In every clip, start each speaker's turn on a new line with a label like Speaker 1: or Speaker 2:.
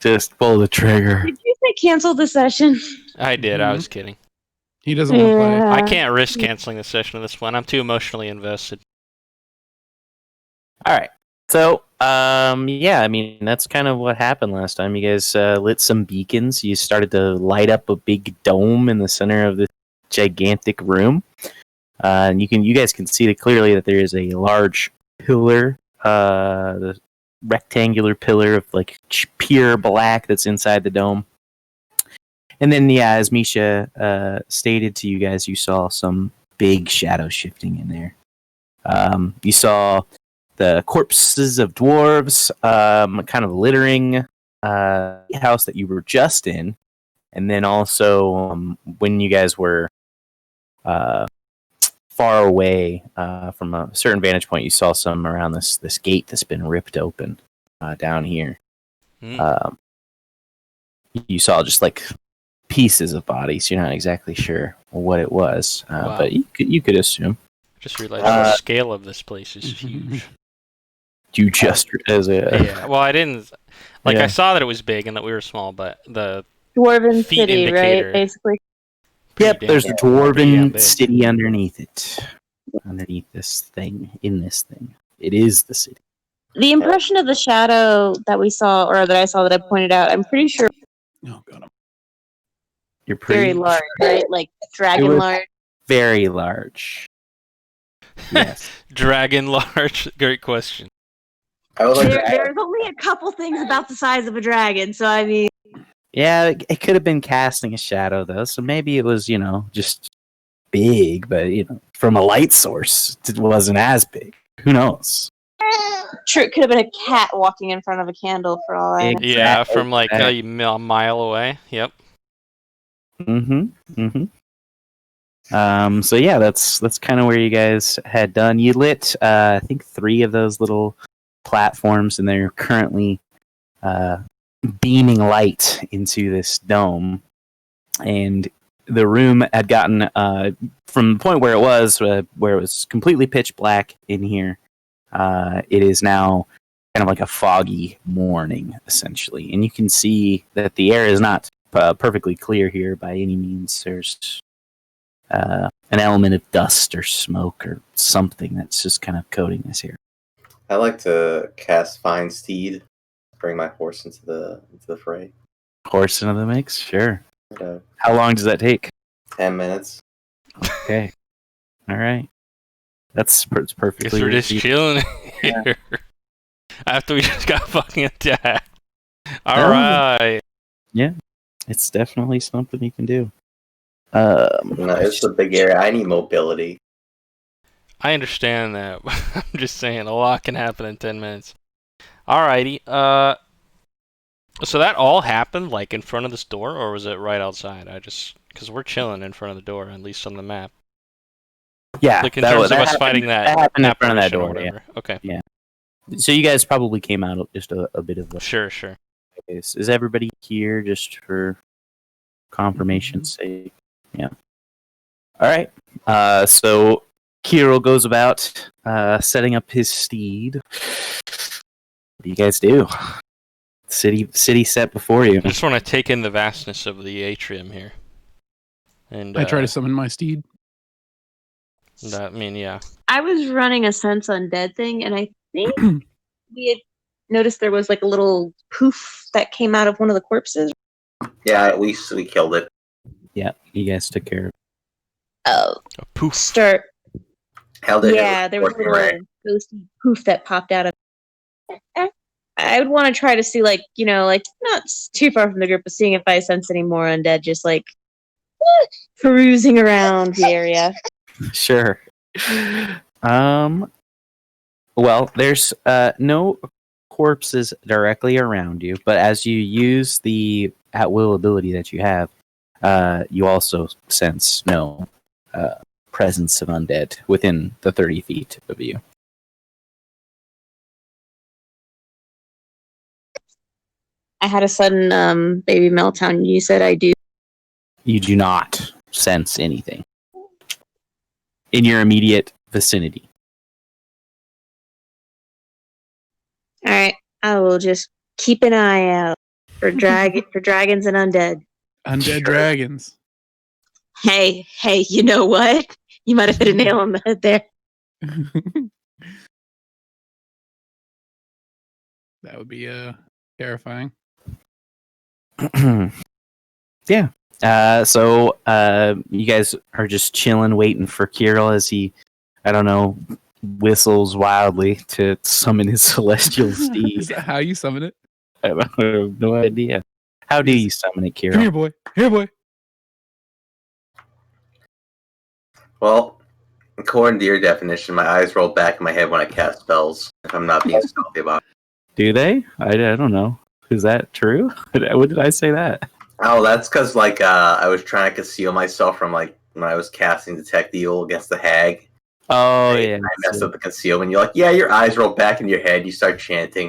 Speaker 1: Just pull the trigger.
Speaker 2: Did you say cancel the session?
Speaker 3: I did. I was kidding.
Speaker 4: He doesn't want to play.
Speaker 3: I can't risk canceling the session of this one. I'm too emotionally invested.
Speaker 1: All right. So, yeah, I mean, that's kind of what happened last time. You guys lit some beacons. You started to light up a big dome in the center of the gigantic room. And you guys can see clearly that there is a large pillar, the rectangular pillar of like pure black that's inside the dome. And then, yeah, as Misha stated to you guys, you saw some big shadow shifting in there. You saw the corpses of dwarves kind of littering the house that you were just in. And then also, when you guys were far away from a certain vantage point, you saw some around this gate that's been ripped open down here. You saw just like pieces of bodies. You're not exactly sure what it was,
Speaker 3: Wow.
Speaker 1: but you could assume.
Speaker 3: Just realized the scale of this place is huge.
Speaker 1: You just as a
Speaker 3: Yeah. Well, I didn't. Like, I saw that it was big and that we were small, but the
Speaker 2: Dwarven
Speaker 3: feet
Speaker 2: city,
Speaker 3: indicator.
Speaker 2: right? Basically.
Speaker 1: Yep, there's a
Speaker 3: pretty damn
Speaker 1: dwarven
Speaker 3: big.
Speaker 1: city underneath it. Underneath this thing, in this thing. It is the city.
Speaker 2: The impression of the shadow that we saw, or that I saw that I pointed out, I'm pretty sure
Speaker 4: Oh, God.
Speaker 1: You're pretty
Speaker 2: very large, right? Like
Speaker 1: It
Speaker 2: dragon
Speaker 1: was-
Speaker 2: large.
Speaker 1: very large. Yes.
Speaker 3: Dragon large? Great question.
Speaker 5: I would like to add,
Speaker 2: There's only a couple things about the size of a dragon, so I mean,
Speaker 1: Yeah, it could have been casting a shadow though, so maybe it was, just big, but from a light source, it wasn't as big. Who knows?
Speaker 2: true, it could have been a cat walking in front of a candle for all I know.
Speaker 3: Yeah, from like
Speaker 1: Exactly.
Speaker 3: a mile away. Yep.
Speaker 1: So yeah, that's kind of where you guys had done. You lit, I think 3 of those little platforms, and they're currently beaming light into this dome. And the room had gotten from the point where it was completely pitch black in here. It is now kind of like a foggy morning, essentially, and you can see that the air is not perfectly clear here by any means. There's an element of dust or smoke or something that's just kind of coating this here.
Speaker 5: I like to cast Find Steed, bring my horse into the fray.
Speaker 1: Horse into the mix, sure.
Speaker 5: Uh,
Speaker 1: How long does that take?
Speaker 5: 10 minutes.
Speaker 1: Okay, all right. It's
Speaker 3: Guess
Speaker 1: perfectly.
Speaker 3: we're just
Speaker 1: received.
Speaker 3: chilling
Speaker 1: Yeah.
Speaker 3: here. After we just got fucking attacked. All
Speaker 1: Oh.
Speaker 3: right.
Speaker 1: It's definitely something you can do.
Speaker 5: No, it's a big area. I need mobility.
Speaker 3: I understand that. I'm just saying a lot can happen in 10 minutes. Alrighty. So that all happened like in front of this door, or was it right outside? Because we're chilling in front of the door, at least on the map.
Speaker 1: Yeah,
Speaker 3: Like in terms of us fighting that
Speaker 1: happened in front of that
Speaker 3: apparition or
Speaker 1: door. Yeah.
Speaker 3: whatever. Okay.
Speaker 1: So you guys probably came out just a bit of a.
Speaker 3: Sure.
Speaker 1: Is everybody here just for confirmation's sake? Yeah. All right. So Kirill goes about setting up his steed. What do you guys do? City set before you.
Speaker 3: I just want to take in the vastness of the atrium here. And
Speaker 4: I try to summon my steed.
Speaker 3: yeah.
Speaker 2: I was running a Sense Undead thing, and I think we had noticed there was like a little poof that came out of one of the corpses.
Speaker 5: Yeah, we killed it.
Speaker 1: Yeah, you guys took care of it.
Speaker 2: Oh,
Speaker 3: A poof.
Speaker 2: start.
Speaker 5: Held it.
Speaker 2: Yeah, there was a little ghosty poof that popped out of. I would want to try to see, like not too far from the group, but seeing if I sense any more undead, just like perusing around the area.
Speaker 1: Sure. Well, there's no corpses directly around you, but as you use the at-will ability that you have, you also sense no presence of undead within the 30 feet of you.
Speaker 2: I had a sudden baby meltdown. You said I do.
Speaker 1: You do not sense anything in your immediate vicinity.
Speaker 2: All right, I will just keep an eye out for dragons and undead.
Speaker 4: Undead dragons.
Speaker 2: Hey, you know what? You might have hit a nail on the head there.
Speaker 4: That would be terrifying.
Speaker 1: Yeah. So you guys are just chilling, waiting for Kirill as he, I don't know, whistles wildly to summon his celestial
Speaker 4: Is
Speaker 1: steed.
Speaker 4: that how you summon it?
Speaker 1: I have no idea. How do you summon it,
Speaker 4: Come
Speaker 1: Kirill?
Speaker 4: here, boy. Here, boy.
Speaker 5: Well, according to your definition, my eyes roll back in my head when I cast spells. If I'm not being stealthy about it.
Speaker 1: Do they? I don't know. Is that true? When did I say that?
Speaker 5: Oh, that's because I was trying to conceal myself from when I was casting Detect Evil against the hag.
Speaker 1: Oh, yeah.
Speaker 5: I messed up the concealment. You're like, yeah, your eyes roll back in your head. You start chanting.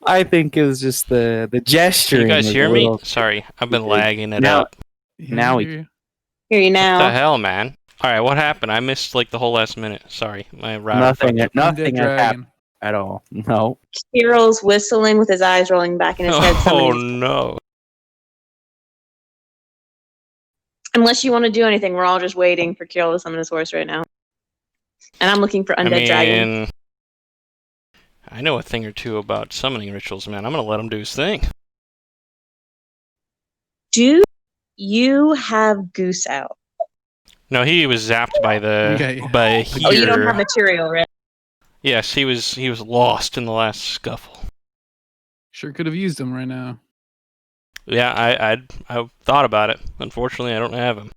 Speaker 1: I think it was just the gesture.
Speaker 3: Can you guys hear me? Sorry, I've been lagging it
Speaker 1: Now-
Speaker 3: up.
Speaker 1: Now we-
Speaker 4: hear you.
Speaker 2: Hear you
Speaker 3: What the
Speaker 2: now.
Speaker 3: hell, man? Alright, what happened? I missed the whole last minute. Sorry, my router.
Speaker 1: Nothing
Speaker 4: Undead
Speaker 1: happened
Speaker 4: dragon.
Speaker 1: at all. No.
Speaker 2: Kirill's whistling with his eyes rolling back in his head.
Speaker 3: Oh
Speaker 2: Summoning.
Speaker 3: no.
Speaker 2: Unless you want to do anything, we're all just waiting for Kirill to summon his horse right now. And I'm looking for undead dragon.
Speaker 3: I know a thing or two about summoning rituals, man. I'm gonna let him do his thing.
Speaker 2: Do you have Goose out?
Speaker 3: No, he was zapped by
Speaker 4: Okay.
Speaker 3: here.
Speaker 2: Oh, you don't have material, right?
Speaker 3: Yes, he was lost in the last scuffle.
Speaker 4: Sure could have used him right now.
Speaker 3: Yeah, I thought about it. Unfortunately, I don't have him.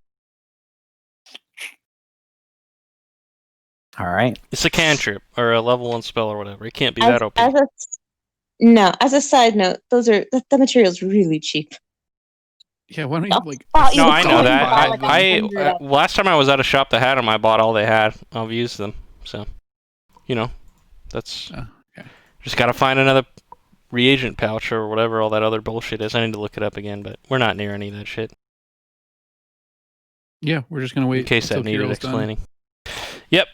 Speaker 1: All right.
Speaker 3: It's a cantrip or a level 1 spell or whatever. It can't be that OP.
Speaker 2: As a side note, the material's really cheap.
Speaker 4: Yeah, why don't you like?
Speaker 3: No, I know that.
Speaker 2: I
Speaker 3: Last time I was at a shop that had them, I bought all they had. I've used them, so that's
Speaker 4: Okay.
Speaker 3: just gotta find another reagent pouch or whatever all that other bullshit is. I need to look it up again, but we're not near any of that shit.
Speaker 4: Yeah, we're just gonna wait
Speaker 3: In case that
Speaker 4: until
Speaker 3: needed
Speaker 4: Kirill's done.
Speaker 3: explaining. Yep.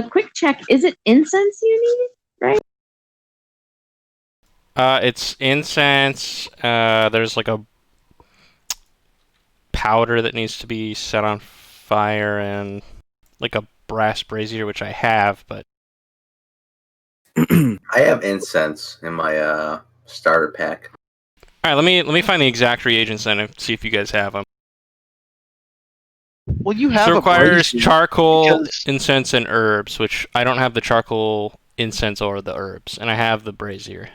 Speaker 2: Quick check. Is it incense you need?
Speaker 3: It's incense. There's like a powder that needs to be set on fire and like a brass brazier, which I have, but
Speaker 5: I have incense in my starter pack.
Speaker 3: all right. Let me find the exact reagents then and see if you guys have them.
Speaker 6: Well, you have
Speaker 3: So it requires
Speaker 6: brazier
Speaker 3: charcoal,
Speaker 6: because-
Speaker 3: incense, and herbs, which I don't have the charcoal, incense, or the herbs, and I have the brazier.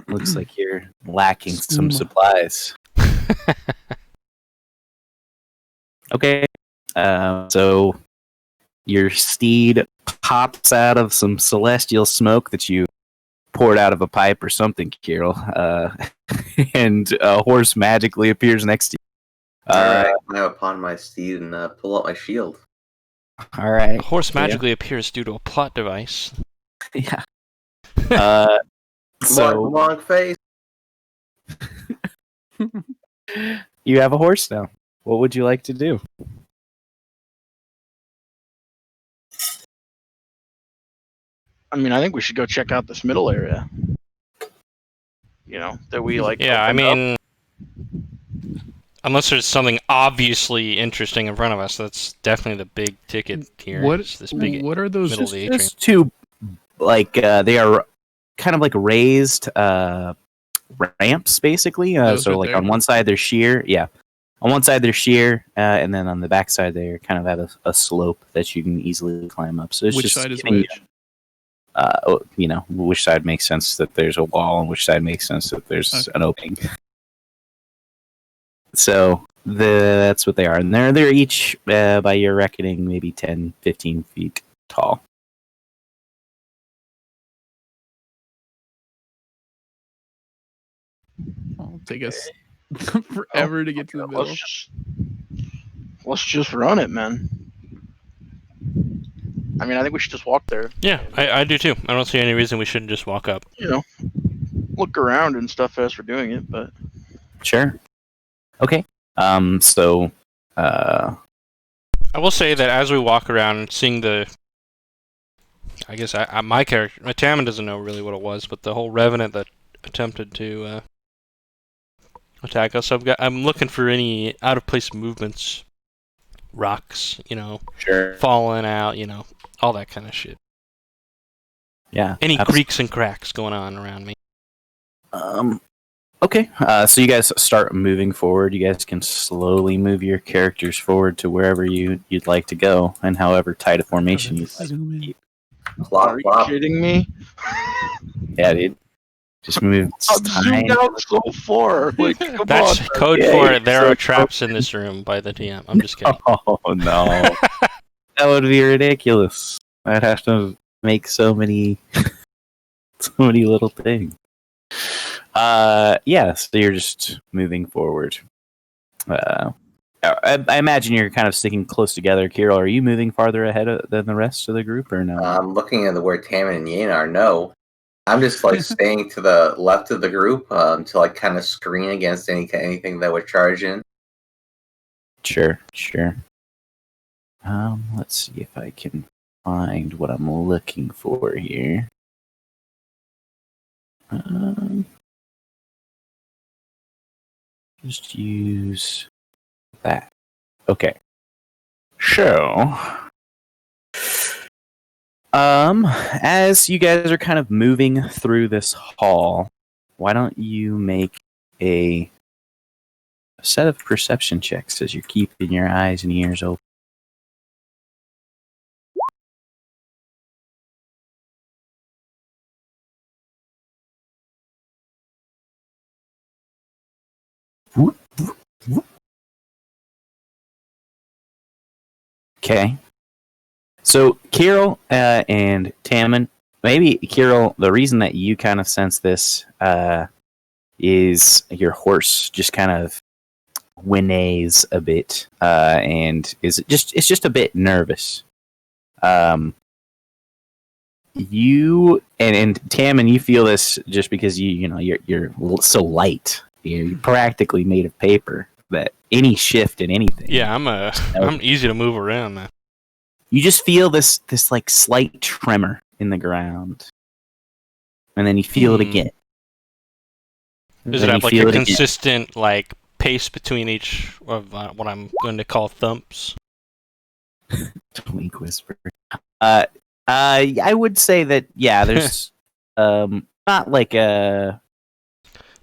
Speaker 1: Looks like you're lacking some
Speaker 4: Skooma.
Speaker 1: supplies. Okay. So your steed pops out of some celestial smoke that you poured out of a pipe or something, Kirill, and a horse magically appears next to you.
Speaker 5: Alright, now upon my steed and pull out my shield.
Speaker 1: All right.
Speaker 3: A horse magically appears due to a plot device.
Speaker 1: Yeah.
Speaker 5: So long face.
Speaker 1: You have a horse now. What would you like to do?
Speaker 6: I mean, I think we should go check out this middle area. That we like.
Speaker 3: Yeah, I
Speaker 6: opened up.
Speaker 3: mean, unless there's something obviously interesting in front of us, that's definitely the big ticket here.
Speaker 4: What?
Speaker 3: It's this big
Speaker 4: What are those?
Speaker 3: middle of the atrium.
Speaker 1: Just two, they are kind of like raised ramps, basically.
Speaker 4: Those
Speaker 1: So,
Speaker 4: right
Speaker 1: like
Speaker 4: there?
Speaker 1: on one side they're sheer, yeah. On one side they're sheer, and then on the back side they're kind of at a slope that you can easily climb up. So it's
Speaker 4: Which
Speaker 1: just
Speaker 4: side is
Speaker 1: getting
Speaker 4: which?
Speaker 1: which side makes sense that there's a wall and which side makes sense that there's
Speaker 4: Okay.
Speaker 1: an opening. So that's what they are. And they're each, by your reckoning, maybe 10, 15 feet tall.
Speaker 4: It'll take us forever to get to the middle.
Speaker 6: Let's just run it, man. I mean, I think we should just walk there.
Speaker 3: Yeah, I do too. I don't see any reason we shouldn't just walk up.
Speaker 6: Look around and stuff as we're doing it, but
Speaker 1: Sure. Okay. So
Speaker 3: I will say that as we walk around, seeing the I guess my character, my Tammin doesn't know really what it was, but the whole revenant that attempted to attack us. I'm looking for any out of place movements, rocks,
Speaker 1: Sure.
Speaker 3: falling out, all that kind of shit.
Speaker 1: Yeah.
Speaker 3: Any creaks and cracks going on around me.
Speaker 1: Okay. So you guys start moving forward. You guys can slowly move your characters forward to wherever you'd like to go, and however tight a formation you'd like to keep.
Speaker 6: Are you kidding me?
Speaker 1: Yeah, dude. Just move.
Speaker 6: I'm zoomed out so far. Like, come
Speaker 3: That's
Speaker 6: on.
Speaker 3: code
Speaker 1: Yeah,
Speaker 3: for
Speaker 1: you're
Speaker 3: there
Speaker 1: so
Speaker 3: are traps in this room by the DM. I'm just kidding.
Speaker 1: Oh no, that would be ridiculous. I'd have to make so many little things. Yeah. So you're just moving forward. I imagine you're kind of sticking close together. Kirill, are you moving farther ahead than the rest of the group, or no?
Speaker 5: I'm looking at where Tammin and Yin are. No, I'm just like staying to the left of the group to like kind of screen against anything that would charge in.
Speaker 1: Sure. Let's see if I can find what I'm looking for here. Just use that. Okay. So, as you guys are kind of moving through this hall, why don't you make a set of perception checks as you're keeping your eyes and ears open? Okay. So, Kirill and Tammin, maybe, Kirill, the reason that you kind of sense this is your horse just kind of whinnies a bit and it's just a bit nervous. You and Tammin, you feel this just because you're so light. You're practically made of paper. That any shift in anything.
Speaker 3: Yeah, I'm easy to move around, man.
Speaker 1: You just feel this like slight tremor in the ground, and then you feel it again.
Speaker 3: Does it have like a consistent like pace between each of what I'm going to call thumps?
Speaker 1: Twink whisper. I would say that there's not like a.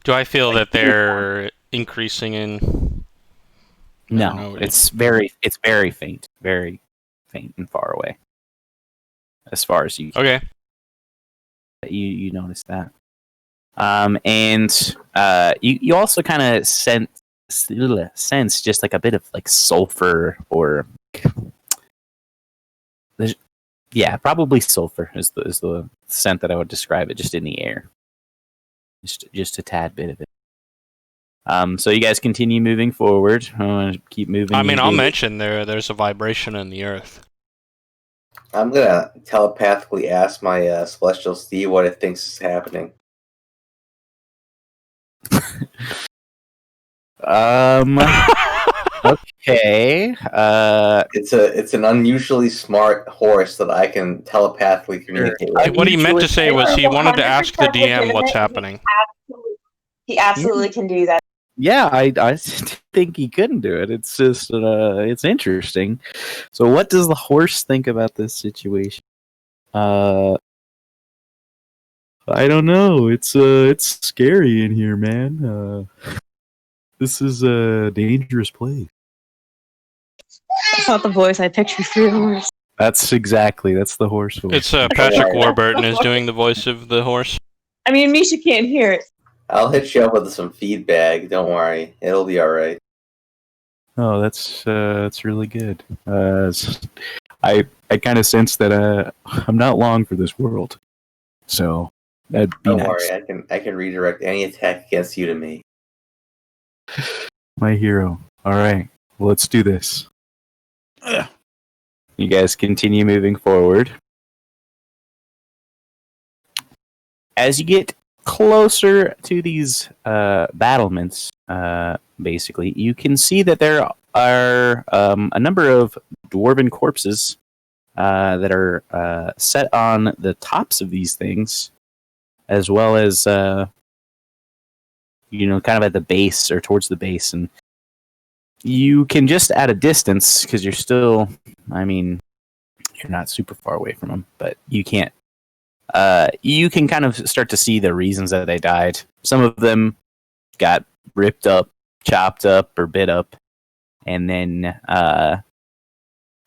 Speaker 3: Do I feel that they're increasing in?
Speaker 1: No, it's very faint, very faint and far away. As far as you
Speaker 3: okay,
Speaker 1: you notice that, and you also kind of sense just like a bit of like sulfur or probably sulfur is the scent that I would describe it, just in the air, just a tad bit of it. So you guys continue moving forward. Keep moving.
Speaker 3: I mean, I'll mention there's a vibration in the earth.
Speaker 5: I'm gonna telepathically ask my celestial Steve what it thinks is happening.
Speaker 1: Okay.
Speaker 5: It's an unusually smart horse that I can telepathically communicate with.
Speaker 3: What he meant to say was he wanted to ask the DM what's happening.
Speaker 2: He absolutely can do that.
Speaker 1: Yeah, I think he couldn't do it. It's just it's interesting. So, what does the horse think about this situation? I don't know. It's scary in here, man. This is a dangerous place.
Speaker 2: That's not the voice I pictured for your horse.
Speaker 1: That's the horse voice.
Speaker 3: It's Patrick Warburton is doing the voice of the horse.
Speaker 2: I mean, Misha can't hear it.
Speaker 5: I'll hit you up with some feedback. Don't worry, it'll be all right.
Speaker 1: Oh, that's really good. I kind of sense that I'm not long for this world, so that'd be nice.
Speaker 5: Don't worry, I can redirect any attack against you to me.
Speaker 1: My hero. All right, well, let's do this. You guys continue moving forward. As you get closer to these battlements, basically, you can see that there are a number of dwarven corpses that are set on the tops of these things, as well as kind of at the base or towards the base, and you can just at a distance because you're still, you're not super far away from them, but you can't. You can kind of start to see the reasons that they died. Some of them got ripped up, chopped up, or bit up, and then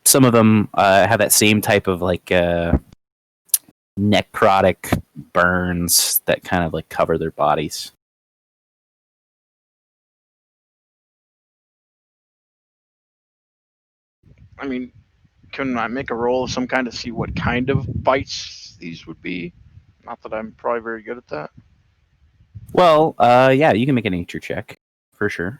Speaker 1: some of them have that same type of necrotic burns that kind of cover their bodies.
Speaker 6: I mean, can I make a roll of some kind to see what kind of bites these would be? Not that I'm probably very good at that.
Speaker 1: Well, yeah, you can make a nature check for sure.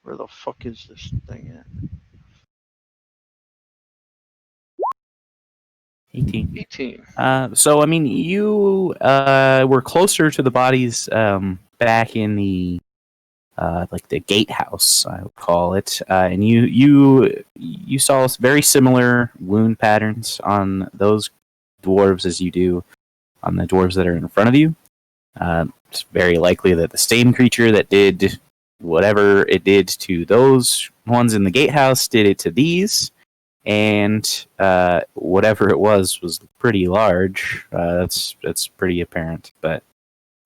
Speaker 6: Where the fuck is this thing at?
Speaker 1: 18.
Speaker 6: 18.
Speaker 1: So, you were closer to the bodies back in the the gatehouse, I would call it, and you saw very similar wound patterns on those dwarves as you do on the dwarves that are in front of you. It's very likely that the same creature that did whatever it did to those ones in the gatehouse did it to these. And whatever it was pretty large. That's pretty apparent. But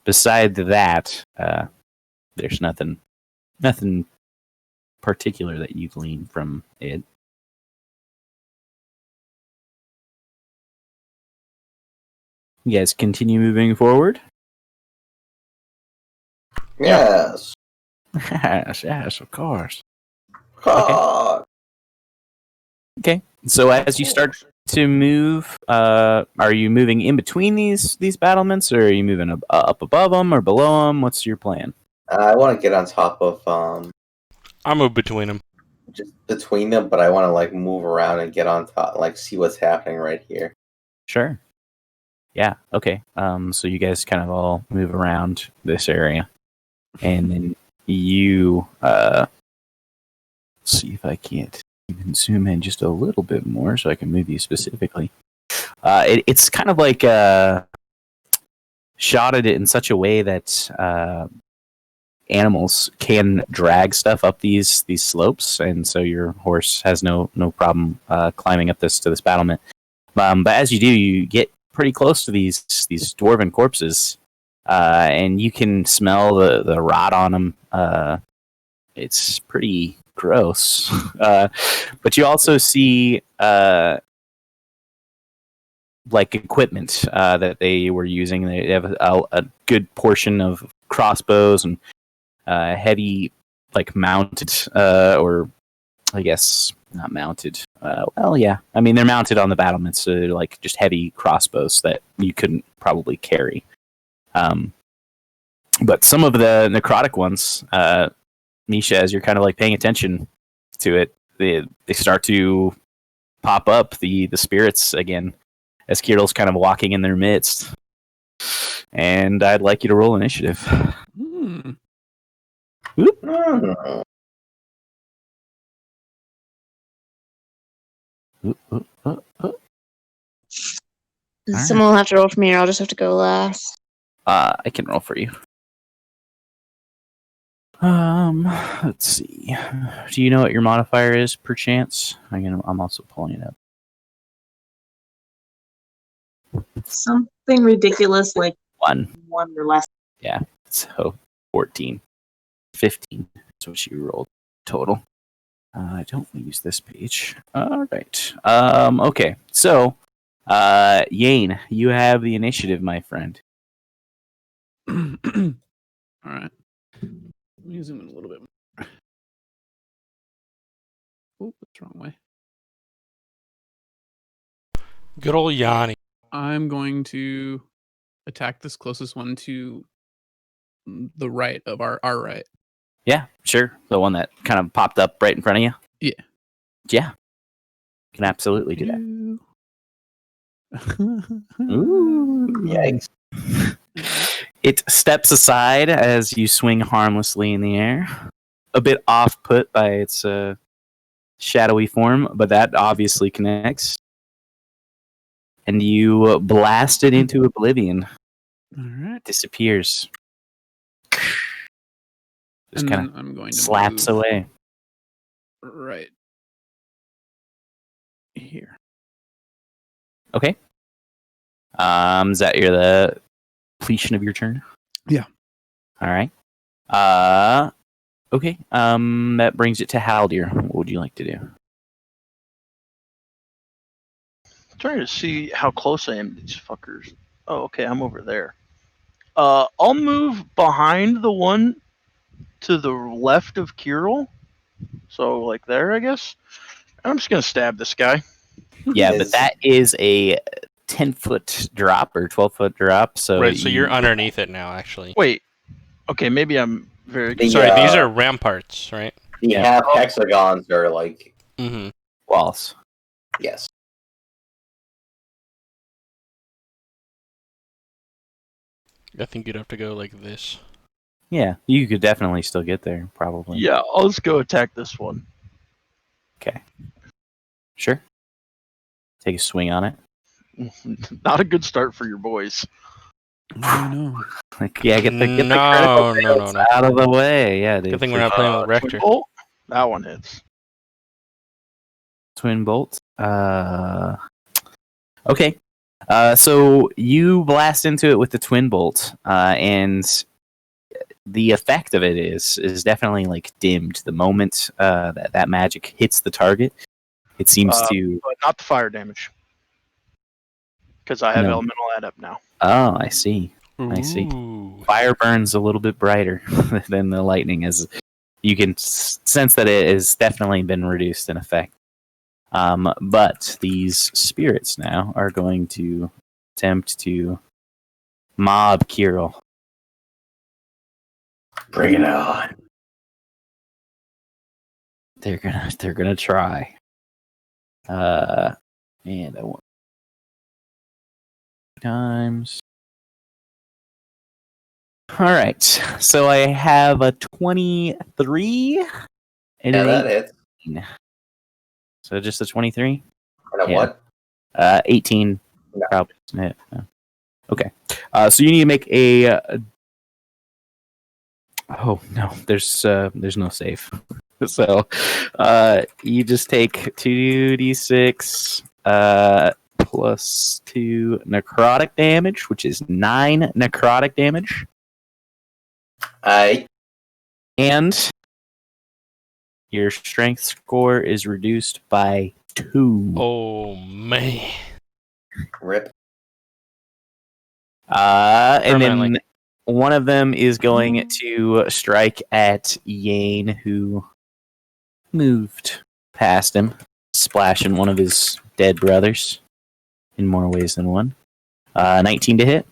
Speaker 1: beside that, there's nothing particular that you glean from it. You guys continue moving forward.
Speaker 5: Yes.
Speaker 1: Yes, of course.
Speaker 5: God.
Speaker 1: Okay. So as you start to move, are you moving in between these battlements, or are you moving up above them or below them? What's your plan?
Speaker 5: I want to get on top of
Speaker 3: I'll move between them.
Speaker 5: just between them, but I want to move around and get on top, see what's happening right here.
Speaker 1: Sure. Yeah. Okay. So you guys kind of all move around this area, and then you see if I can't even zoom in just a little bit more so I can move you specifically. It's kind of shotted it in such a way that animals can drag stuff up these slopes, and so your horse has no problem climbing up to this battlement. But as you do, you get pretty close to these dwarven corpses, and you can smell the rot on them. It's pretty gross. But you also see equipment that they were using. They have a good portion of crossbows and heavy mounted or I guess not mounted. Well, yeah. They're mounted on the battlements, so they're just heavy crossbows that you couldn't probably carry. But some of the necrotic ones, Misha, as you're kind of paying attention to it, they start to pop up the spirits again as Kiril's kind of walking in their midst. And I'd like you to roll initiative.
Speaker 4: Hmm.
Speaker 2: Someone will have to roll for me, or I'll just have to go last.
Speaker 1: I can roll for you. Let's see. Do you know what your modifier is, perchance? I'm also pulling it up.
Speaker 2: Something ridiculous like
Speaker 1: 1
Speaker 2: or less.
Speaker 1: Yeah, so 14. 15 is what you rolled total. I don't use this page. All right. Okay. So, Yane, you have the initiative, my friend.
Speaker 4: All right. Let me zoom in a little bit more. Oh, that's the wrong way.
Speaker 3: Good old Yanni.
Speaker 4: I'm going to attack this closest one to the right of our right.
Speaker 1: Yeah, sure. The one that kind of popped up right in front of you?
Speaker 4: Yeah.
Speaker 1: Yeah. Can absolutely do that.
Speaker 4: Ooh.
Speaker 1: Ooh.
Speaker 5: Yikes.
Speaker 1: It steps aside as you swing harmlessly in the air, a bit off-put by its shadowy form, but that obviously connects. And you blast it into oblivion.
Speaker 4: All right.
Speaker 1: Disappears. Just
Speaker 4: And
Speaker 1: kind
Speaker 4: then I'm going
Speaker 1: of
Speaker 4: to
Speaker 1: slaps
Speaker 4: move
Speaker 1: away.
Speaker 4: right here.
Speaker 1: Okay. Is that the completion of your turn?
Speaker 4: Yeah.
Speaker 1: All right. Okay. That brings it to Haldir. What would you like to do?
Speaker 6: Trying to see how close I am to these fuckers. Oh, okay, I'm over there. I'll move behind the one to the left of Kirill. So, like there, I guess. I'm just gonna stab this guy.
Speaker 1: Yeah, but
Speaker 5: Is-
Speaker 1: that is a 10-foot drop or 12-foot drop. So
Speaker 3: Right, so you're underneath it now, actually.
Speaker 6: Wait. Okay, maybe I'm very.
Speaker 5: The,
Speaker 3: Sorry, these
Speaker 5: uh,
Speaker 3: are ramparts, right?
Speaker 5: The
Speaker 1: Yeah.
Speaker 5: half hexagons are like,
Speaker 3: Mm-hmm.
Speaker 1: walls.
Speaker 5: yes.
Speaker 3: I think you'd have to go like this.
Speaker 1: Yeah, you could definitely still get there, probably.
Speaker 6: Yeah, I'll just go attack this one.
Speaker 1: Okay. Sure. Take a swing on it.
Speaker 6: Not a good start for your boys.
Speaker 4: I know.
Speaker 1: Like, yeah, get the critical
Speaker 3: No,
Speaker 1: fails
Speaker 3: no.
Speaker 1: out of the way. Yeah, dude.
Speaker 3: Good thing we're not playing with
Speaker 6: Twin
Speaker 3: Rector.
Speaker 6: bolt? That one hits.
Speaker 1: Twin bolt. Okay. So you blast into it with the twin bolt, and the effect of it is definitely like dimmed the moment that magic hits the target. It seems to.
Speaker 6: But not the fire damage. Because I have
Speaker 1: No.
Speaker 6: elemental adept now.
Speaker 1: Oh, I see. I see.
Speaker 3: Ooh.
Speaker 1: Fire burns a little bit brighter than the lightning, as you can sense that it has definitely been reduced in effect. But these spirits now are going to attempt to mob Kirill.
Speaker 5: Bring it on.
Speaker 1: They're gonna try. And I want times. All right, so I have a 23 and
Speaker 5: Yeah,
Speaker 1: an
Speaker 5: that hits.
Speaker 1: 18. So just a 23?
Speaker 5: And a
Speaker 1: Yeah.
Speaker 5: what?
Speaker 1: 18
Speaker 5: No.
Speaker 1: probably doesn't hit. No. Okay. So you need to make a. Oh no, there's no save. So you just take 2d6 plus 2 necrotic damage, which is 9 necrotic damage, and your strength score is reduced by 2.
Speaker 3: Oh, man.
Speaker 5: Rip.
Speaker 1: And then
Speaker 3: Permanently.
Speaker 1: one of them is going to strike at Yane, who moved past him, splashing one of his dead brothers in more ways than one. 19 to hit.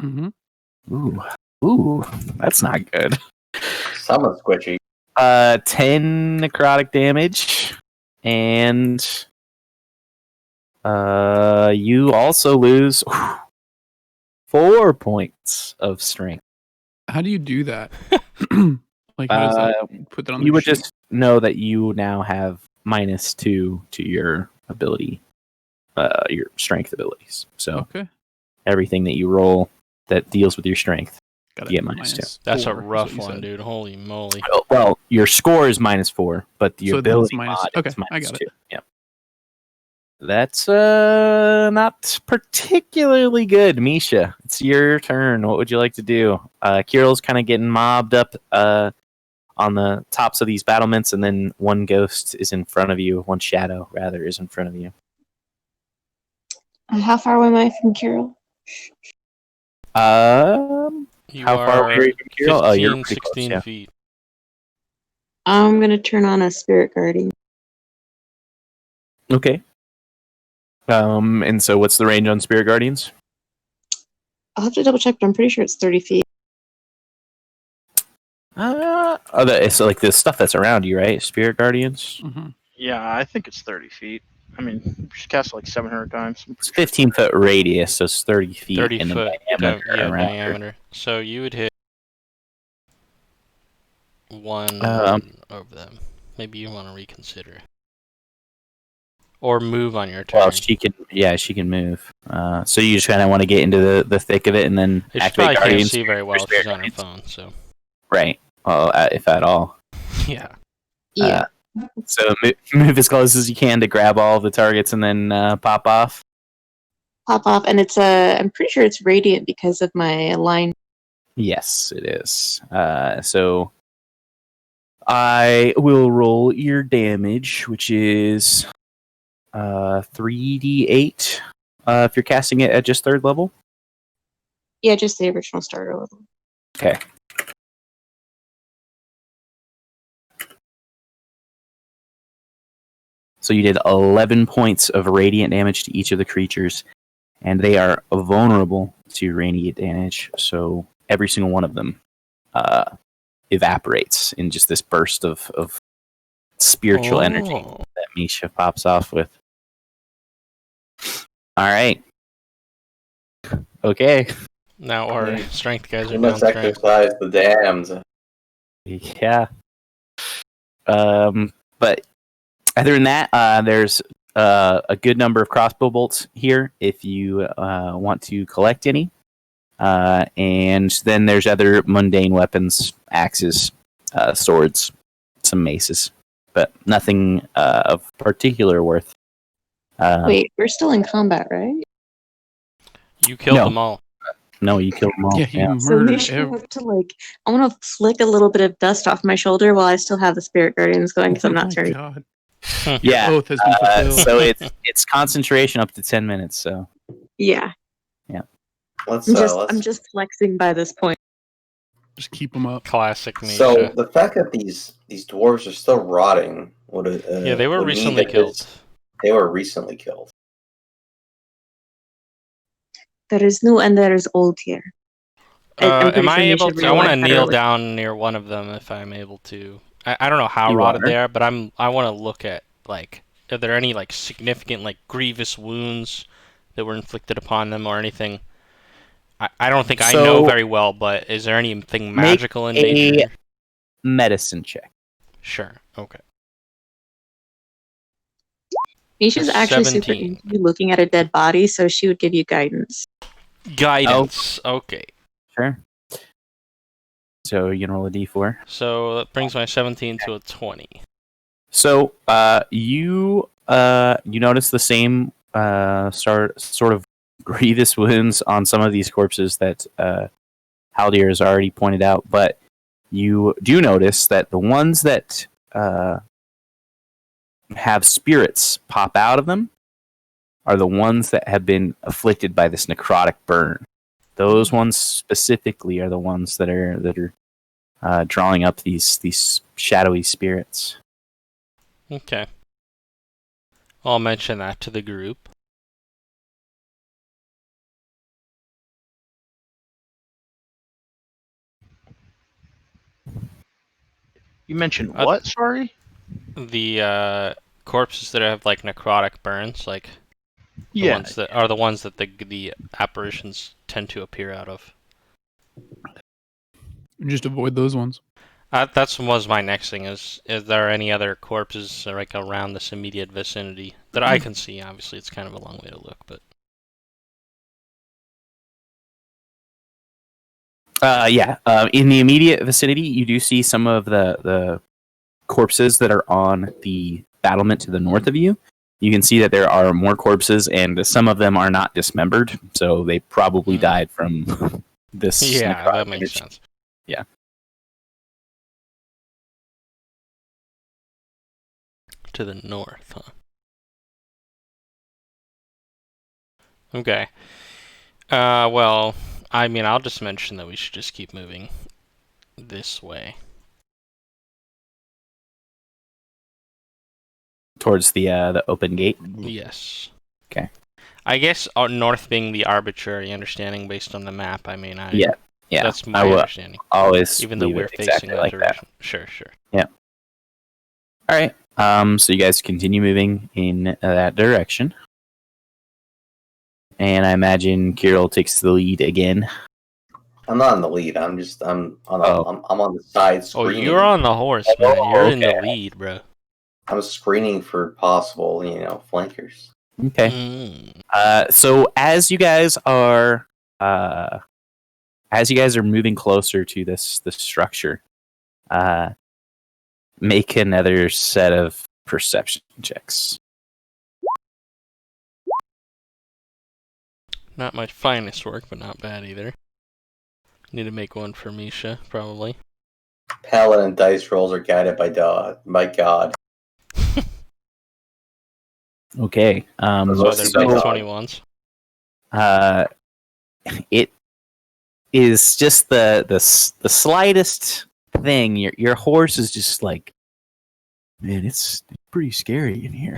Speaker 4: Mm-hmm.
Speaker 1: Ooh, that's not good.
Speaker 5: Someone's squishy.
Speaker 1: 10 necrotic damage, and you also lose 4 points of strength.
Speaker 4: How do you do that? Like, how does that put that on the
Speaker 1: You would
Speaker 4: sheet?
Speaker 1: just know that you now have -2 to your ability, your strength abilities. So
Speaker 4: Okay.
Speaker 1: everything that you roll that deals with your strength,
Speaker 4: Got
Speaker 1: you get -2.
Speaker 3: That's a
Speaker 4: 4 is
Speaker 3: rough
Speaker 4: what you
Speaker 3: one,
Speaker 4: said.
Speaker 3: dude. Holy moly.
Speaker 1: Well, your score is -4, but your
Speaker 4: So then it's
Speaker 1: ability
Speaker 4: minus-
Speaker 1: mod
Speaker 4: okay,
Speaker 1: is
Speaker 4: I got
Speaker 1: -2. Yeah. That's not particularly good, Misha. It's your turn. What would you like to do? Kirill's kind of getting mobbed up on the tops of these battlements, and then one ghost is in front of you. One shadow, rather, is in front of you.
Speaker 2: How far away am I from Kirill?
Speaker 3: You
Speaker 1: How far away are you from Kirill?
Speaker 3: 15,
Speaker 1: Oh, you're pretty
Speaker 3: 16
Speaker 1: close, yeah.
Speaker 3: feet.
Speaker 2: I'm gonna turn on a spirit guardian.
Speaker 1: Okay. And so what's the range on Spirit Guardians?
Speaker 2: I'll have to double check, but I'm pretty sure it's 30 feet.
Speaker 1: It's like the stuff that's around you, right? Spirit Guardians.
Speaker 4: Mm-hmm.
Speaker 6: Yeah, I think it's 30 feet. I mean, she's cast like 700 times.
Speaker 1: It's 15-foot radius, so it's 30 feet
Speaker 3: 30
Speaker 1: in the
Speaker 3: foot
Speaker 1: diameter. around her.
Speaker 3: diameter. So you would hit one of them. Maybe you want to reconsider. Or move on your turn.
Speaker 1: Well, she can move. So you just kind of want to get into the thick of it and then
Speaker 3: She
Speaker 1: activate
Speaker 3: probably can't
Speaker 1: Guardian
Speaker 3: see very well if
Speaker 1: Spirit
Speaker 3: she's on her
Speaker 1: Guardians.
Speaker 3: phone, so.
Speaker 1: Right. Well, if at all.
Speaker 3: Yeah.
Speaker 2: Yeah.
Speaker 1: So move as close as you can to grab all of the targets and then pop off.
Speaker 2: Pop off, and it's I'm pretty sure it's radiant because of my line.
Speaker 1: Yes, it is. So I will roll your damage, which is 3d8 if you're casting it at just 3rd level.
Speaker 2: Yeah, just the original starter level.
Speaker 1: Okay. So you did 11 points of radiant damage to each of the creatures, and they are vulnerable to radiant damage. So every single one of them evaporates in just this burst of spiritual energy that Misha pops off with. All right. Okay.
Speaker 3: Now our strength guys
Speaker 5: We
Speaker 3: are
Speaker 5: must
Speaker 3: down strength.
Speaker 5: exercise the dams.
Speaker 1: Yeah. But other than that, there's a good number of crossbow bolts here if you want to collect any. And then there's other mundane weapons, axes, swords, some maces, but nothing of particular worth.
Speaker 2: Wait, we're still in combat, right?
Speaker 3: You killed
Speaker 1: No.
Speaker 3: them all.
Speaker 1: No, you killed them all.
Speaker 4: Yeah, he
Speaker 1: Yeah.
Speaker 2: So
Speaker 4: murdered
Speaker 2: Misha have to I want to flick a little bit of dust off my shoulder while I still have the spirit guardians going because I'm not
Speaker 4: my
Speaker 2: turning.
Speaker 4: God.
Speaker 1: Yeah.
Speaker 4: Oath has been fulfilled.
Speaker 1: So it's concentration up to 10 minutes. So
Speaker 2: Yeah,
Speaker 5: Let's
Speaker 2: I'm just flexing by this point.
Speaker 4: Just keep him up.
Speaker 3: Classic Misha.
Speaker 5: So the fact that these dwarves are still rotting would
Speaker 3: yeah, they were
Speaker 5: would mean
Speaker 3: recently
Speaker 5: that
Speaker 3: killed.
Speaker 5: They were recently killed.
Speaker 2: There is new and there is old here. I'm pretty
Speaker 3: Am I
Speaker 2: sure Misha
Speaker 3: able to? I
Speaker 2: realized
Speaker 3: want to
Speaker 2: that
Speaker 3: kneel
Speaker 2: earlier.
Speaker 3: down near one of them if I'm able to. I don't know how
Speaker 1: You
Speaker 3: rotted
Speaker 1: are?
Speaker 3: they are, but I want to look at are there any significant grievous wounds that were inflicted upon them or anything? I don't think I know
Speaker 1: So,
Speaker 3: very well, but is there anything
Speaker 1: make
Speaker 3: magical in
Speaker 1: a-
Speaker 3: nature?
Speaker 1: medicine check.
Speaker 3: Sure. Okay.
Speaker 2: Misha's actually super
Speaker 3: 17.
Speaker 2: into looking at a dead body, so she would give you guidance.
Speaker 3: Guidance. Okay.
Speaker 1: Sure. So you can roll a d4.
Speaker 3: So that brings my 17 to a 20.
Speaker 1: So you notice the same sort of grievous wounds on some of these corpses that Haldir has already pointed out, but you do notice that the ones that have spirits pop out of them are the ones that have been afflicted by this necrotic burn. Those ones specifically are the ones that are drawing up these shadowy spirits.
Speaker 3: Okay. I'll mention that to the group.
Speaker 6: You mentioned what? Sorry.
Speaker 3: The corpses that have necrotic burns, the
Speaker 6: Yeah.
Speaker 3: ones that are the ones that the apparitions tend to appear out of.
Speaker 4: Just avoid those ones.
Speaker 3: That was my next thing. Is there any other corpses around this immediate vicinity that I can see? Obviously, it's kind of a long way to look, but
Speaker 1: in the immediate vicinity, you do see some of the corpses that are on the battlement to the north of you. You can see that there are more corpses, and some of them are not dismembered, so they probably died from this.
Speaker 3: yeah,
Speaker 1: necrotic
Speaker 3: that makes
Speaker 1: damage.
Speaker 3: sense.
Speaker 1: Yeah.
Speaker 3: To the north, huh? Okay. Well, I mean, I'll just mention that we should just keep moving this way.
Speaker 1: Towards the open gate.
Speaker 3: Yes.
Speaker 1: Okay.
Speaker 3: I guess north being the arbitrary understanding based on the map. I mean,
Speaker 1: Yeah.
Speaker 3: That's
Speaker 1: I
Speaker 3: my
Speaker 1: will
Speaker 3: understanding.
Speaker 1: always
Speaker 3: Even though
Speaker 1: leave
Speaker 3: we're
Speaker 1: it
Speaker 3: facing
Speaker 1: exactly
Speaker 3: that
Speaker 1: like
Speaker 3: direction.
Speaker 1: that.
Speaker 3: Sure.
Speaker 1: All right. So you guys continue moving in that direction. And I imagine Kirill takes the lead again.
Speaker 5: I'm not in the lead. I'm on the side
Speaker 3: Oh,
Speaker 5: screening.
Speaker 3: you're on the horse, man.
Speaker 1: Oh,
Speaker 3: You're in the
Speaker 1: okay.
Speaker 3: lead, bro.
Speaker 5: I'm screening for possible, flankers.
Speaker 1: Okay. So as you guys are moving closer to this structure, make another set of perception checks.
Speaker 3: Not my finest work, but not bad either. Need to make one for Misha, probably.
Speaker 5: Paladin dice rolls are guided by God.
Speaker 1: Okay.
Speaker 3: So they're big
Speaker 5: So-
Speaker 3: 21s.
Speaker 1: It is just the slightest thing. Your horse is just like, man, it's pretty scary in here.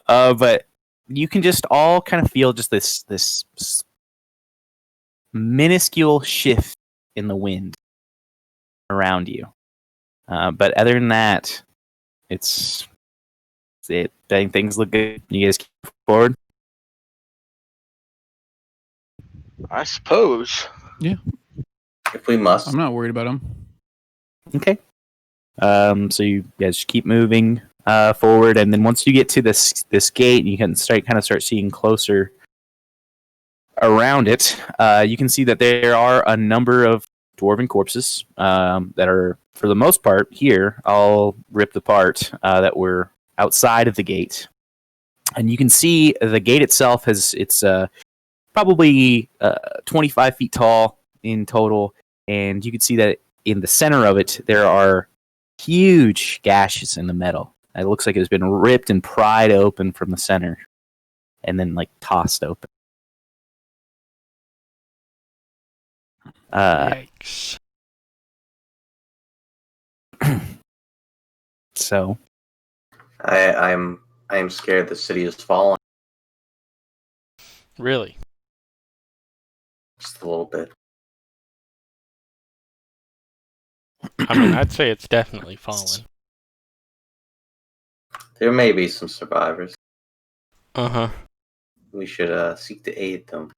Speaker 1: But you can just all kind of feel just this minuscule shift in the wind around you. But other than that, it's it. I think things look good. You guys keep forward.
Speaker 6: I suppose.
Speaker 5: If we must.
Speaker 4: I'm not worried about him.
Speaker 1: Okay. So you guys keep moving forward, and then once you get to this gate, you can start seeing closer around it. You can see that there are a number of dwarven corpses that are, for the most part, here. All ripped apart that were outside of the gate, and you can see the gate itself it's probably 25 feet tall in total, and you can see that in the center of it there are huge gashes in the metal. It looks like it's been ripped and pried open from the center, and then tossed open.
Speaker 3: Yikes.
Speaker 1: So
Speaker 5: I am scared the city is falling
Speaker 3: Really?
Speaker 5: just a little bit.
Speaker 3: I mean, I'd say it's definitely fallen.
Speaker 5: There may be some survivors.
Speaker 3: Uh-huh.
Speaker 5: We should seek to aid them.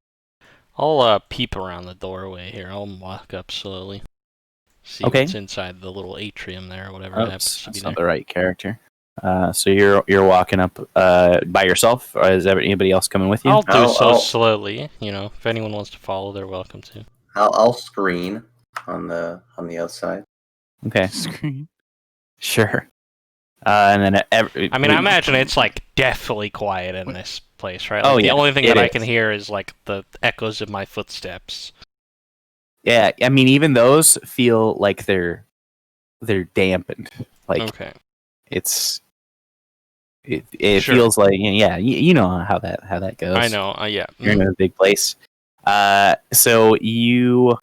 Speaker 3: I'll peep around the doorway here. I'll walk up slowly. See
Speaker 1: Okay.
Speaker 3: what's inside the little atrium there, or whatever happens
Speaker 1: Oops,
Speaker 3: to be
Speaker 1: that's
Speaker 3: there.
Speaker 1: not the right character. So you're walking up by yourself, or is there anybody else coming with you?
Speaker 3: I'll do so
Speaker 5: I'll-
Speaker 3: slowly. If anyone wants to follow, they're welcome to.
Speaker 5: I'll screen on the outside.
Speaker 1: Okay,
Speaker 4: Screen.
Speaker 1: sure. And then
Speaker 3: I mean, I imagine it's deathly quiet in this place, right?
Speaker 1: Oh,
Speaker 3: The
Speaker 1: yeah,
Speaker 3: only thing
Speaker 1: it
Speaker 3: that I
Speaker 1: is.
Speaker 3: can hear is the echoes of my footsteps.
Speaker 1: Yeah, I mean, even those feel like they're dampened.
Speaker 3: Okay.
Speaker 1: It
Speaker 3: Sure.
Speaker 1: feels like, yeah, you know how that goes.
Speaker 3: I know. Yeah.
Speaker 1: You're in a big place. So you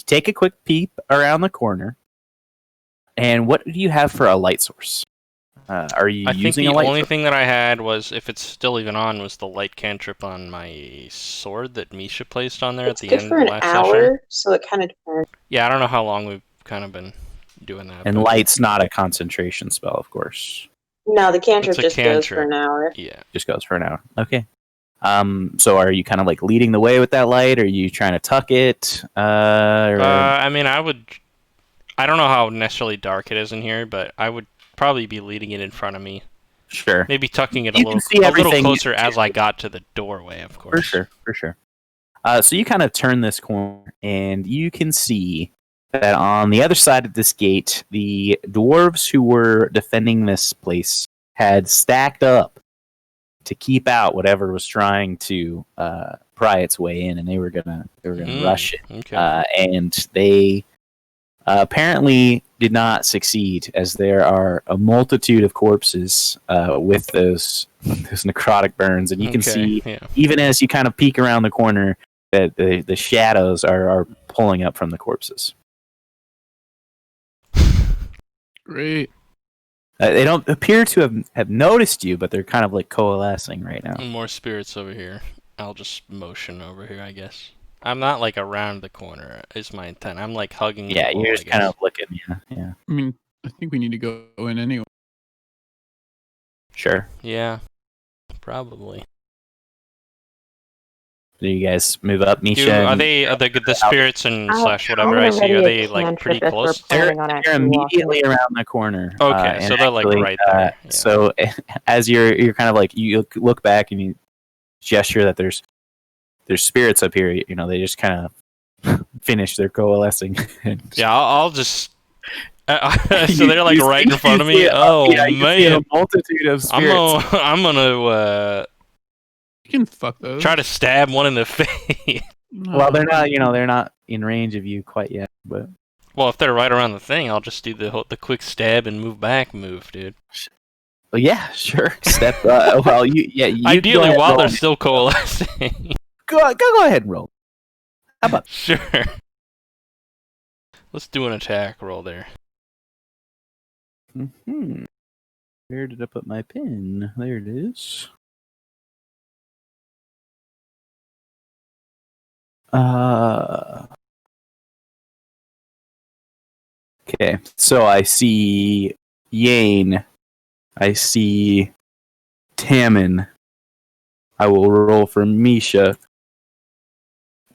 Speaker 1: take a quick peep around the corner, and what do you have for a light source? Are you
Speaker 3: I think
Speaker 1: using
Speaker 3: the
Speaker 1: a light
Speaker 3: only
Speaker 1: source?
Speaker 3: thing that I had was, if it's still even on, was the light cantrip on my sword that Misha placed on there
Speaker 2: It's
Speaker 3: at the
Speaker 2: good
Speaker 3: end
Speaker 2: for
Speaker 3: of
Speaker 2: an
Speaker 3: the last
Speaker 2: hour,
Speaker 3: session.
Speaker 2: so it kind of depends.
Speaker 3: Yeah, I don't know how long we've kind of been doing that.
Speaker 1: And
Speaker 3: but
Speaker 1: light's not a concentration spell, of course.
Speaker 2: No, the cantrip
Speaker 3: It's a
Speaker 2: just goes for
Speaker 3: cantrip.
Speaker 2: an hour.
Speaker 3: Yeah.
Speaker 1: Just goes for an hour. Okay. So are you kind of leading the way with that light? Or are you trying to tuck it?
Speaker 3: I mean, I don't know how necessarily dark it is in here, but I would probably be leading it in front of me.
Speaker 1: Sure.
Speaker 3: Maybe tucking it
Speaker 1: You
Speaker 3: a
Speaker 1: can
Speaker 3: little,
Speaker 1: see everything
Speaker 3: closer as I got to the doorway, of course.
Speaker 1: For sure. So you kind of turn this corner, and you can see that on the other side of this gate, the dwarves who were defending this place had stacked up to keep out whatever was trying to pry its way in, and they were gonna rush it.
Speaker 3: Okay.
Speaker 1: And they apparently did not succeed, as there are a multitude of corpses with those necrotic burns, and you can see,
Speaker 3: Yeah.
Speaker 1: even as you kind of peek around the corner, that the shadows are pulling up from the corpses.
Speaker 4: Great.
Speaker 1: They don't appear to have noticed you, but they're kind of coalescing right now.
Speaker 3: More spirits over here. I'll just motion over here, I guess. I'm not around the corner, is my intent. I'm hugging the
Speaker 1: Yeah,
Speaker 3: wall,
Speaker 1: you're
Speaker 3: I
Speaker 1: just kind
Speaker 3: guess.
Speaker 1: of looking. Yeah.
Speaker 4: I mean, I think we need to go in anyway.
Speaker 1: Sure.
Speaker 3: Yeah, probably.
Speaker 1: Do you guys move up, Misha?
Speaker 3: Are
Speaker 1: and-
Speaker 3: they the spirits and slash whatever
Speaker 2: I'm
Speaker 3: I
Speaker 2: gonna
Speaker 3: see? Are
Speaker 2: ready
Speaker 3: they
Speaker 2: a
Speaker 3: like
Speaker 2: cantrip
Speaker 3: pretty
Speaker 2: if we're
Speaker 3: close?
Speaker 2: planning on
Speaker 1: They're
Speaker 2: actually walking.
Speaker 1: immediately around the corner.
Speaker 3: Okay,
Speaker 1: and
Speaker 3: so they're like
Speaker 1: actually,
Speaker 3: right there. Yeah.
Speaker 1: So as you're kind of like you look back and you gesture that there's spirits up here. You know, they just kind of finish their coalescing.
Speaker 3: Yeah, I'll just. So
Speaker 1: You-
Speaker 3: they're like
Speaker 1: you
Speaker 3: right
Speaker 1: see-
Speaker 3: in front of
Speaker 1: you see
Speaker 3: me.
Speaker 1: a-
Speaker 3: Oh
Speaker 1: yeah, you see a
Speaker 3: man,
Speaker 1: multitude of spirits.
Speaker 3: I'm gonna
Speaker 4: You can fuck those.
Speaker 3: try to stab one in the face.
Speaker 4: No.
Speaker 1: Well, they're not. You know, they're not in range of you quite yet. But
Speaker 3: Well, if they're right around the thing, I'll just do the quick stab and move back, dude.
Speaker 1: well, yeah, sure. Step. Well, you go
Speaker 3: Ideally,
Speaker 1: ahead,
Speaker 3: while
Speaker 1: roll
Speaker 3: they're
Speaker 1: me.
Speaker 3: still coalescing.
Speaker 1: go ahead and roll. How about
Speaker 3: Sure. Let's do an attack roll there.
Speaker 1: Where did I put my pin? There it is. Okay, so I see Yane. I see Tammin. I will roll for Misha.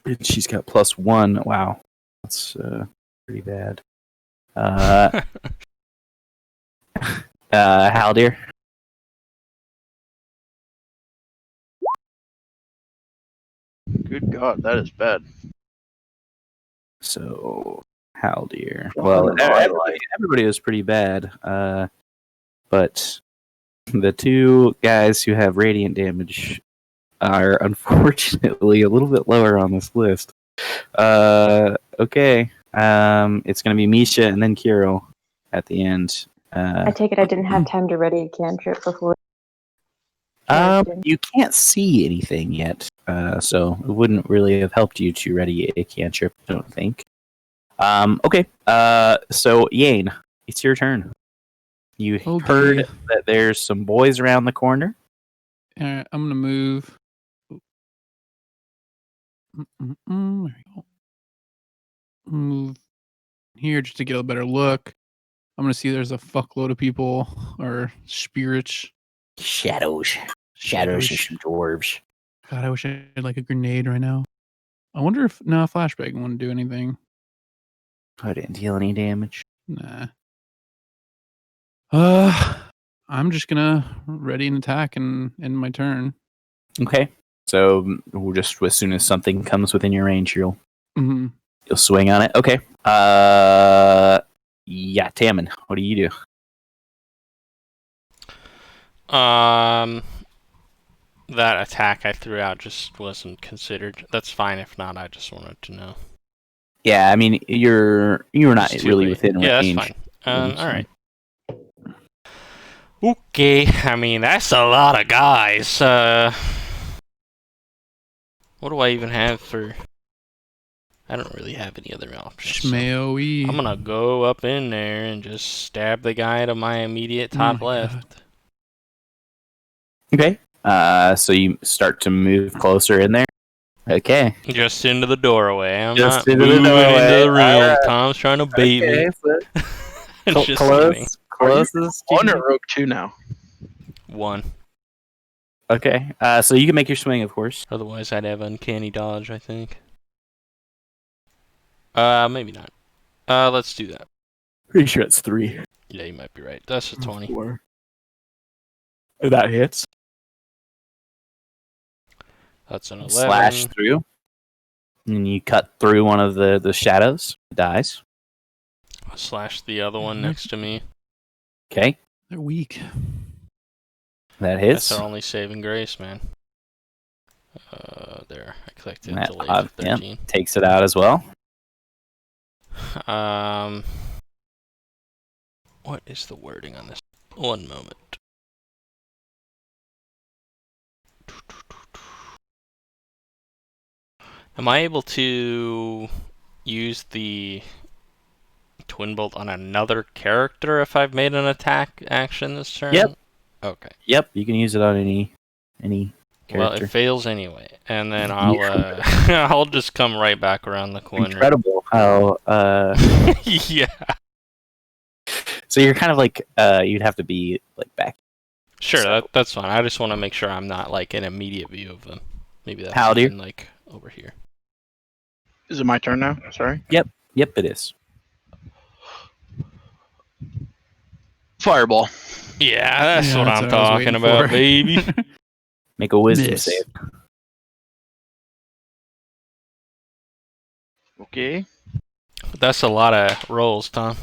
Speaker 1: And she's got +1. Wow. That's pretty bad. Haldir.
Speaker 6: Good God, that is bad.
Speaker 1: So Haldir.
Speaker 5: Oh,
Speaker 1: Well,
Speaker 5: no, I like-
Speaker 1: everybody was pretty bad. But the two guys who have radiant damage are unfortunately a little bit lower on this list. Okay. It's gonna be Misha and then Kirill at the end.
Speaker 2: I take it I didn't have time to ready a cantrip before.
Speaker 1: You can't see anything yet, so it wouldn't really have helped you to ready a cantrip, I don't think. Okay, so Yane, it's your turn. You
Speaker 4: Okay.
Speaker 1: heard that there's some boys around the corner.
Speaker 4: I'm gonna move. There we go. Move here just to get a better look. I'm gonna see there's a fuckload of people or spirits.
Speaker 1: Shadows and some dwarves.
Speaker 4: God, I wish I had like a grenade right now. I wonder if flashbang wouldn't do anything.
Speaker 1: I didn't deal any damage.
Speaker 4: Nah. I'm just gonna ready an attack and end my turn.
Speaker 1: Okay, so we'll just as soon as something comes within your range, you'll
Speaker 4: hmm
Speaker 1: swing on it. Okay. Yeah, Tammin, what do you do?
Speaker 3: That attack I threw out just wasn't considered. That's fine if not. I just wanted to know.
Speaker 1: Yeah, I mean you're not
Speaker 3: It's too
Speaker 1: really
Speaker 3: late.
Speaker 1: within
Speaker 3: Yeah,
Speaker 1: range.
Speaker 3: that's fine.
Speaker 1: so-
Speaker 3: All right. Okay, I mean that's a lot of guys. What do I even have for? I don't really have any other options. so
Speaker 4: Shmaoe.
Speaker 3: I'm gonna go up in there and just stab the guy to my immediate top
Speaker 4: my
Speaker 3: left.
Speaker 1: Okay. So you start to move closer in there. Okay.
Speaker 3: Just into the doorway. I'm
Speaker 1: Just
Speaker 3: not
Speaker 1: into the
Speaker 3: moving
Speaker 1: doorway.
Speaker 3: into the room.
Speaker 1: Alright.
Speaker 3: Tom's trying to bait me.
Speaker 1: so
Speaker 3: Just kidding.
Speaker 1: closest.
Speaker 6: On a rogue 2 now.
Speaker 3: 1.
Speaker 1: Okay. So you can make your swing, of course.
Speaker 3: Otherwise, I'd have uncanny dodge, I think. Maybe not. Let's do that.
Speaker 1: Pretty sure it's 3.
Speaker 3: Yeah, you might be right. That's a 20.
Speaker 1: 4. That hits.
Speaker 3: That's an 11.
Speaker 1: Slash through. And you cut through one of the shadows. It dies.
Speaker 3: Slash the other one next to me.
Speaker 1: Okay.
Speaker 4: They're weak.
Speaker 1: That hits.
Speaker 3: That's our only saving grace, man. There. I clicked it.
Speaker 1: That,
Speaker 3: Delayed for
Speaker 1: yeah,
Speaker 3: 13.
Speaker 1: takes it out as well.
Speaker 3: What is the wording on this? One moment. Am I able to use the twin bolt on another character if I've made an attack action this turn?
Speaker 1: Yep.
Speaker 3: Okay.
Speaker 1: Yep, you can use it on any
Speaker 3: Well,
Speaker 1: character.
Speaker 3: it fails anyway, and then I'll I'll just come right back around the corner.
Speaker 1: Incredible how
Speaker 3: Yeah.
Speaker 1: So you're kind of like you'd have to be like back.
Speaker 3: Sure,
Speaker 1: So-
Speaker 3: that's fine. I just want to make sure I'm not like in immediate view of them. Maybe that's
Speaker 1: How do you-
Speaker 3: even like over here.
Speaker 6: Is it my turn now? Sorry.
Speaker 1: Yep, it is.
Speaker 6: Fireball.
Speaker 3: Yeah, that's
Speaker 4: Yeah,
Speaker 3: what
Speaker 4: that's
Speaker 3: I'm
Speaker 4: what I was
Speaker 3: talking
Speaker 4: waiting
Speaker 3: about,
Speaker 4: for.
Speaker 3: baby.
Speaker 1: Make a wisdom
Speaker 4: Miss.
Speaker 1: save.
Speaker 6: Okay.
Speaker 3: That's a lot of rolls, Tom.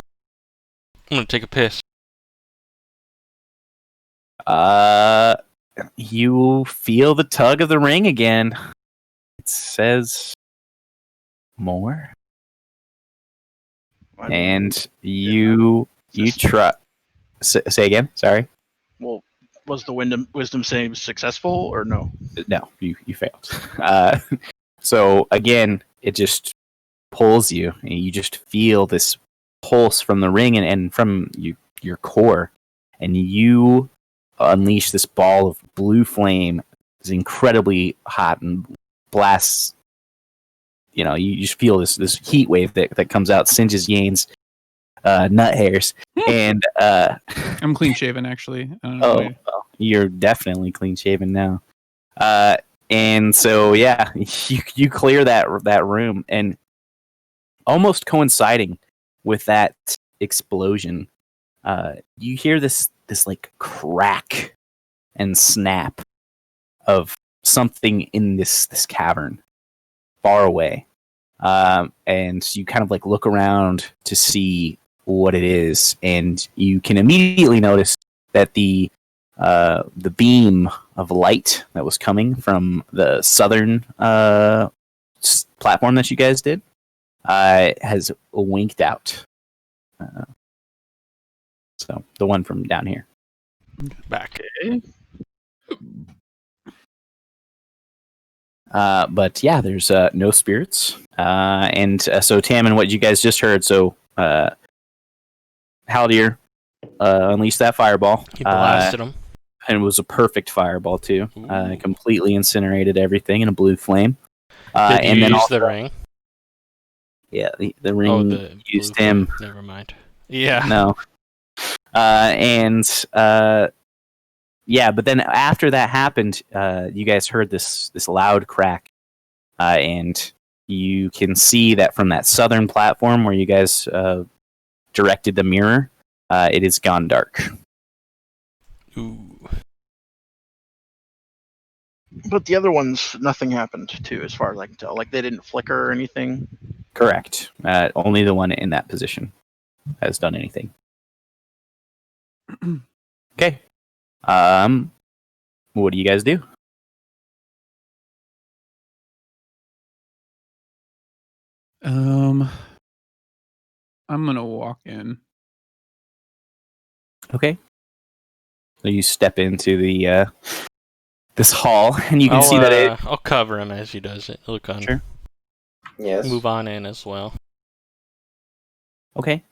Speaker 3: I'm gonna take a piss.
Speaker 1: You feel the tug of the ring again. It says more,
Speaker 6: I don't-
Speaker 1: and you try. Say again. Sorry.
Speaker 6: Well, was the wisdom save successful or no?
Speaker 1: No, you failed. So again, it just pulls you, and you just feel this pulse from the ring and from your core, and you unleash this ball of blue flame. It's incredibly hot and blasts. You know, you just feel this heat wave that comes out, singes Yane's nut hairs, and
Speaker 4: I'm clean shaven, actually. I don't know.
Speaker 1: well, you're definitely clean shaven now. And so yeah, you clear that room, and almost coinciding with that explosion, you hear this like crack and snap of something in this cavern far away, and you kind of like look around to see what it is, and you can immediately notice that the beam of light that was coming from the southern platform that you guys did has winked out. So the one from down here.
Speaker 3: Back.
Speaker 6: Okay.
Speaker 1: But yeah, there's no spirits. And so Tammin, what you guys just heard, so Haldir unleashed that fireball.
Speaker 3: He blasted him.
Speaker 1: And it was a perfect fireball too.
Speaker 3: Ooh.
Speaker 1: Completely incinerated everything in a blue flame.
Speaker 3: Did
Speaker 1: And
Speaker 3: you
Speaker 1: then
Speaker 3: use
Speaker 1: also,
Speaker 3: the ring?
Speaker 1: yeah, the ring
Speaker 3: Oh, the
Speaker 1: used
Speaker 3: blue
Speaker 1: him.
Speaker 3: flame. Never mind. Yeah.
Speaker 1: No. Yeah, but then after that happened, you guys heard this loud crack, and you can see that from that southern platform where you guys directed the mirror, it has gone dark.
Speaker 3: Ooh.
Speaker 6: But the other ones, nothing happened to, as far as I can tell. Like they didn't flicker or anything.
Speaker 1: Correct. Only the one in that position has done anything. Okay. What do you guys do?
Speaker 4: I'm gonna walk in.
Speaker 1: Okay. So you step into the this hall, and you can see that it.
Speaker 3: I'll cover him as he does it. Look on.
Speaker 1: Sure.
Speaker 5: Yes.
Speaker 3: Move on in as well.
Speaker 1: Okay.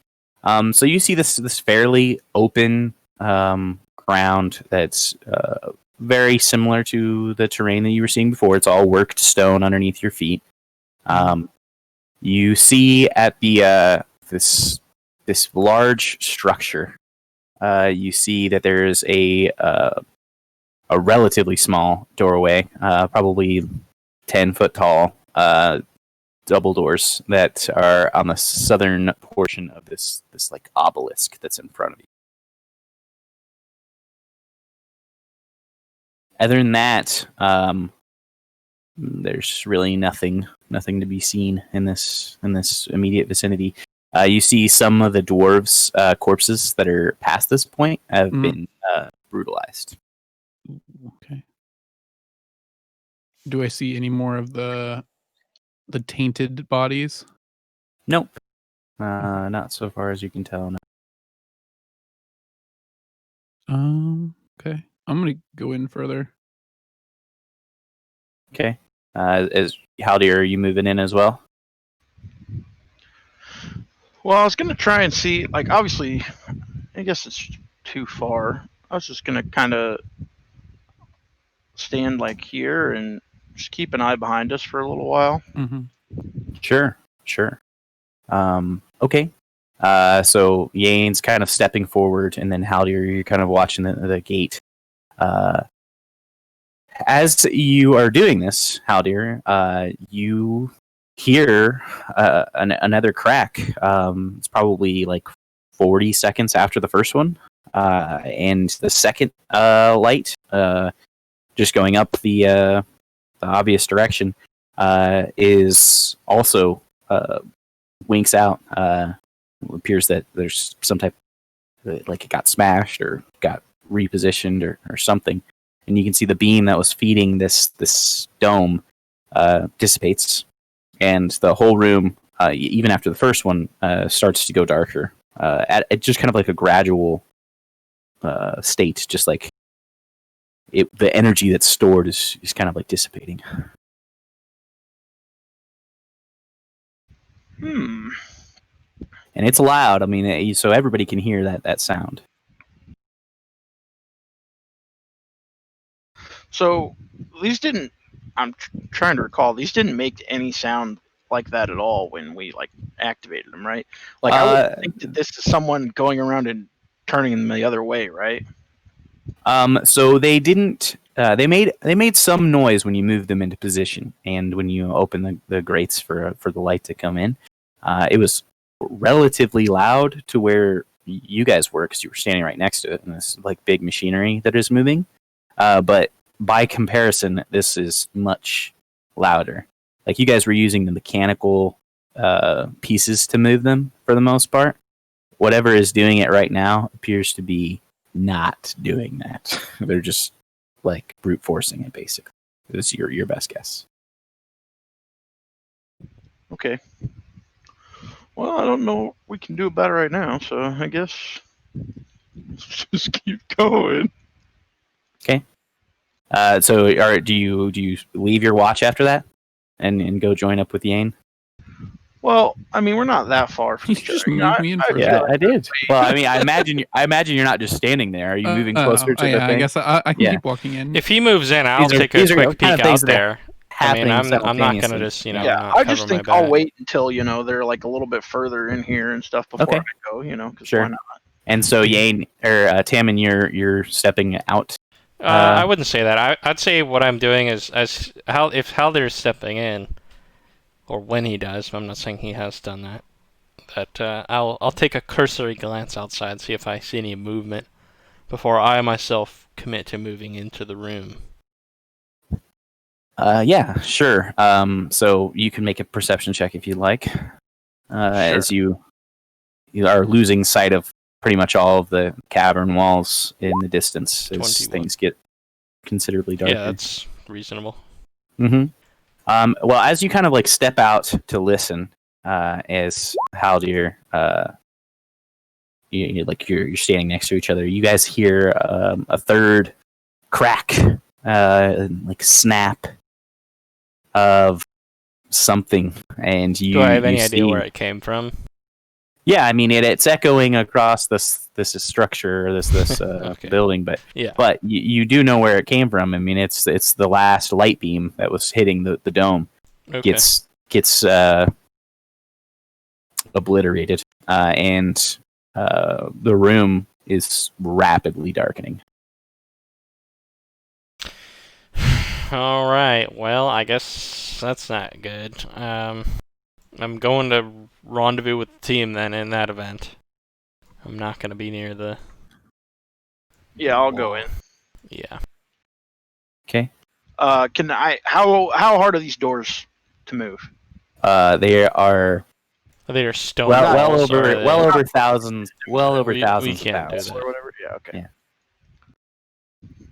Speaker 1: So you see this fairly open ground that's very similar to the terrain that you were seeing before. It's all worked stone underneath your feet. You see at the this large structure. You see that there's a relatively small doorway, probably 10-foot tall, double doors that are on the southern portion of this like obelisk that's in front of you. Other than that, there's really nothing to be seen in this immediate vicinity. You see some of the dwarves' corpses that are past this point have been brutalized.
Speaker 4: Okay. Do I see any more of the tainted bodies?
Speaker 1: Nope. Not so far as you can tell. No.
Speaker 4: Okay. I'm gonna go in further.
Speaker 1: Okay. Haldir, are you moving in as well?
Speaker 6: Well, I was gonna try and see. Like, obviously, I guess it's too far. I was just gonna kind of stand like here and just keep an eye behind us for a little while.
Speaker 4: Mm-hmm.
Speaker 1: Sure. Okay. So Yane's kind of stepping forward, and then Haldir, you're kind of watching the gate. As you are doing this, Haldir, you hear another crack. It's probably like 40 seconds after the first one. And the second light, just going up the obvious direction, is also winks out. It appears that there's some type, like it got smashed or got repositioned or something. And you can see the beam that was feeding this dome dissipates, and the whole room, even after the first one, starts to go darker. At just kind of like a gradual state, just like the energy that's stored is kind of like dissipating. And it's loud. I mean, so everybody can hear that sound.
Speaker 6: So these didn't. I'm trying to recall. These didn't make any sound like that at all when we like activated them, right? Like I would think that this is someone going around and turning them the other way, right?
Speaker 1: So they didn't. They made some noise when you moved them into position, and when you open the grates for the light to come in. It was relatively loud to where you guys were, because you were standing right next to it, and this like big machinery that is moving. But by comparison, this is much louder. Like you guys were using the mechanical pieces to move them for the most part. Whatever is doing it right now appears to be not doing that. They're just like brute forcing it, basically. It's your best guess.
Speaker 6: Okay. Well, I don't know what we can do about it right now, so I guess let's just keep going.
Speaker 1: Okay. So, do you leave your watch after that, and go join up with Yane?
Speaker 6: Well, I mean, we're not that far from
Speaker 4: You
Speaker 6: each
Speaker 4: just
Speaker 6: other.
Speaker 4: moved me in for a
Speaker 1: Yeah,
Speaker 4: bit.
Speaker 1: I did. Well, I mean, I imagine you're not just standing there. Are you moving closer to the
Speaker 4: yeah,
Speaker 1: thing?
Speaker 4: I guess I can
Speaker 1: Yeah.
Speaker 4: keep walking in.
Speaker 3: If he moves in, I'll
Speaker 1: These are-
Speaker 3: take
Speaker 1: these
Speaker 3: a
Speaker 1: are
Speaker 3: quick
Speaker 1: kind of
Speaker 3: peek
Speaker 1: things
Speaker 3: out
Speaker 1: that
Speaker 3: there. I
Speaker 1: happening
Speaker 3: mean, I'm not gonna
Speaker 1: simultaneously.
Speaker 3: just
Speaker 6: Yeah,
Speaker 3: not
Speaker 6: I just
Speaker 3: cover my
Speaker 6: think I'll
Speaker 3: back.
Speaker 6: wait until they're like a little bit further in here and stuff before
Speaker 1: Okay.
Speaker 6: I go. Because
Speaker 1: Sure.
Speaker 6: why not?
Speaker 1: And so Yane or Tammin, you're stepping out.
Speaker 3: I wouldn't say that. I'd say what I'm doing is if Haldir's stepping in, or when he does. I'm not saying he has done that. That I'll take a cursory glance outside, see if I see any movement before I myself commit to moving into the room.
Speaker 1: Yeah, sure. So you can make a perception check if you'd like. As you are losing sight of pretty much all of the cavern walls in the distance as
Speaker 3: 21.
Speaker 1: things get considerably darker.
Speaker 3: Yeah, that's reasonable.
Speaker 1: Mm-hmm. Well, as you kind of like step out to listen, as Haldir, you're standing next to each other, you guys hear a third crack, like snap of something, and
Speaker 3: Do I have any
Speaker 1: you
Speaker 3: idea
Speaker 1: see-
Speaker 3: where it came from?
Speaker 1: Yeah, I mean it's echoing across this structure or this
Speaker 3: Okay.
Speaker 1: building, but
Speaker 3: Yeah.
Speaker 1: but you do know where it came from. I mean it's the last light beam that was hitting the dome
Speaker 3: Okay.
Speaker 1: gets obliterated, and the room is rapidly darkening.
Speaker 3: All right. Well, I guess that's not good. I'm going to rendezvous with the team then in that event. I'm not going to be near the.
Speaker 6: Yeah, I'll go in.
Speaker 3: Yeah.
Speaker 1: Okay.
Speaker 6: Can I? How hard are these doors to move?
Speaker 1: They are
Speaker 3: They are stone
Speaker 1: well
Speaker 3: walls,
Speaker 1: over
Speaker 3: or they-
Speaker 1: well over thousands
Speaker 3: We
Speaker 1: thousands of
Speaker 3: can't do
Speaker 1: pounds.
Speaker 3: that.
Speaker 6: Or whatever. Yeah. Okay.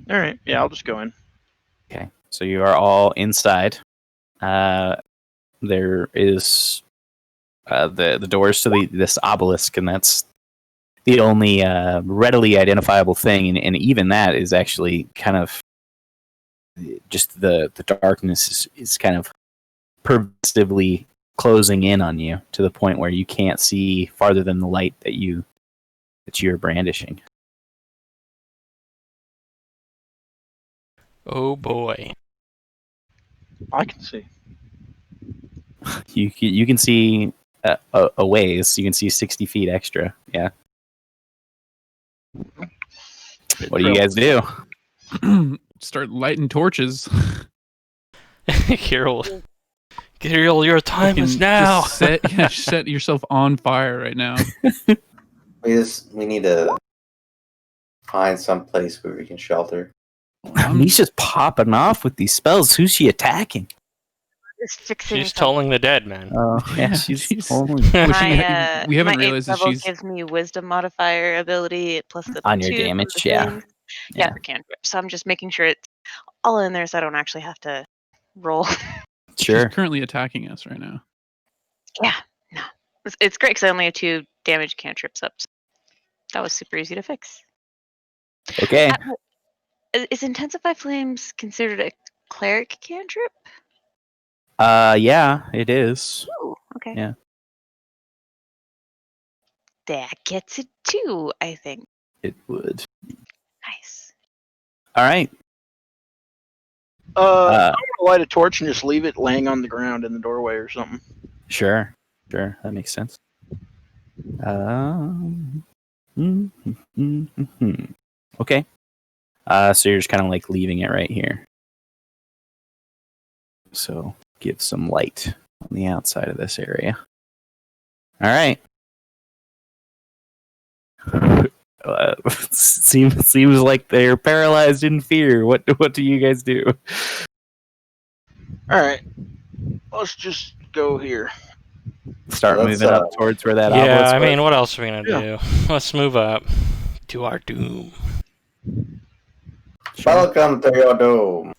Speaker 1: Yeah.
Speaker 6: All right. Yeah, I'll just go in.
Speaker 1: Okay, so you are all inside. There is the doors to this obelisk, and that's the only readily identifiable thing. And even that is actually kind of just the darkness is kind of pervasively closing in on you to the point where you can't see farther than the light that you're brandishing.
Speaker 3: Oh boy.
Speaker 6: I can see.
Speaker 1: You can see a ways. You can see 60 feet extra. Yeah. What do you guys do?
Speaker 4: Start lighting torches.
Speaker 3: Kirill, your time is
Speaker 4: Fucking
Speaker 3: now.
Speaker 4: just set yourself on fire right now.
Speaker 5: We need to find some place where we can shelter.
Speaker 1: He's just popping off with these spells. Who's she attacking?
Speaker 7: Just fixing
Speaker 3: She's
Speaker 7: something.
Speaker 3: tolling the dead, man.
Speaker 1: Oh, yeah,
Speaker 4: Yeah,
Speaker 1: she's
Speaker 4: she's-
Speaker 1: totally
Speaker 4: We haven't
Speaker 7: my
Speaker 4: realized that
Speaker 7: eighth level
Speaker 4: she's
Speaker 7: gives me wisdom modifier ability plus the
Speaker 1: on your
Speaker 7: 2 from
Speaker 1: damage.
Speaker 7: the
Speaker 1: Yeah.
Speaker 7: things.
Speaker 1: Yeah.
Speaker 7: Yeah, for cantrip. So I'm just making sure it's all in there so I don't actually have to roll.
Speaker 1: Sure.
Speaker 4: she's currently attacking us right now.
Speaker 7: Yeah, no. It's great because I only have 2 damage cantrips up. So that was super easy to fix.
Speaker 1: Okay.
Speaker 7: Is Intensify Flames considered a cleric cantrip?
Speaker 1: Yeah, it is.
Speaker 7: Ooh, okay.
Speaker 1: Yeah.
Speaker 7: That gets it too, I think.
Speaker 1: It would.
Speaker 7: Nice.
Speaker 1: All right.
Speaker 6: I'm gonna light a torch and just leave it laying on the ground in the doorway or something.
Speaker 1: Sure. That makes sense. Okay. So you're just kind of like leaving it right here. So give some light on the outside of this area. All right. Seems like they're paralyzed in fear. What do you guys do?
Speaker 6: All right, let's just go here.
Speaker 1: Start
Speaker 5: Let's,
Speaker 1: moving up towards where that
Speaker 3: Yeah,
Speaker 1: obelisk
Speaker 3: I
Speaker 1: was?
Speaker 3: mean, what else are we gonna
Speaker 6: Yeah.
Speaker 3: do? Let's move up to our doom.
Speaker 1: Sure.
Speaker 5: Welcome to your dome.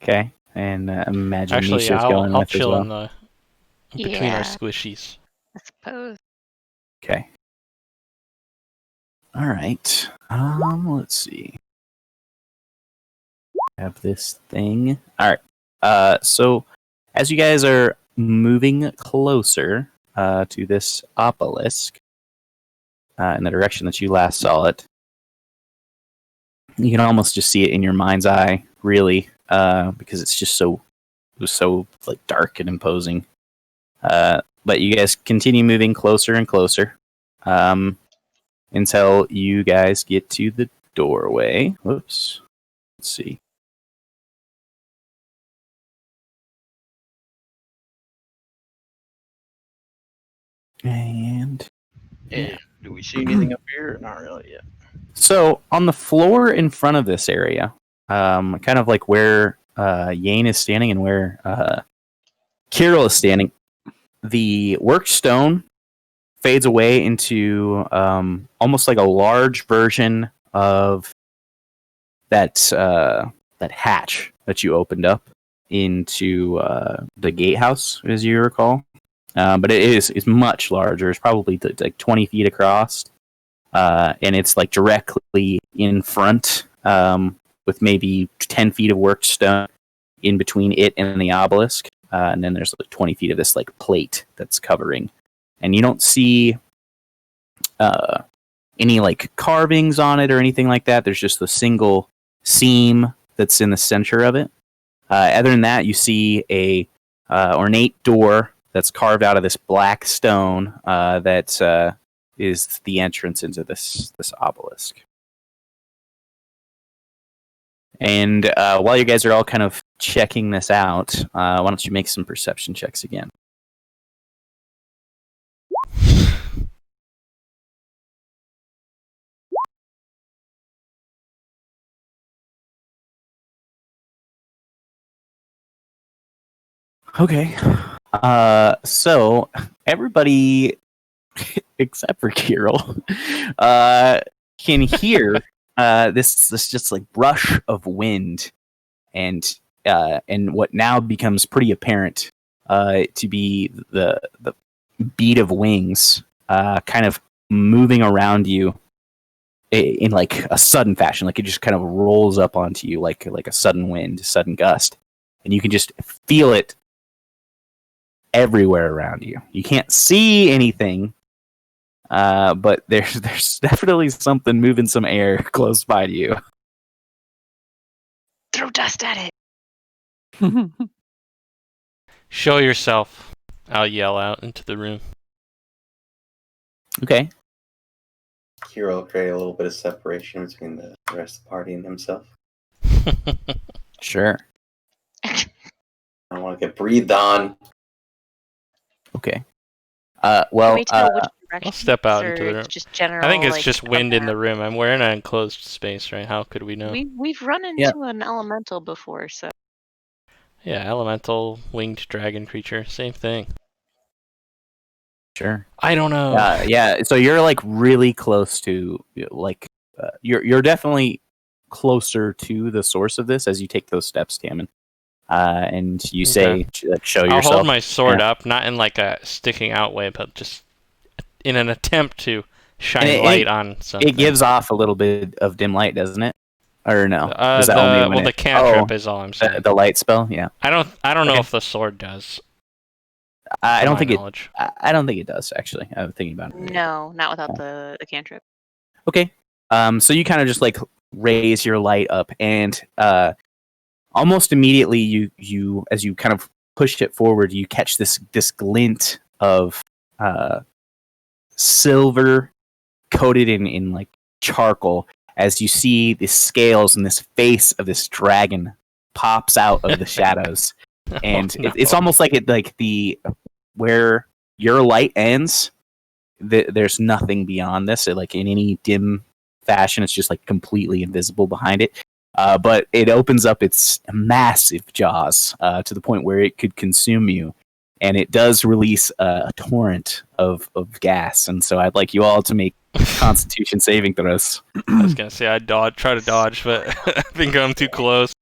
Speaker 1: Okay, and imagine
Speaker 3: Actually,
Speaker 1: Nisha's going
Speaker 3: I'll
Speaker 1: with as
Speaker 3: chill
Speaker 1: well.
Speaker 3: in the between
Speaker 7: Yeah.
Speaker 3: our squishies.
Speaker 7: I suppose.
Speaker 1: Okay. All right. Let's see. Have this thing. All right. So as you guys are moving closer to this obelisk in the direction that you last saw it, you can almost just see it in your mind's eye, really, because it's just so like dark and imposing. But you guys continue moving closer and closer until you guys get to the doorway. Whoops. Let's see. And
Speaker 6: And do we see anything up here? Not really yet.
Speaker 1: so on the floor in front of this area, kind of like where Yane is standing and where Kirill is standing, the work stone fades away into almost like a large version of that hatch that you opened up into the gatehouse, as you recall. But it's much larger. It's probably like 20 feet across, and it's like directly in front, with maybe 10 feet of worked stone in between it and the obelisk, and then there's like 20 feet of this like plate that's covering, and you don't see any like carvings on it or anything like that. There's just a single seam that's in the center of it. Other than that, you see a ornate door that's carved out of this black stone that is the entrance into this obelisk. And while you guys are all kind of checking this out, why don't you make some perception checks again? Okay. So everybody except for Kirill can hear this just like brush of wind and what now becomes pretty apparent to be the beat of wings kind of moving around you in like a sudden fashion, like it just kind of rolls up onto you like a sudden wind, sudden gust, and you can just feel it everywhere around you. You can't see anything, but there's definitely something moving some air close by to you.
Speaker 7: Throw dust at it.
Speaker 3: Show yourself. I'll yell out into the room.
Speaker 1: Okay.
Speaker 5: Hero will create a little bit of separation between the rest of the party and himself.
Speaker 1: Sure.
Speaker 5: I don't want to get breathed on.
Speaker 1: Okay.
Speaker 7: Can
Speaker 1: Well,
Speaker 7: we tell which direction?
Speaker 3: I'll step out
Speaker 7: or
Speaker 3: into the room.
Speaker 7: it's just general.
Speaker 3: I think it's
Speaker 7: like,
Speaker 3: just
Speaker 7: up
Speaker 3: wind in
Speaker 7: and
Speaker 3: the
Speaker 7: up?
Speaker 3: room. We're in an enclosed space, right? How could we know?
Speaker 7: We've run into an elemental before, so
Speaker 3: Yeah, elemental winged dragon creature, same thing.
Speaker 1: sure.
Speaker 3: I don't know.
Speaker 1: Yeah. So you're like really close to like you're definitely closer to the source of this as you take those steps, Tammin. And you say, like, show
Speaker 3: I'll
Speaker 1: yourself.
Speaker 3: hold my sword up, not in like a sticking out way, but just in an attempt to shine light on something.
Speaker 1: It gives off a little bit of dim light, doesn't it? Or no? Is that only when
Speaker 3: the cantrip is all I'm saying.
Speaker 1: The light spell, yeah.
Speaker 3: I don't know
Speaker 1: Okay.
Speaker 3: if the sword does.
Speaker 1: I don't think
Speaker 3: knowledge.
Speaker 1: I don't think it does. Actually, I'm thinking about it.
Speaker 7: no, not without the cantrip.
Speaker 1: Okay. So you kind of just like raise your light up, and almost immediately, you as you kind of push it forward, you catch this glint of silver coated in like charcoal as you see the scales and this face of this dragon pops out of the shadows. And it's almost like where your light ends, there's nothing beyond this. Like in any dim fashion, it's just like completely invisible behind it. But it opens up its massive jaws to the point where it could consume you, and it does release a torrent of gas. And so I'd like you all to make Constitution saving throws.
Speaker 3: I was gonna say I'd try to dodge, but I think I'm too close.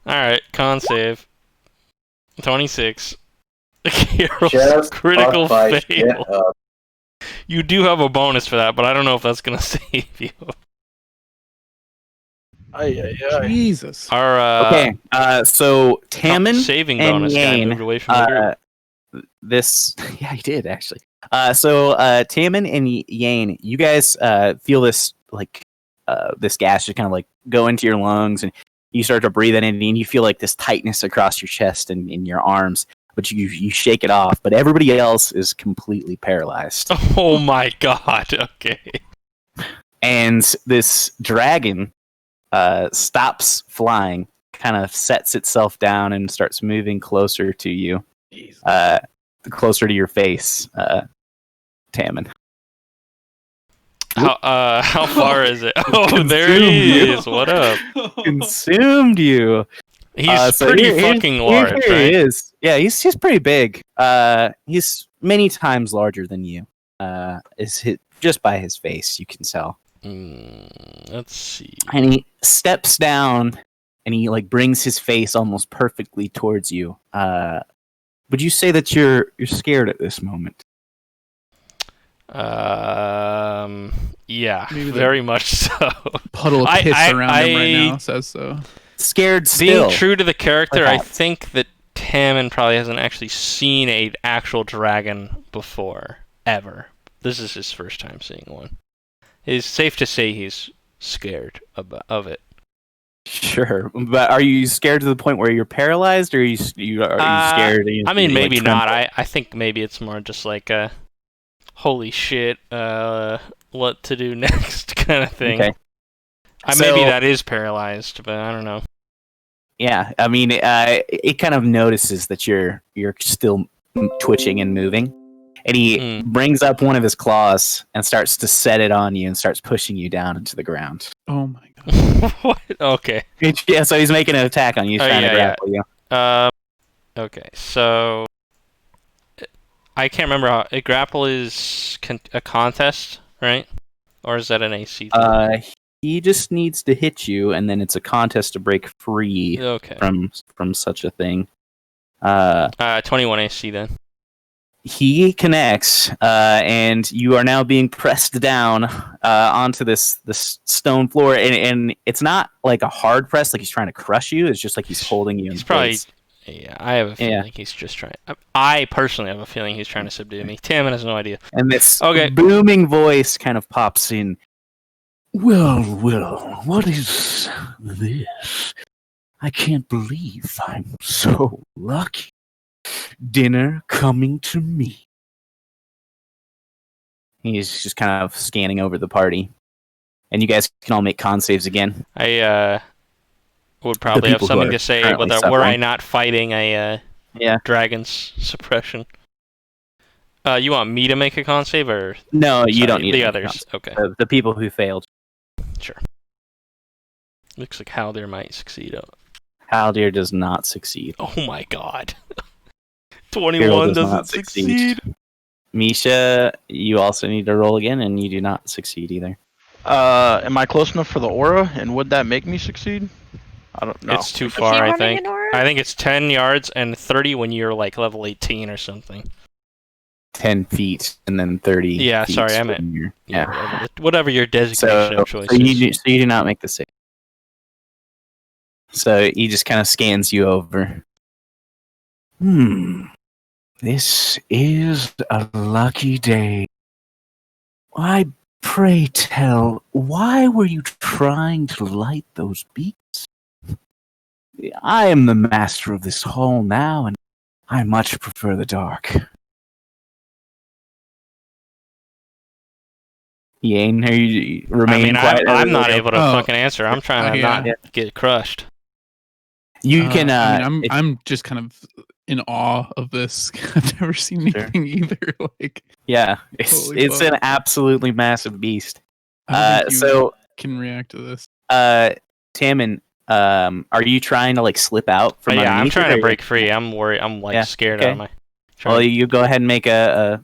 Speaker 3: All right, con save. 26.
Speaker 5: Just
Speaker 3: Critical
Speaker 5: fuck my shit
Speaker 3: fail.
Speaker 5: up.
Speaker 3: You do have a bonus for that, but I don't know if that's gonna save you.
Speaker 4: Jesus.
Speaker 3: Our
Speaker 1: Okay, so Tammin
Speaker 3: saving
Speaker 1: and
Speaker 3: bonus guy
Speaker 1: Yane,
Speaker 3: moved away from the group.
Speaker 1: yeah, he did actually. So Tammin and Yane, you guys feel this like this gas just kind of like go into your lungs, and you start to breathe it in, and you feel like this tightness across your chest and in your arms. But you shake it off. But everybody else is completely paralyzed.
Speaker 3: Oh my god! Okay.
Speaker 1: And this dragon stops flying, kind of sets itself down, and starts moving closer to you, closer to your face, Tammin.
Speaker 3: How far is it? Oh, there he is. What up?
Speaker 1: Consumed you.
Speaker 3: He's
Speaker 1: So
Speaker 3: pretty
Speaker 1: here-
Speaker 3: fucking
Speaker 1: here
Speaker 3: large,
Speaker 1: he
Speaker 3: right?
Speaker 1: is. Yeah, he's pretty big. He's many times larger than you. Just by his face, you can tell.
Speaker 3: Let's see.
Speaker 1: And he steps down, and he like brings his face almost perfectly towards you. Would you say that you're scared at this moment?
Speaker 3: Yeah,
Speaker 4: Maybe the-
Speaker 3: very much so.
Speaker 4: Puddle of
Speaker 3: I-
Speaker 4: piss
Speaker 3: I-
Speaker 4: around him right
Speaker 3: I-
Speaker 4: now says so.
Speaker 1: Scared still.
Speaker 3: Being true to the character, I
Speaker 1: Perhaps.
Speaker 3: think that Tammin probably hasn't actually seen an actual dragon before, ever. This is his first time seeing one. It's safe to say he's scared of it.
Speaker 1: Sure, but are you scared to the point where you're paralyzed, or are you scared?
Speaker 3: I mean, maybe not. I think maybe it's more just like a holy shit, what to do next kind of thing.
Speaker 1: Okay.
Speaker 3: Maybe
Speaker 1: So-
Speaker 3: that is paralyzed, but I don't know.
Speaker 1: Yeah, I mean, it kind of notices that you're still twitching and moving, and he brings up one of his claws and starts to set it on you and starts pushing you down into the ground.
Speaker 4: Oh my god.
Speaker 3: What? Okay.
Speaker 1: Yeah, so he's making an attack on you,
Speaker 3: Oh,
Speaker 1: trying to
Speaker 3: yeah,
Speaker 1: grapple you.
Speaker 3: Okay, so I can't remember how a grapple is a contest, right? Or is that an AC thing?
Speaker 1: He just needs to hit you, and then it's a contest to break free
Speaker 3: Okay.
Speaker 1: from such a thing.
Speaker 3: 21 AC then.
Speaker 1: He connects, and you are now being pressed down onto this stone floor, and it's not like a hard press, like he's trying to crush you. It's just like he's holding you.
Speaker 3: He's
Speaker 1: in
Speaker 3: probably.
Speaker 1: place.
Speaker 3: Yeah, I have a feeling he's just trying. I personally have a feeling he's trying to subdue me. Tammin has no idea.
Speaker 1: And this
Speaker 3: Okay.
Speaker 1: booming voice kind of pops in. Well, what is this? I can't believe I'm so lucky. dinner coming to me. He's just kind of scanning over the party. And you guys can all make con saves again.
Speaker 3: I would probably have
Speaker 1: people who
Speaker 3: something
Speaker 1: are
Speaker 3: to say
Speaker 1: currently
Speaker 3: were I
Speaker 1: suffering.
Speaker 3: not fighting a
Speaker 1: Yeah.
Speaker 3: dragon's suppression. You want me to make a con save, or
Speaker 1: No, you
Speaker 3: sorry,
Speaker 1: don't need
Speaker 3: the
Speaker 1: to make a
Speaker 3: others?
Speaker 1: con
Speaker 3: Okay,
Speaker 1: save. The people who failed.
Speaker 3: sure. Looks like Haldir might succeed.
Speaker 1: Haldir does not succeed.
Speaker 3: Oh my god.
Speaker 1: Hero
Speaker 3: 21
Speaker 1: does
Speaker 3: doesn't
Speaker 1: not
Speaker 3: succeed.
Speaker 1: Misha, you also need to roll again, and you do not succeed either.
Speaker 6: Am I close enough for the aura, and would that make me succeed? I don't know.
Speaker 3: It's too
Speaker 7: Is he
Speaker 3: far, I
Speaker 7: running
Speaker 3: think.
Speaker 7: an aura?
Speaker 3: I think it's 10 yards and 30 when you're like level 18 or something.
Speaker 1: 10 feet, and then 30
Speaker 3: Yeah,
Speaker 1: feet.
Speaker 3: sorry, I meant-
Speaker 1: when you're-
Speaker 3: Yeah, whatever your designation
Speaker 1: So,
Speaker 3: of choice
Speaker 1: so
Speaker 3: is.
Speaker 1: you do not make the save. So he just kind of scans you over. This is a lucky day. Why, pray tell, why were you trying to light those beacons? I am the master of this hall now, and I much prefer the dark. Yane, are you remaining quiet?
Speaker 3: I'm not able to
Speaker 4: Oh,
Speaker 3: fucking answer. I'm trying to
Speaker 4: yeah.
Speaker 3: not get crushed.
Speaker 1: You can.
Speaker 4: I mean,
Speaker 1: if-
Speaker 4: I'm just kind of in awe of this. I've never seen
Speaker 1: Sure.
Speaker 4: anything either. Like,
Speaker 1: yeah, it's
Speaker 4: Holy
Speaker 1: it's
Speaker 4: fuck.
Speaker 1: an absolutely massive beast.
Speaker 4: I don't think you
Speaker 1: So,
Speaker 4: can react to this.
Speaker 1: Tammin, are you trying to like slip out from?
Speaker 3: Yeah, I'm
Speaker 1: underneath
Speaker 3: trying
Speaker 1: it,
Speaker 3: to
Speaker 1: or-
Speaker 3: break free. I'm worried. I'm like
Speaker 1: Yeah,
Speaker 3: scared
Speaker 1: okay.
Speaker 3: out of my.
Speaker 1: Well, you go ahead and make a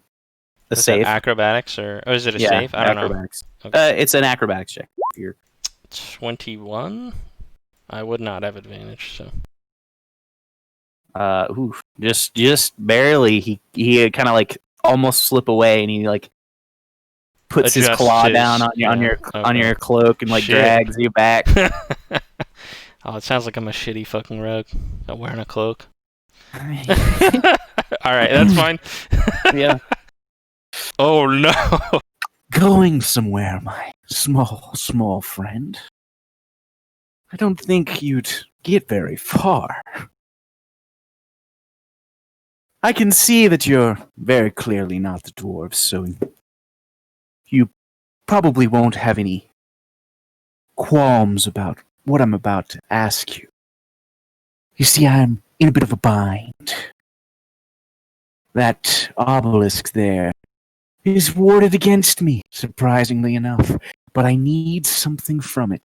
Speaker 3: Is that
Speaker 1: save.
Speaker 3: acrobatics or is it a
Speaker 1: Yeah,
Speaker 3: save? I don't know.
Speaker 1: acrobatics.
Speaker 3: Okay.
Speaker 1: It's an acrobatics check. You're
Speaker 3: 21. I would not have advantage. So
Speaker 1: just barely. He kind of like almost slip away, and he like puts his
Speaker 3: Adjusts
Speaker 1: claw
Speaker 3: his-
Speaker 1: down on
Speaker 3: yeah, okay.
Speaker 1: your cloak and like
Speaker 3: Shit.
Speaker 1: drags you back.
Speaker 3: Oh, it sounds like I'm a shitty fucking rogue. I'm wearing a cloak. All right, that's fine.
Speaker 1: Yeah.
Speaker 3: Oh no.
Speaker 1: Going somewhere, my small friend. I don't think you'd get very far. I can see that you're very clearly not the dwarves, so you probably won't have any qualms about what I'm about to ask you. You see, I'm in a bit of a bind. That obelisk there is warded against me, surprisingly enough, but I need something from it.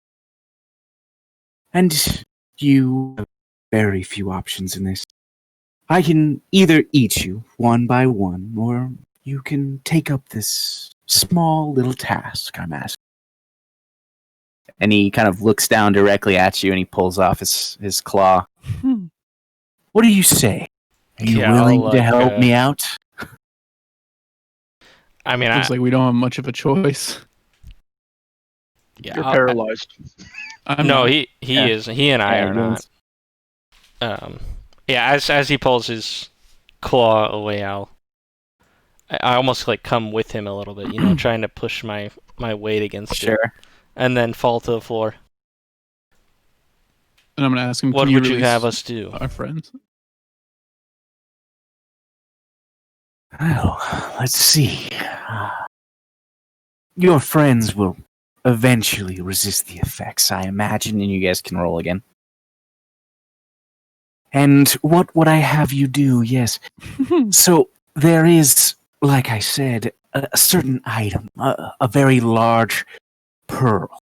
Speaker 1: And you have very few options in this. I can either eat you one by one, or you can take up this small little task I'm asking. And he kind of looks down directly at you, and he pulls off his claw. What do you say? Are you
Speaker 3: Yeah,
Speaker 1: willing
Speaker 3: I'll,
Speaker 1: to
Speaker 3: like,
Speaker 1: help me out?
Speaker 3: I mean,
Speaker 4: Looks like we don't have much of a choice.
Speaker 3: yeah,
Speaker 6: You're
Speaker 3: I'll-
Speaker 6: paralyzed.
Speaker 4: I'm
Speaker 3: no,
Speaker 4: not.
Speaker 3: he
Speaker 1: Yeah.
Speaker 3: is. He and I
Speaker 1: Yeah,
Speaker 3: are
Speaker 1: James.
Speaker 3: not. Yeah. As he pulls his claw away, I almost like come with him a little bit, you know, trying to push my weight against it,
Speaker 1: Sure.
Speaker 3: and then fall to the floor.
Speaker 4: And I'm gonna ask him.
Speaker 3: What
Speaker 4: can
Speaker 3: would you
Speaker 4: release
Speaker 3: have us do?
Speaker 4: our friends?
Speaker 1: Well, let's see. Your friends will eventually resist the effects, I imagine, and you guys can roll again. And what would I have you do? Yes. So there is, like I said, a certain item, a very large pearl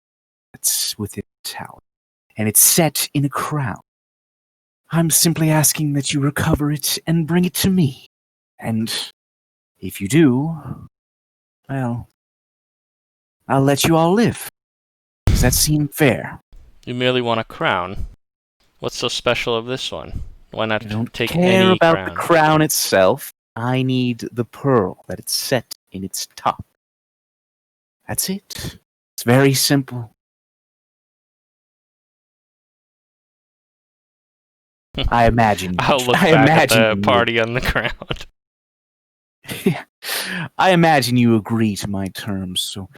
Speaker 1: that's within the tower, and it's set in a crown. I'm simply asking that you recover it and bring it to me. And if you do, well, I'll let you all live. Does that seem fair?
Speaker 3: You merely want a crown. What's so special of this one? Why not
Speaker 1: I don't
Speaker 3: take
Speaker 1: care
Speaker 3: any
Speaker 1: about
Speaker 3: crown?
Speaker 1: the crown itself. I need the pearl that it's set in its top. That's it. It's very simple. I imagine.
Speaker 3: I'll look
Speaker 1: I
Speaker 3: back at
Speaker 1: imagine
Speaker 3: the party on the ground.
Speaker 1: I imagine you agree to my terms. So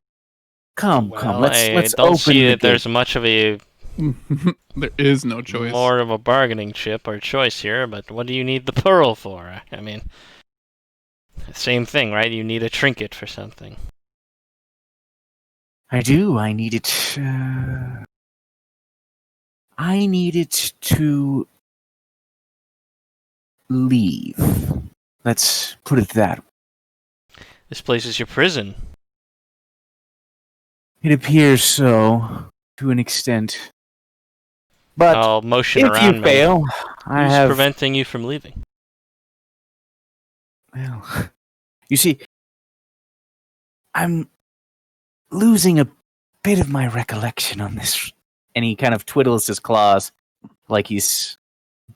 Speaker 1: come,
Speaker 3: Well,
Speaker 1: let's
Speaker 3: I
Speaker 1: let's
Speaker 3: don't
Speaker 1: open
Speaker 3: see
Speaker 1: the
Speaker 3: that there's
Speaker 1: gate.
Speaker 3: much of a
Speaker 4: There is no choice.
Speaker 3: More of a bargaining chip or choice here, but what do you need the pearl for? I mean, same thing, right? You need a trinket for something.
Speaker 1: I do. I need it. I need it to leave. Let's put it that way.
Speaker 3: This place is your prison.
Speaker 1: It appears so, to an extent. But
Speaker 3: I'll motion
Speaker 1: if
Speaker 3: around
Speaker 1: you fail,
Speaker 3: me.
Speaker 1: I
Speaker 3: Who's
Speaker 1: have.
Speaker 3: preventing you from leaving?
Speaker 1: Well, you see, I'm losing a bit of my recollection on this. And he kind of twiddles his claws like he's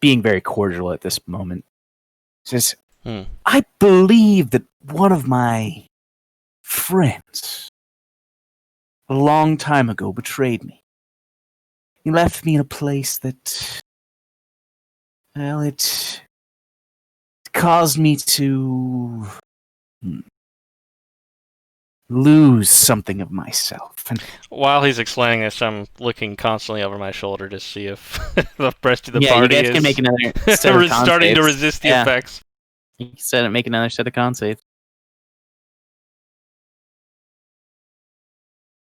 Speaker 1: being very cordial at this moment. Says, I believe that one of my friends a long time ago betrayed me. He left me in a place that, well, it caused me to lose something of myself. And
Speaker 3: While he's explaining this, I'm looking constantly over my shoulder to see if the rest of the
Speaker 1: yeah,
Speaker 3: party
Speaker 1: you guys
Speaker 3: is
Speaker 1: can make another set of con
Speaker 3: starting to
Speaker 1: saves.
Speaker 3: resist the
Speaker 1: Yeah.
Speaker 3: effects.
Speaker 1: You said make another set of con saves.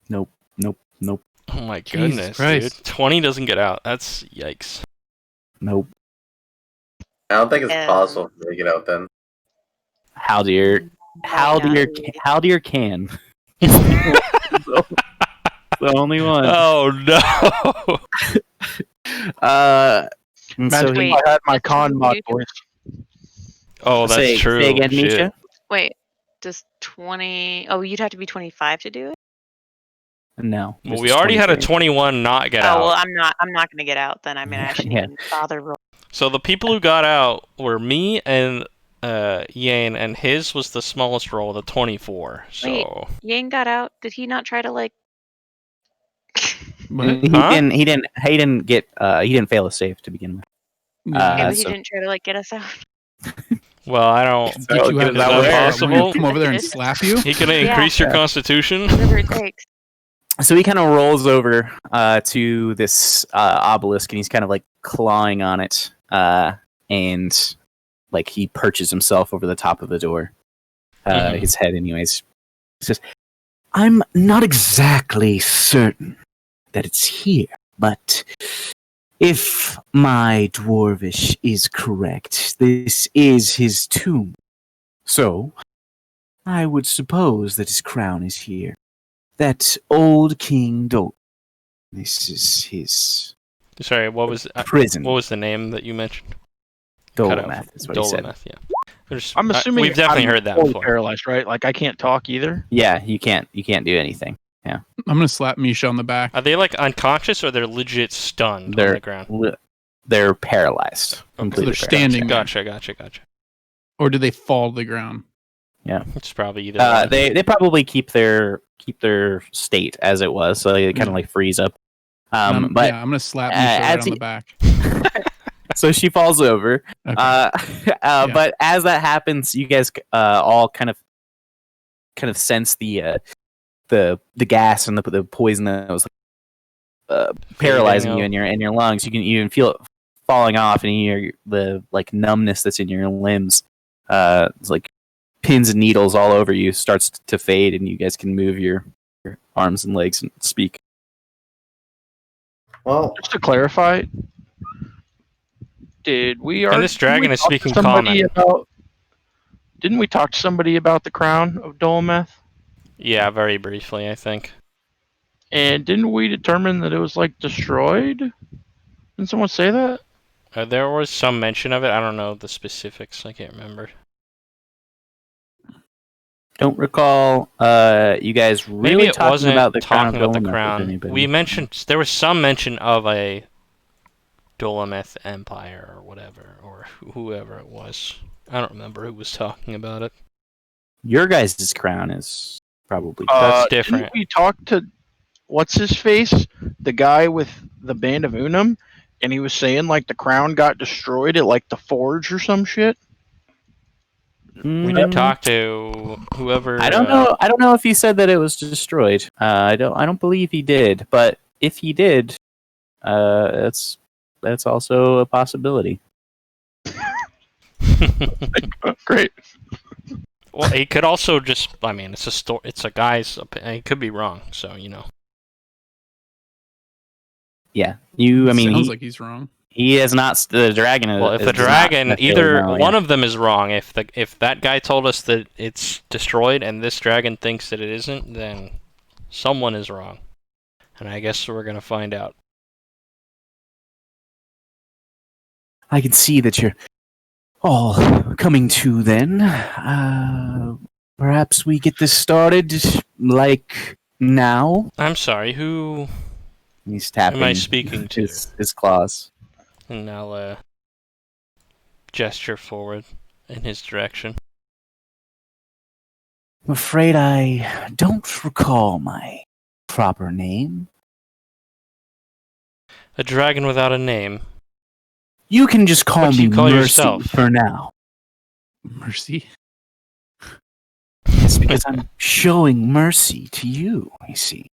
Speaker 1: Nope.
Speaker 3: Oh my
Speaker 4: Jesus
Speaker 3: goodness,
Speaker 4: Christ.
Speaker 3: dude. 20 doesn't get out. That's yikes.
Speaker 1: Nope.
Speaker 5: I don't think it's
Speaker 7: Um,
Speaker 5: possible to make it out then.
Speaker 1: How dear can. The only one.
Speaker 3: Oh no!
Speaker 1: And so
Speaker 6: Imagine
Speaker 1: he,
Speaker 6: if I had my
Speaker 7: Wait,
Speaker 6: con mod
Speaker 7: you-
Speaker 6: voice.
Speaker 3: Oh, that's
Speaker 1: say,
Speaker 3: true.
Speaker 1: Say again,
Speaker 3: Shit.
Speaker 1: Misha?
Speaker 7: Wait, does 20? Oh, you'd have to be 25 to do it.
Speaker 1: No.
Speaker 3: Well,
Speaker 1: this
Speaker 3: we
Speaker 1: is
Speaker 3: already had a
Speaker 1: 23.
Speaker 3: 21 not get
Speaker 7: Oh
Speaker 3: out.
Speaker 7: well, I'm not gonna get out then. I mean, I shouldn't
Speaker 1: Yeah.
Speaker 7: even bother rolling.
Speaker 3: So the people who got out were me and Yane, and his was the smallest roll, the 24. So
Speaker 7: Yang got out. Did he not try to like?
Speaker 4: What?
Speaker 1: He
Speaker 3: Huh?
Speaker 1: didn't get he didn't fail a save to begin with.
Speaker 4: Yeah.
Speaker 7: Okay, but he
Speaker 1: so-
Speaker 7: didn't try to like get us out.
Speaker 3: well, I don't.
Speaker 4: Did you have
Speaker 3: is
Speaker 4: to
Speaker 3: that
Speaker 4: tell him
Speaker 3: possible?
Speaker 4: to come over there and slap you?
Speaker 3: He gonna
Speaker 7: Yeah.
Speaker 3: increase your
Speaker 1: Yeah.
Speaker 3: constitution?
Speaker 7: Whatever it takes.
Speaker 1: So he kind of rolls over to this obelisk and he's kind of like clawing on it, and like he perches himself over the top of the door.
Speaker 3: Mhm.
Speaker 1: His head, anyways. He says, "I'm not exactly certain that it's here, but if my dwarvish is correct, this is his tomb. So I would suppose that his crown is here. That old King Dawgs. This is his
Speaker 3: Sorry, what was
Speaker 1: prison.
Speaker 3: what was the name that you mentioned? Cut out.
Speaker 1: Dolometh is what he said.
Speaker 3: Dolometh, yeah.
Speaker 6: I'm assuming
Speaker 3: we've definitely heard that
Speaker 6: fully
Speaker 3: before.
Speaker 6: paralyzed, right? Like I can't talk either.
Speaker 1: Yeah, you can't do anything.
Speaker 4: I'm gonna slap Misha on the back.
Speaker 3: Are they like unconscious or they're legit stunned on the ground?
Speaker 1: They're paralyzed. Completely
Speaker 4: they're standing
Speaker 1: paralyzed.
Speaker 4: there.
Speaker 3: Gotcha.
Speaker 4: Or do they fall to the ground?
Speaker 3: It's probably either. one.
Speaker 1: They probably keep their state as it was, so they kind of
Speaker 4: Yeah.
Speaker 1: like freeze up.
Speaker 4: I'm
Speaker 1: But
Speaker 4: gonna slap Misha right
Speaker 1: as
Speaker 4: on
Speaker 1: he-
Speaker 4: the back.
Speaker 1: so she falls over.
Speaker 4: Okay.
Speaker 1: But as that happens, you guys all kind of sense the gas and the poison that was paralyzing you in your lungs. You can even feel it falling off, and you hear the like numbness that's in your limbs. It's like pins and needles all over you starts to fade, and you guys can move your arms and legs and speak.
Speaker 5: Well,
Speaker 6: Just to clarify, did we
Speaker 3: And this dragon is speaking common.
Speaker 6: Didn't we talk to somebody about the crown of Dolometh?
Speaker 3: Yeah, very briefly, I think.
Speaker 6: And didn't we determine that it was like destroyed? Didn't someone say that?
Speaker 3: There was some mention of it. I don't know the specifics. I can't remember.
Speaker 1: Don't recall you guys really
Speaker 3: Maybe it
Speaker 1: talking
Speaker 3: wasn't
Speaker 1: about the crown.
Speaker 3: talking
Speaker 1: of
Speaker 3: about the
Speaker 1: Dolometh with
Speaker 3: crown.
Speaker 1: anybody.
Speaker 3: We mentioned there was some mention of a Dolometh Empire or whatever, or whoever it was. I don't remember who was talking about it.
Speaker 1: Your guys' crown is probably
Speaker 3: That's different.
Speaker 6: Didn't we talk to what's his face, the guy with the band of Unum, and he was saying like the crown got destroyed at like the forge or some shit.
Speaker 3: We did talk to whoever.
Speaker 1: I don't know. I don't know if he said that it was destroyed. I don't believe he did. But if he did, that's also a possibility.
Speaker 6: Great.
Speaker 3: Well, he could also just. I mean, it's a story. It's a guy's. He could be wrong. So
Speaker 1: Yeah, I mean,
Speaker 4: sounds like he's wrong.
Speaker 1: he has not. The dragon.
Speaker 3: Well, if the
Speaker 1: does not
Speaker 3: dragon,
Speaker 1: necessarily
Speaker 3: either
Speaker 1: know,
Speaker 3: one of them is wrong. If that guy told us that it's destroyed and this dragon thinks that it isn't, then someone is wrong. And I guess we're gonna find out.
Speaker 1: I can see that you're all coming to. Then, perhaps we get this started, like now.
Speaker 3: I'm sorry. Who
Speaker 1: He's tapping.
Speaker 3: am I speaking to?
Speaker 1: His claws.
Speaker 3: And I'll gesture forward in his direction.
Speaker 1: I'm afraid I don't recall my proper name.
Speaker 3: A dragon without a name.
Speaker 1: You can just call
Speaker 3: What do
Speaker 1: me
Speaker 3: you call
Speaker 1: Mercy
Speaker 3: yourself?
Speaker 1: for now.
Speaker 4: Mercy.
Speaker 1: Yes, because I'm showing mercy to you, you see.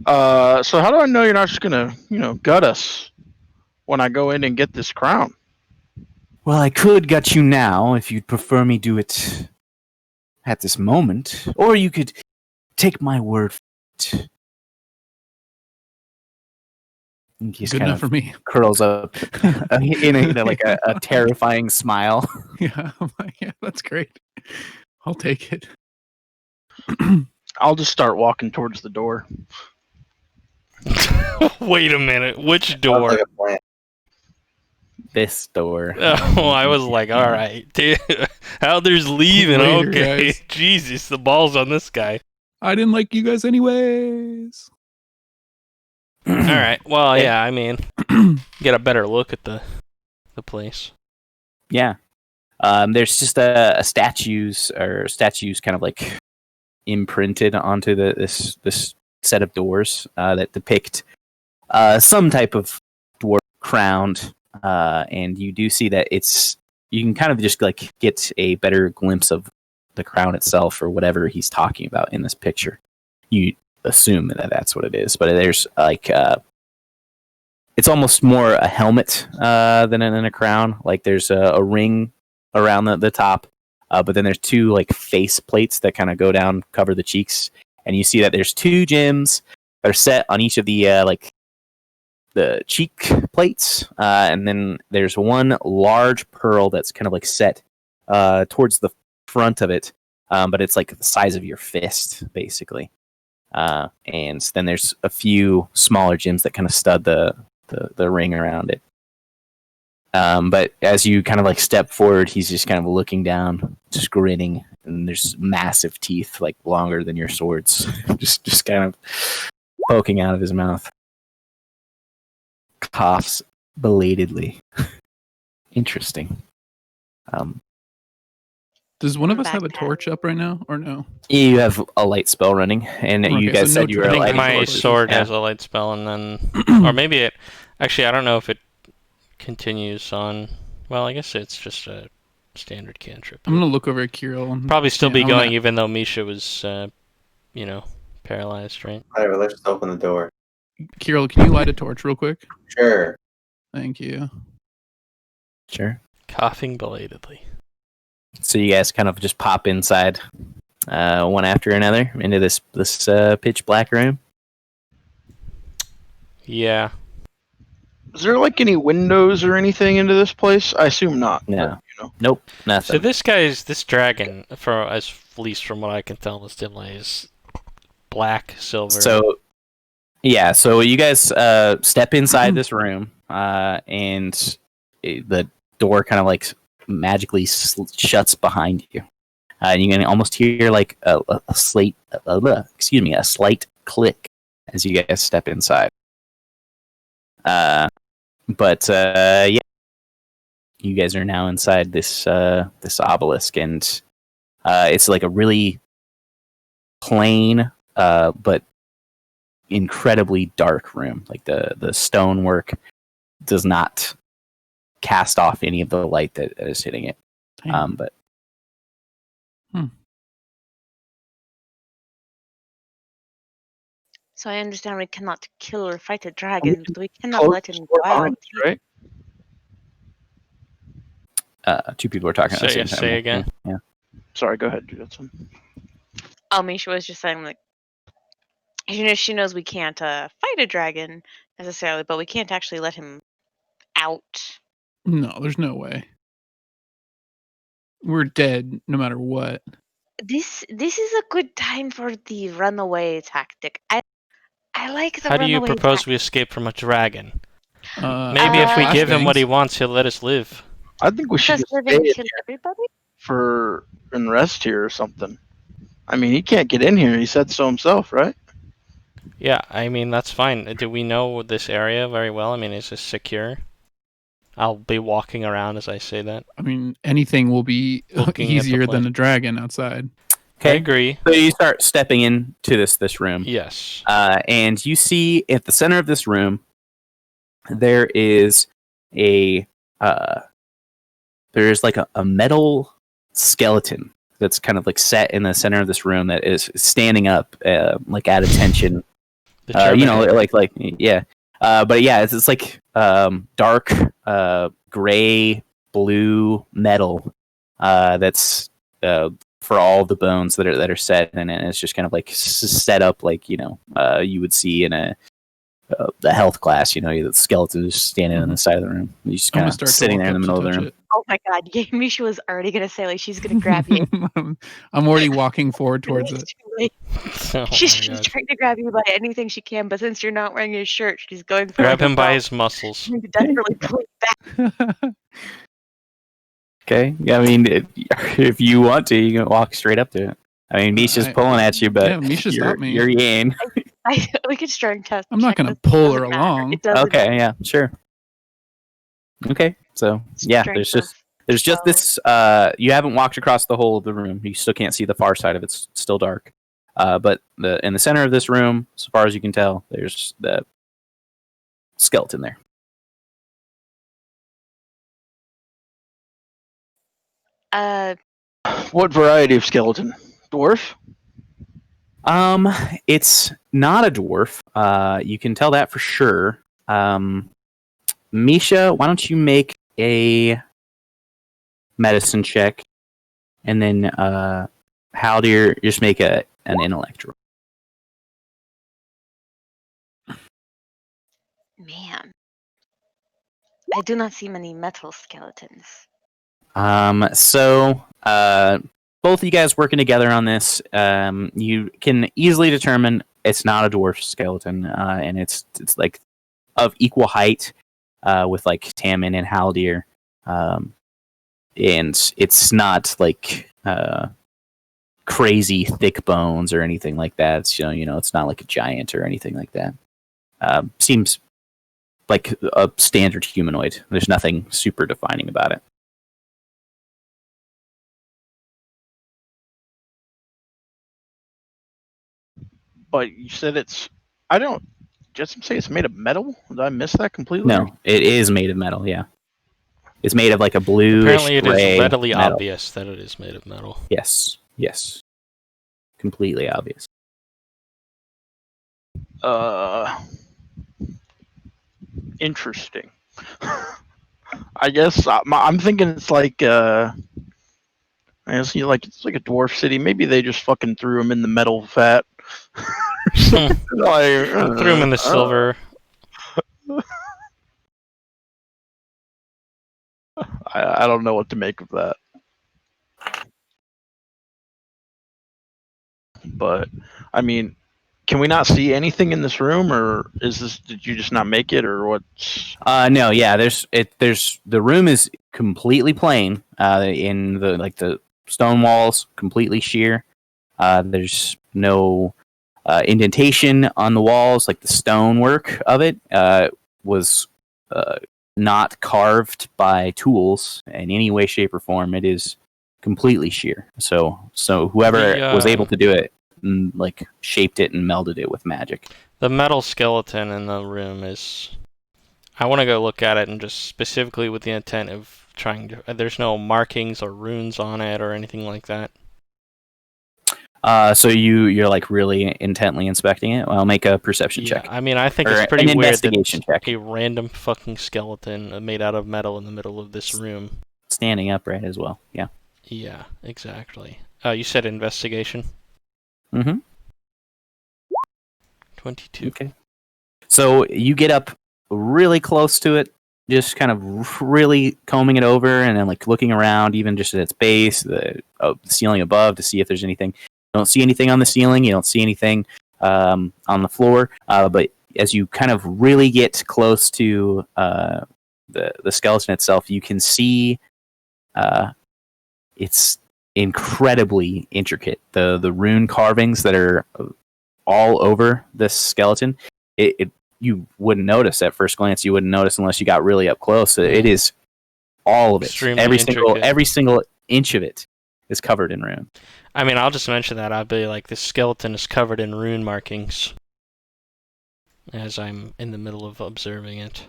Speaker 6: So how do I know you're not just gonna, gut us when I go in and get this crown?
Speaker 1: Well, I could gut you now if you'd prefer me do it at this moment, or you could take my word for it. And he just
Speaker 4: Good
Speaker 1: kind
Speaker 4: enough
Speaker 1: of
Speaker 4: for me.
Speaker 1: curls up in a terrifying smile.
Speaker 4: Yeah, yeah, that's great. I'll take it.
Speaker 6: I'll just start walking towards the door.
Speaker 3: Wait a minute. Which
Speaker 5: Sounds
Speaker 3: door?
Speaker 5: like a plan.
Speaker 1: This door.
Speaker 3: Oh, I was like, all right, dude. Howler's leaving.
Speaker 4: Later,
Speaker 3: Okay,
Speaker 4: guys.
Speaker 3: Jesus, the ball's on this guy.
Speaker 4: I didn't like you guys anyways.
Speaker 3: All right. Well,
Speaker 1: Okay.
Speaker 3: yeah. I mean, get a better look at the place.
Speaker 1: Yeah. There's just a statues kind of like imprinted onto this set of doors that depict some type of dwarf crowned, and you do see that you can kind of just like get a better glimpse of the crown itself or whatever he's talking about in this picture. You assume that that's what it is, but there's like it's almost more a helmet than a crown. Like there's a ring around the top, but then there's two like face plates that kind of go down, cover the cheeks, and you see that there's two gems that are set on each of the like the cheek plates, and then there's one large pearl that's kind of like set towards the front of it, but it's like the size of your fist, basically. And then there's a few smaller gems that kind of stud the ring around it. But as you kind of like step forward, he's just kind of looking down, just grinning, and there's massive teeth, like longer than your swords, just kind of poking out of his mouth. Coughs belatedly. Interesting.
Speaker 4: Does one of us
Speaker 7: Back
Speaker 4: have a
Speaker 7: then.
Speaker 4: torch up right now, or no?
Speaker 1: You have a light spell running, and you
Speaker 4: Okay,
Speaker 1: guys
Speaker 4: so
Speaker 1: said
Speaker 4: no
Speaker 1: you were
Speaker 3: I think
Speaker 1: lighting
Speaker 3: my
Speaker 1: torches.
Speaker 3: sword
Speaker 1: Yeah.
Speaker 3: has a light spell, and then, or maybe it. Actually, I don't know if it continues on. Well, I guess it's just a standard cantrip.
Speaker 4: I'm gonna look over at Kirill. And,
Speaker 3: Probably still
Speaker 4: yeah,
Speaker 3: be
Speaker 4: I'm
Speaker 3: going,
Speaker 4: gonna-
Speaker 3: even though Misha was, paralyzed, right?
Speaker 5: Whatever, let's just open the door.
Speaker 4: Kirill, can you light a torch real quick?
Speaker 5: Sure.
Speaker 4: Thank you.
Speaker 1: Sure.
Speaker 3: Coughing belatedly.
Speaker 1: So you guys kind of just pop inside, one after another, into this pitch black room.
Speaker 3: Yeah.
Speaker 6: Is there like any windows or anything into this place? I assume not.
Speaker 1: No.
Speaker 6: but,
Speaker 1: Nope,
Speaker 3: So
Speaker 1: nothing.
Speaker 3: this dragon, at least from what I can tell, this dimly is black, silver.
Speaker 1: So, yeah, so you guys step inside this room, and the door kind of like magically shuts behind you. And you can almost hear like a slight click as you guys step inside. But yeah, you guys are now inside this obelisk, and it's like a really plain but incredibly dark room. Like the stonework does not cast off any of the light that is hitting it.
Speaker 4: Damn.
Speaker 1: But
Speaker 7: So I understand we cannot kill or fight a dragon, but we cannot
Speaker 6: Close
Speaker 7: let
Speaker 6: the
Speaker 7: him
Speaker 6: door
Speaker 7: go out.
Speaker 6: behind us, right?
Speaker 1: Two people are talking at the same time.
Speaker 3: Say again.
Speaker 1: Yeah.
Speaker 6: Sorry, go ahead, Judson.
Speaker 7: Oh, Misha was just saying, like, she knows we can't fight a dragon necessarily, but we can't actually let him out.
Speaker 4: No, there's no way. We're dead no matter what.
Speaker 7: This is a good time for the runaway tactic. I like the
Speaker 3: How do you
Speaker 7: runaway
Speaker 3: propose
Speaker 7: tactic.
Speaker 3: we escape from a dragon?
Speaker 4: Uh,
Speaker 3: Maybe if we
Speaker 7: Uh,
Speaker 3: give him what he
Speaker 4: flashbangs.
Speaker 3: wants, he'll let us live.
Speaker 6: I think we should
Speaker 7: Does
Speaker 6: just stay
Speaker 7: living
Speaker 6: in
Speaker 7: kill
Speaker 6: here
Speaker 7: everybody?
Speaker 6: for and rest here or something. I mean, he can't get in here. He said so himself, right?
Speaker 3: Yeah, I mean, that's fine. Do we know this area very well? I mean, is this secure? I'll be walking around as I say that.
Speaker 4: I mean, anything will be
Speaker 3: Looking at the
Speaker 4: easier than
Speaker 3: plane.
Speaker 4: a dragon outside.
Speaker 3: I
Speaker 1: Okay.
Speaker 3: agree.
Speaker 1: So you start stepping into this room.
Speaker 3: Yes.
Speaker 1: And you see at the center of this room, there is there's like a metal skeleton that's kind of like set in the center of this room that is standing up, like at attention.
Speaker 3: The
Speaker 1: You know,
Speaker 3: Terminator.
Speaker 1: like yeah. But yeah, it's like dark gray blue metal that's for all the bones that are set in it. And it's just kind of like set up like, you know, you would see in the health class, you know, the skeleton is standing on the side of the room. He's just
Speaker 4: I'm
Speaker 1: kind
Speaker 4: gonna
Speaker 1: of
Speaker 4: start
Speaker 1: sitting
Speaker 4: to
Speaker 1: there
Speaker 4: walk
Speaker 1: in the
Speaker 4: up
Speaker 1: middle
Speaker 4: to
Speaker 1: of the
Speaker 4: touch
Speaker 1: room.
Speaker 7: Oh my god, Misha was already gonna say, like, she's gonna
Speaker 4: it.
Speaker 7: grab you.
Speaker 4: I'm already walking forward towards
Speaker 7: It's
Speaker 4: it.
Speaker 7: too late.
Speaker 3: Oh
Speaker 7: She's
Speaker 3: my God.
Speaker 7: trying to grab you by anything she can, but since you're not wearing your shirt, she's going for
Speaker 3: Grab
Speaker 7: like,
Speaker 3: him
Speaker 7: a
Speaker 3: by
Speaker 7: belt.
Speaker 3: his muscles.
Speaker 7: Trying to desperately pull you back.
Speaker 1: Okay. Yeah, I mean, if you want to, you can walk straight up to it. I mean, Misha's pulling at you, but
Speaker 4: yeah, Misha stopped me.
Speaker 1: you're Yane.
Speaker 7: We could strength test.
Speaker 4: I'm not
Speaker 7: check
Speaker 4: gonna
Speaker 7: this.
Speaker 4: pull
Speaker 7: It
Speaker 4: her
Speaker 7: doesn't matter.
Speaker 4: along.
Speaker 7: It doesn't
Speaker 1: Okay,
Speaker 7: matter.
Speaker 1: yeah, sure. Okay, so yeah,
Speaker 7: Strength
Speaker 1: there's just
Speaker 7: of
Speaker 1: this. You haven't walked across the whole of the room. You still can't see the far side of it. It's still dark. But in the center of this room, so far as you can tell, there's the skeleton there.
Speaker 6: What variety of skeleton? Dwarf?
Speaker 1: It's not a dwarf. You can tell that for sure. Misha, why don't you make a medicine check, and then Haldir, just make an intellect roll.
Speaker 7: Man, I do not see many metal skeletons.
Speaker 1: So both of you guys working together on this, you can easily determine it's not a dwarf skeleton, and it's like of equal height with like Tammin and Haldir, and it's not like crazy thick bones or anything like that. It's, you know, it's not like a giant or anything like that. Seems like a standard humanoid. There's nothing super defining about it.
Speaker 6: But you said it's. I don't. Just say it's made of metal. Did I miss that completely?
Speaker 1: No, it is made of metal. Yeah, it's made of like a bluish
Speaker 3: Apparently, it is
Speaker 1: gray
Speaker 3: readily
Speaker 1: metal.
Speaker 3: obvious that it is made of metal.
Speaker 1: Yes, completely obvious.
Speaker 6: Interesting. I guess I'm thinking it's like I guess it's like a dwarf city. Maybe they just fucking threw him in the metal vat.
Speaker 3: Threw him in the silver.
Speaker 6: I don't know what to make of that. But I mean, can we not see anything in this room, or did you just not make it, or what's?
Speaker 1: No, yeah. There's the room is completely plain. In the stone walls completely sheer. There's no indentation on the walls. Like the stonework of it was not carved by tools in any way, shape, or form. It is completely sheer. So whoever was able to do it, like shaped it and melded it with magic.
Speaker 3: The metal skeleton in the room is. I want to go look at it and just specifically with the intent of trying to. There's no markings or runes on it or anything like that.
Speaker 1: So you're like really intently inspecting it. I'll make a perception
Speaker 3: Yeah,
Speaker 1: check
Speaker 3: I mean, I think
Speaker 1: or
Speaker 3: it's pretty
Speaker 1: an
Speaker 3: weird
Speaker 1: investigation
Speaker 3: that
Speaker 1: check.
Speaker 3: a random fucking skeleton made out of metal in the middle of this room.
Speaker 1: Standing upright as well. Yeah.
Speaker 3: Yeah, exactly. You said investigation?
Speaker 1: Mm-hmm.
Speaker 3: 22.
Speaker 1: Okay. So you get up really close to it, just kind of really combing it over, and then like looking around, even just at its base, the ceiling above, to see if there's anything. You don't see anything on the ceiling. You don't see anything on the floor. But as you kind of really get close to the skeleton itself, you can see it's incredibly intricate. The rune carvings that are all over this skeleton. You wouldn't notice at first glance. You wouldn't notice unless you got really up close. It is all of it.
Speaker 3: Extremely
Speaker 1: Every
Speaker 3: intricate.
Speaker 1: single inch of it is covered in rune.
Speaker 3: I mean, I'll just mention that. I'd be like, this skeleton is covered in rune markings as I'm in the middle of observing it.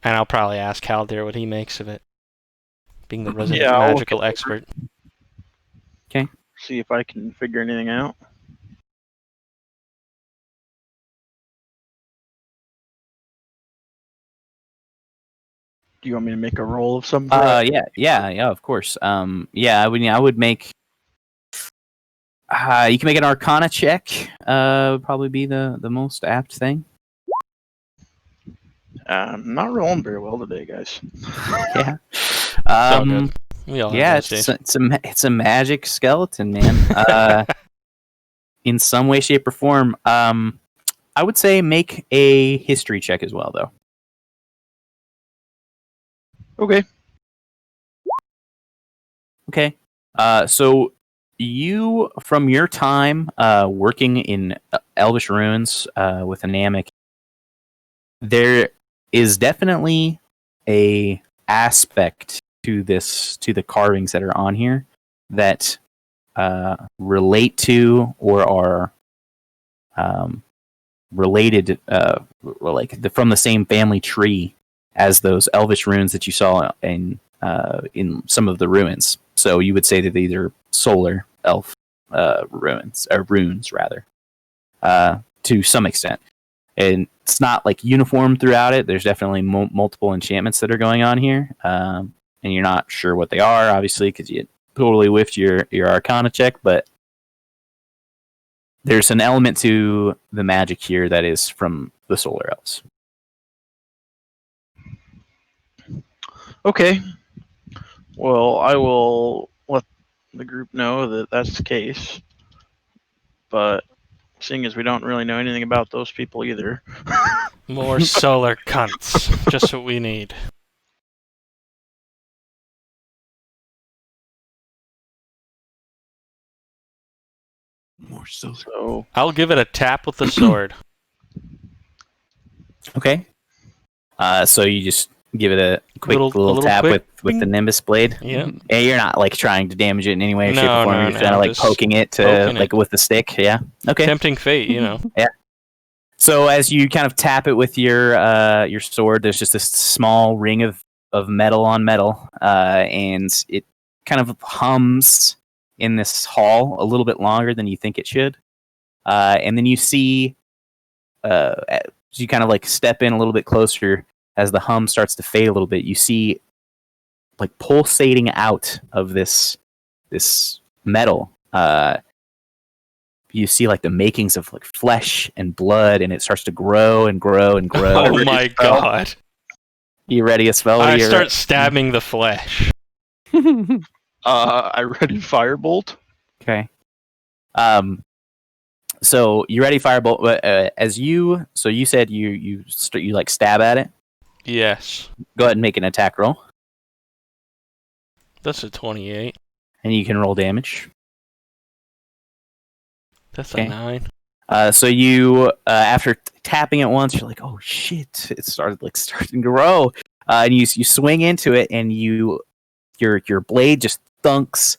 Speaker 3: And I'll probably ask Haldir what he makes of it, being the resident
Speaker 6: Yeah, I'll look
Speaker 3: magical
Speaker 6: at
Speaker 3: expert.
Speaker 6: See if I can figure anything out. Do you want me to make a roll of some sort?
Speaker 1: Yeah, of course. I would make. You can make an Arcana check. Would probably be the most apt thing.
Speaker 6: I'm not rolling very well today, guys.
Speaker 1: Yeah.
Speaker 3: It's all good. We all have those days.
Speaker 1: It's a magic skeleton, man. In some way, shape, or form. I would say make a history check as well, though.
Speaker 6: Okay.
Speaker 1: Okay. So you, from your time working in Elvish ruins with a Namek, there is definitely a aspect to the carvings that are on here that relate to or are related, from the same family tree as those Elvish runes that you saw in some of the ruins. So you would say that these are solar elf runes rather, to some extent. And it's not like uniform throughout it. There's definitely multiple enchantments that are going on here, and you're not sure what they are, obviously, because you totally whiffed your Arcana check. But there's an element to the magic here that is from the solar elves.
Speaker 6: Okay. Well, I will let the group know that that's the case. But seeing as we don't really know anything about those people either.
Speaker 3: More solar cunts. Just what we need.
Speaker 4: More solar.
Speaker 6: So
Speaker 3: I'll give it a tap with the sword.
Speaker 1: Okay. So you just give it a quick little tap
Speaker 3: quick
Speaker 1: with the Nimbus blade.
Speaker 3: Yeah.
Speaker 1: Yeah, you're not like trying to damage it in any way or shape
Speaker 3: No,
Speaker 1: or form.
Speaker 3: no,
Speaker 1: You're just
Speaker 3: no,
Speaker 1: kind of like
Speaker 3: just
Speaker 1: poking it
Speaker 3: poking it.
Speaker 1: with the stick. Yeah. Okay.
Speaker 3: Tempting fate, you know.
Speaker 1: So as you kind of tap it with your sword, there's just this small ring of metal on metal, and it kind of hums in this hall a little bit longer than you think it should. And then you see, as you kind of like step in a little bit closer, as the hum starts to fade a little bit, you see like pulsating out of this metal. You see like the makings of like flesh and blood, and it starts to grow and grow and grow.
Speaker 3: Oh my god.
Speaker 1: You ready a spell?
Speaker 3: I start stabbing the flesh.
Speaker 6: I ready firebolt.
Speaker 1: Okay. So you ready firebolt? So you said you like stab at it.
Speaker 3: Yes.
Speaker 1: Go ahead and make an attack roll,
Speaker 3: That's a 28.
Speaker 1: and you can roll damage.
Speaker 3: That's
Speaker 1: Okay.
Speaker 3: a 9.
Speaker 1: So you, after tapping it once, you're like, "Oh shit!" It starting to grow, and you swing into it, and your blade just thunks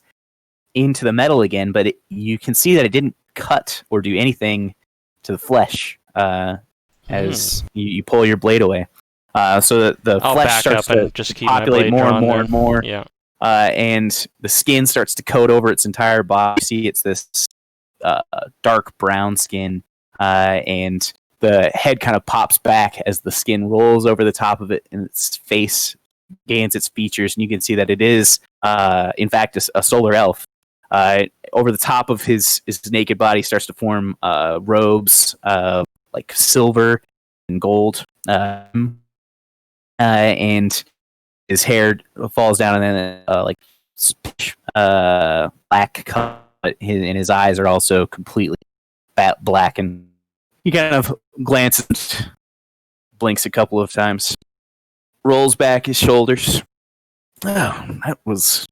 Speaker 1: into the metal again. But you can see that it didn't cut or do anything to the flesh as you pull your blade away. So the
Speaker 3: I'll
Speaker 1: flesh
Speaker 3: back
Speaker 1: starts
Speaker 3: up
Speaker 1: to
Speaker 3: and just keep my
Speaker 1: populate
Speaker 3: blade
Speaker 1: more and
Speaker 3: drawn
Speaker 1: more
Speaker 3: there.
Speaker 1: and more.
Speaker 3: Yeah.
Speaker 1: and the skin starts to coat over its entire body. You see, it's this dark brown skin, and the head kind of pops back as the skin rolls over the top of it, and its face gains its features, and you can see that it is, in fact, a solar elf. Over the top of his naked body starts to form robes, like silver and gold, and his hair falls down, and then black color, and his eyes are also completely black. And he kind of glances, blinks a couple of times, rolls back his shoulders. Oh, that was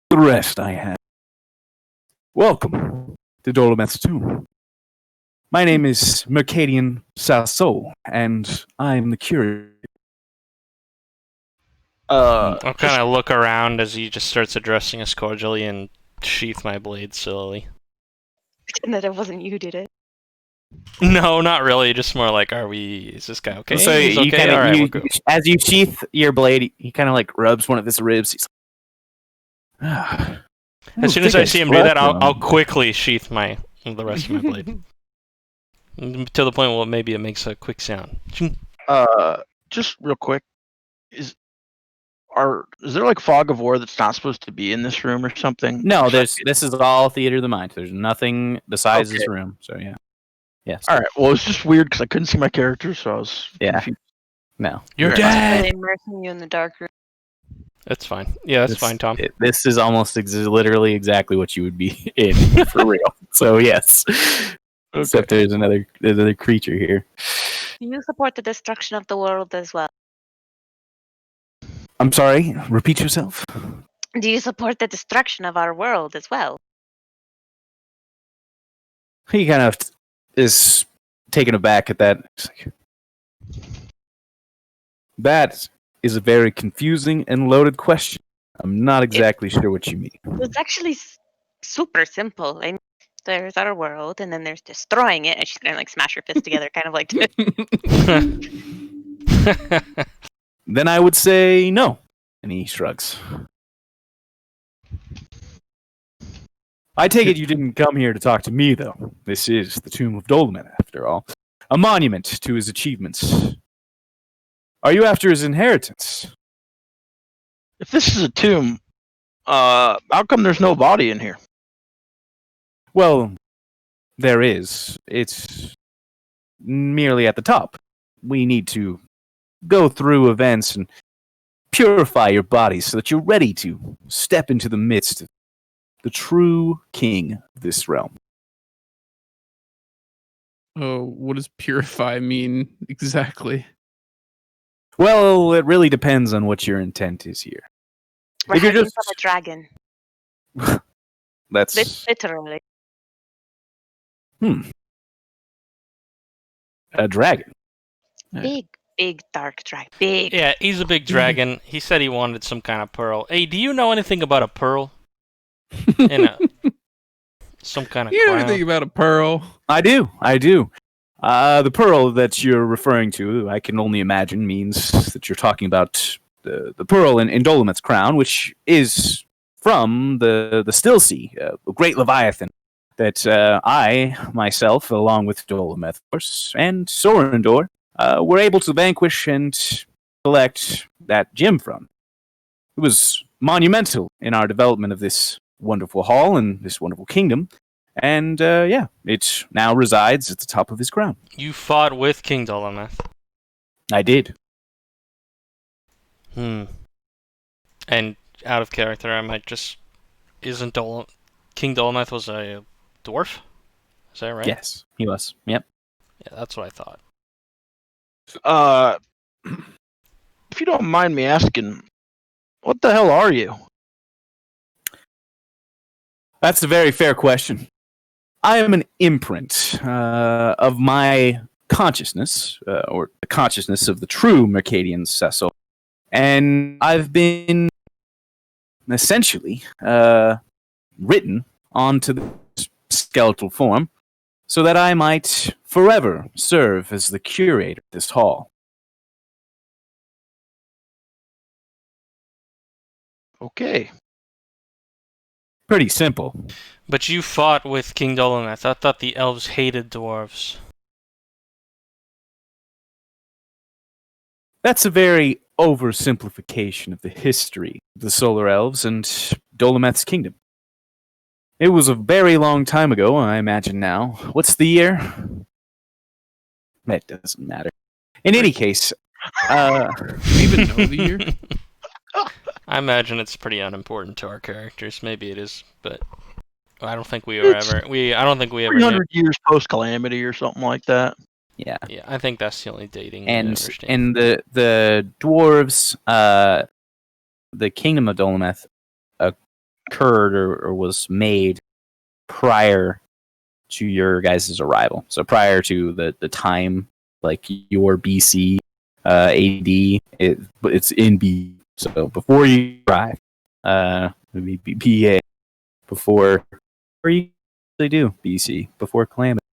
Speaker 1: the rest I had. Welcome to Dolometh's tomb. My name is Mercadian Sasso, and I'm the curator.
Speaker 3: I'll kind of look around as he just starts addressing us cordially and sheath my blade slowly.
Speaker 7: Pretend that it wasn't you, did it?
Speaker 3: No, not really. Just more like, is this guy okay?
Speaker 1: So
Speaker 3: He's
Speaker 1: you
Speaker 3: okay?
Speaker 1: kind of,
Speaker 3: All right, we'll go.
Speaker 1: as you sheath your blade, he kind of like rubs one of his ribs. He's like,
Speaker 3: As soon as I see him do that, I'll quickly sheath the rest of my blade. To the point where maybe it makes a quick sound.
Speaker 6: Just real quick, is there like fog of war that's not supposed to be in this room or something?
Speaker 1: No, this is all theater of the mind. There's nothing besides this room. So yeah, yes.
Speaker 6: All right. Well, it's just weird because I couldn't see my character, so I was confused.
Speaker 1: No,
Speaker 3: You're
Speaker 7: Really
Speaker 3: dead.
Speaker 7: immersing you in the dark room.
Speaker 3: That's fine. Yeah, that's fine, Tom.
Speaker 1: This is almost literally exactly what you would be in for real. So yes, except there's another creature here.
Speaker 7: Do you support the destruction of the world as well?
Speaker 1: I'm sorry. Repeat yourself.
Speaker 7: Do you support the destruction of our world as well?
Speaker 1: He kind of is taken aback at that. That is a very confusing and loaded question. I'm not exactly sure what you mean.
Speaker 7: It's actually super simple. And there's our world, and then there's destroying it, and she's gonna like smash her fists together, kind of like.
Speaker 1: Then I would say no. And he shrugs. I take it you didn't come here to talk to me, though. This is the Tomb of Dolometh, after all. A monument to his achievements. Are you after his inheritance?
Speaker 6: If this is a tomb, how come there's no body in here?
Speaker 1: Well, there is. It's merely at the top. We need to go through events and purify your body so that you're ready to step into the midst of the true king of this realm.
Speaker 4: Oh, what does purify mean exactly?
Speaker 1: Well, it really depends on what your intent is here.
Speaker 7: We're
Speaker 1: If you're
Speaker 7: hiding
Speaker 1: just-
Speaker 7: from a dragon,
Speaker 1: That's
Speaker 7: literally.
Speaker 1: a dragon.
Speaker 7: Big, big dark dragon. Big.
Speaker 3: Yeah, he's a big dragon. He said he wanted some kind of pearl. Hey, do you know anything about a pearl? Some kind of
Speaker 4: You know
Speaker 3: crown?
Speaker 4: anything about a pearl?
Speaker 1: I do. The pearl that you're referring to, I can only imagine, means that you're talking about the pearl in Dolometh's crown, which is from the Still Sea, a great leviathan that I, myself, along with Dolometh, of course, and Sorendor, were able to vanquish and collect that gem from. It was monumental in our development of this wonderful hall and this wonderful kingdom. And it now resides at the top of his crown.
Speaker 3: You fought with King Dolometh.
Speaker 1: I did.
Speaker 3: And out of character, I might just... Isn't King Dolometh was a dwarf? Is that right?
Speaker 1: Yes, he was. Yep.
Speaker 3: Yeah, that's what I thought.
Speaker 6: If you don't mind me asking, what the hell are you?
Speaker 1: That's a very fair question. I am an imprint of my consciousness, or the consciousness of the true Mercadian Cecil. And I've been essentially written onto the skeletal form so that I might forever serve as the curator of this hall.
Speaker 6: Okay.
Speaker 1: Pretty simple.
Speaker 3: But you fought with King Dolometh. I thought the elves hated dwarves.
Speaker 1: That's a very oversimplification of the history of the Solar Elves and Dolometh's kingdom. It was a very long time ago, I imagine now. What's the year? It doesn't matter. In any case,
Speaker 4: Do you even know the year?
Speaker 3: I imagine it's pretty unimportant to our characters. Maybe it is, but I don't think we were
Speaker 6: It's
Speaker 3: ever. I don't think we ever knew.
Speaker 6: 300 years post calamity or something like that.
Speaker 1: yeah.
Speaker 3: Yeah, I think that's the only dating I
Speaker 1: And
Speaker 3: understand.
Speaker 1: the dwarves, the kingdom of Dolometh occurred or was made prior to your guys' arrival. So prior to the time, like your BC, AD, it's in B. So before you arrive, maybe BA, before you actually do BC, before Calamity.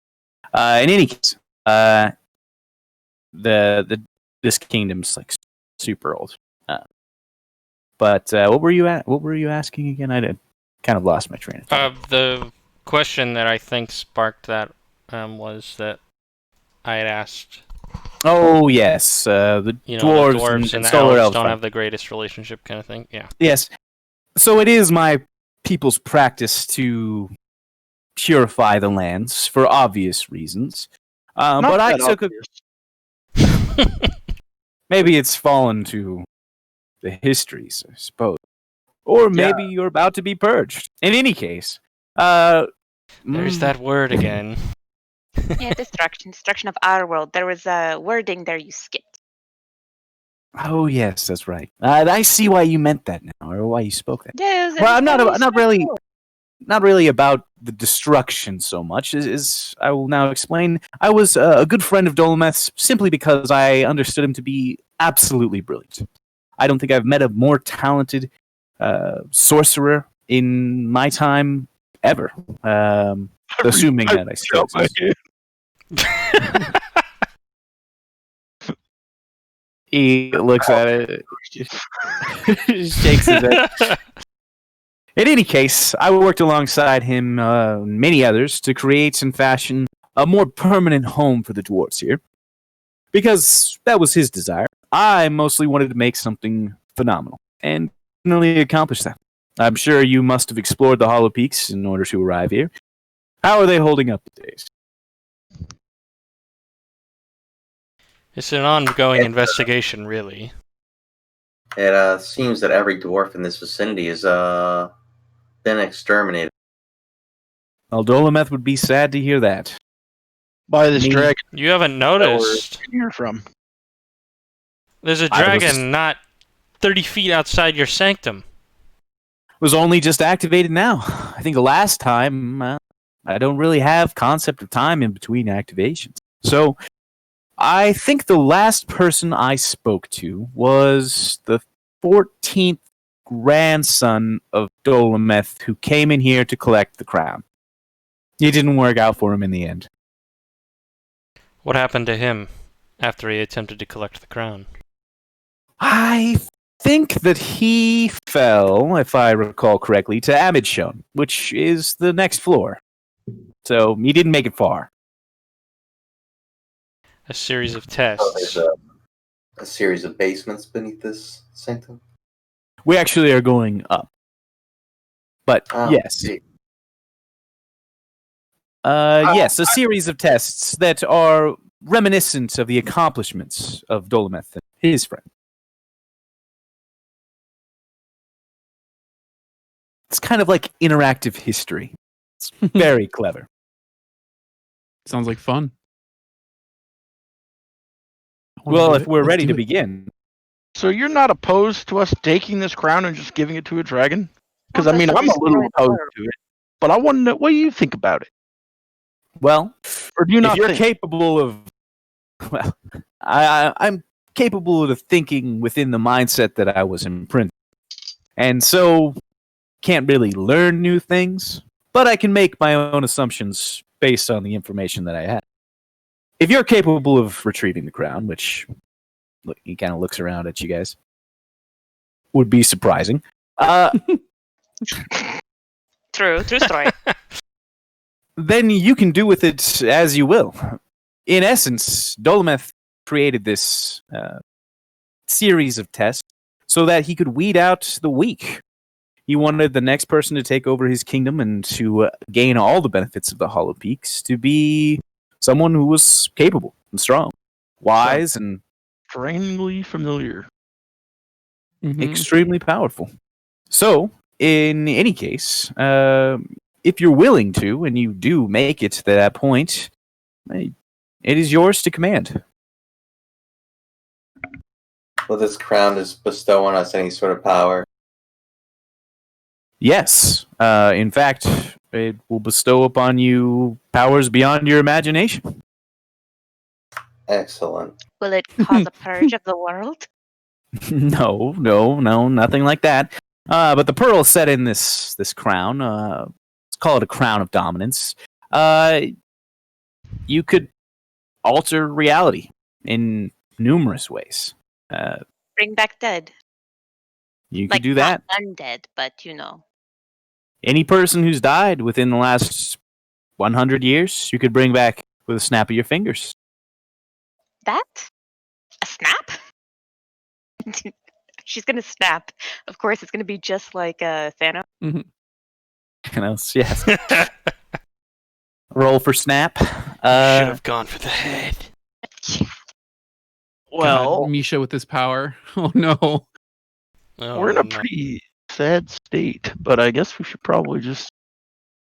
Speaker 1: In any case, this kingdom's like super old. But what were you at? What were you asking again? I did kind of lost my train of thought.
Speaker 3: The question that I think sparked that was that I had asked.
Speaker 1: Oh yes, the
Speaker 3: The
Speaker 1: dwarves,
Speaker 3: dwarves
Speaker 1: and
Speaker 3: the
Speaker 1: solar
Speaker 3: elves
Speaker 1: elves
Speaker 3: don't
Speaker 1: fight.
Speaker 3: have the greatest relationship, kind of thing. Yeah.
Speaker 1: Yes. So it is my people's practice to purify the lands for obvious reasons.
Speaker 6: Not
Speaker 1: But I
Speaker 6: that
Speaker 1: took
Speaker 6: obvious.
Speaker 1: maybe it's fallen to the histories, I suppose. Or maybe you're about to be purged. In any case,
Speaker 3: There's that word again.
Speaker 7: Yeah, destruction of our world. There was a wording there you skipped.
Speaker 1: Oh yes, that's right. I see why you meant that now, or why you spoke that.
Speaker 7: Yeah,
Speaker 1: Well, I'm not really about the destruction so much. As I will now explain, I was a good friend of Dolometh's simply because I understood him to be absolutely brilliant. I don't think I've met a more talented sorcerer in my time ever. Assuming that I suppose. He looks at it, shakes his head. In any case, I worked alongside him, many others, to create and fashion a more permanent home for the dwarves here. Because that was his desire. I mostly wanted to make something phenomenal, and finally accomplished that. I'm sure you must have explored the Hollow Peaks in order to arrive here. How are they holding up these days?
Speaker 3: It's an ongoing investigation, really.
Speaker 5: It seems that every dwarf in this vicinity has been exterminated.
Speaker 1: Well, Dolometh would be sad to hear that.
Speaker 6: By this
Speaker 1: Me-
Speaker 6: dragon
Speaker 3: You haven't
Speaker 6: that we're
Speaker 3: noticed.
Speaker 6: here from.
Speaker 3: There's a
Speaker 1: I was-
Speaker 3: dragon not 30 feet outside your sanctum.
Speaker 1: Was only just activated now. I think the last time, I don't really have concept of time in between activations. So, I think the last person I spoke to was the 14th grandson of Dolometh who came in here to collect the crown. It didn't work out for him in the end.
Speaker 3: What happened to him after he attempted to collect the crown?
Speaker 1: I think that he fell, if I recall correctly, to Amidshone, which is the next floor. So he didn't make it far.
Speaker 3: A series of
Speaker 5: So there's
Speaker 3: tests.
Speaker 5: a series of basements beneath this sanctum.
Speaker 1: We actually are going up. But
Speaker 5: Oh,
Speaker 1: yes.
Speaker 5: see.
Speaker 1: Yes, a series of tests that are reminiscent of the accomplishments of Dolometh and his friend. It's kind of like interactive history. It's very clever.
Speaker 4: Sounds like fun. I wanna
Speaker 1: Well,
Speaker 4: do
Speaker 1: if
Speaker 4: it.
Speaker 1: we're
Speaker 4: Let's
Speaker 1: ready
Speaker 4: do
Speaker 1: to
Speaker 4: it.
Speaker 1: begin,
Speaker 6: So you're not opposed to us taking this crown and just giving it to a dragon? Because I
Speaker 7: Well,
Speaker 6: mean,
Speaker 7: that's
Speaker 6: I'm a
Speaker 7: just
Speaker 6: little
Speaker 7: right
Speaker 6: opposed
Speaker 7: there.
Speaker 6: to it, but I want to know what do you think about it,
Speaker 1: well,
Speaker 6: or do you
Speaker 1: if
Speaker 6: not
Speaker 1: you're
Speaker 6: think?
Speaker 1: capable of, well, I'm capable of thinking within the mindset that I was imprinted, and so can't really learn new things, but I can make my own assumptions based on the information that I have. If you're capable of retrieving the crown, which look, he kind of looks around at you guys, would be surprising.
Speaker 7: True story.
Speaker 1: Then you can do with it as you will. In essence, Dolometh created this series of tests so that he could weed out the weak. He wanted the next person to take over his kingdom and to gain all the benefits of the Hollow Peaks to be someone who was capable and strong, wise, and
Speaker 6: Strangely familiar.
Speaker 1: extremely powerful. So, in any case, if you're willing to, and you do make it to that point, it is yours to command.
Speaker 5: Will this crown just bestow on us any sort of power?
Speaker 1: Yes. In fact, it will bestow upon you powers beyond your imagination.
Speaker 5: Excellent.
Speaker 7: Will it cause a purge of the world?
Speaker 1: No, nothing like that. But the pearl set in this crown. Let's call it a crown of dominance. You could alter reality in numerous ways.
Speaker 7: Bring back dead.
Speaker 1: You could
Speaker 7: Like
Speaker 1: do that.
Speaker 7: not undead, but you know.
Speaker 1: Any person who's died within the last 100 years, you could bring back with a snap of your fingers.
Speaker 7: That? A snap? She's gonna snap. Of course, it's gonna be just like Thanos.
Speaker 1: You know, yes. Roll for snap.
Speaker 3: Should have gone for the head.
Speaker 6: Well,
Speaker 4: God, Misha with his power. Oh no.
Speaker 3: Oh,
Speaker 6: we're in a
Speaker 3: no.
Speaker 6: pretty sad state, but I guess we should probably just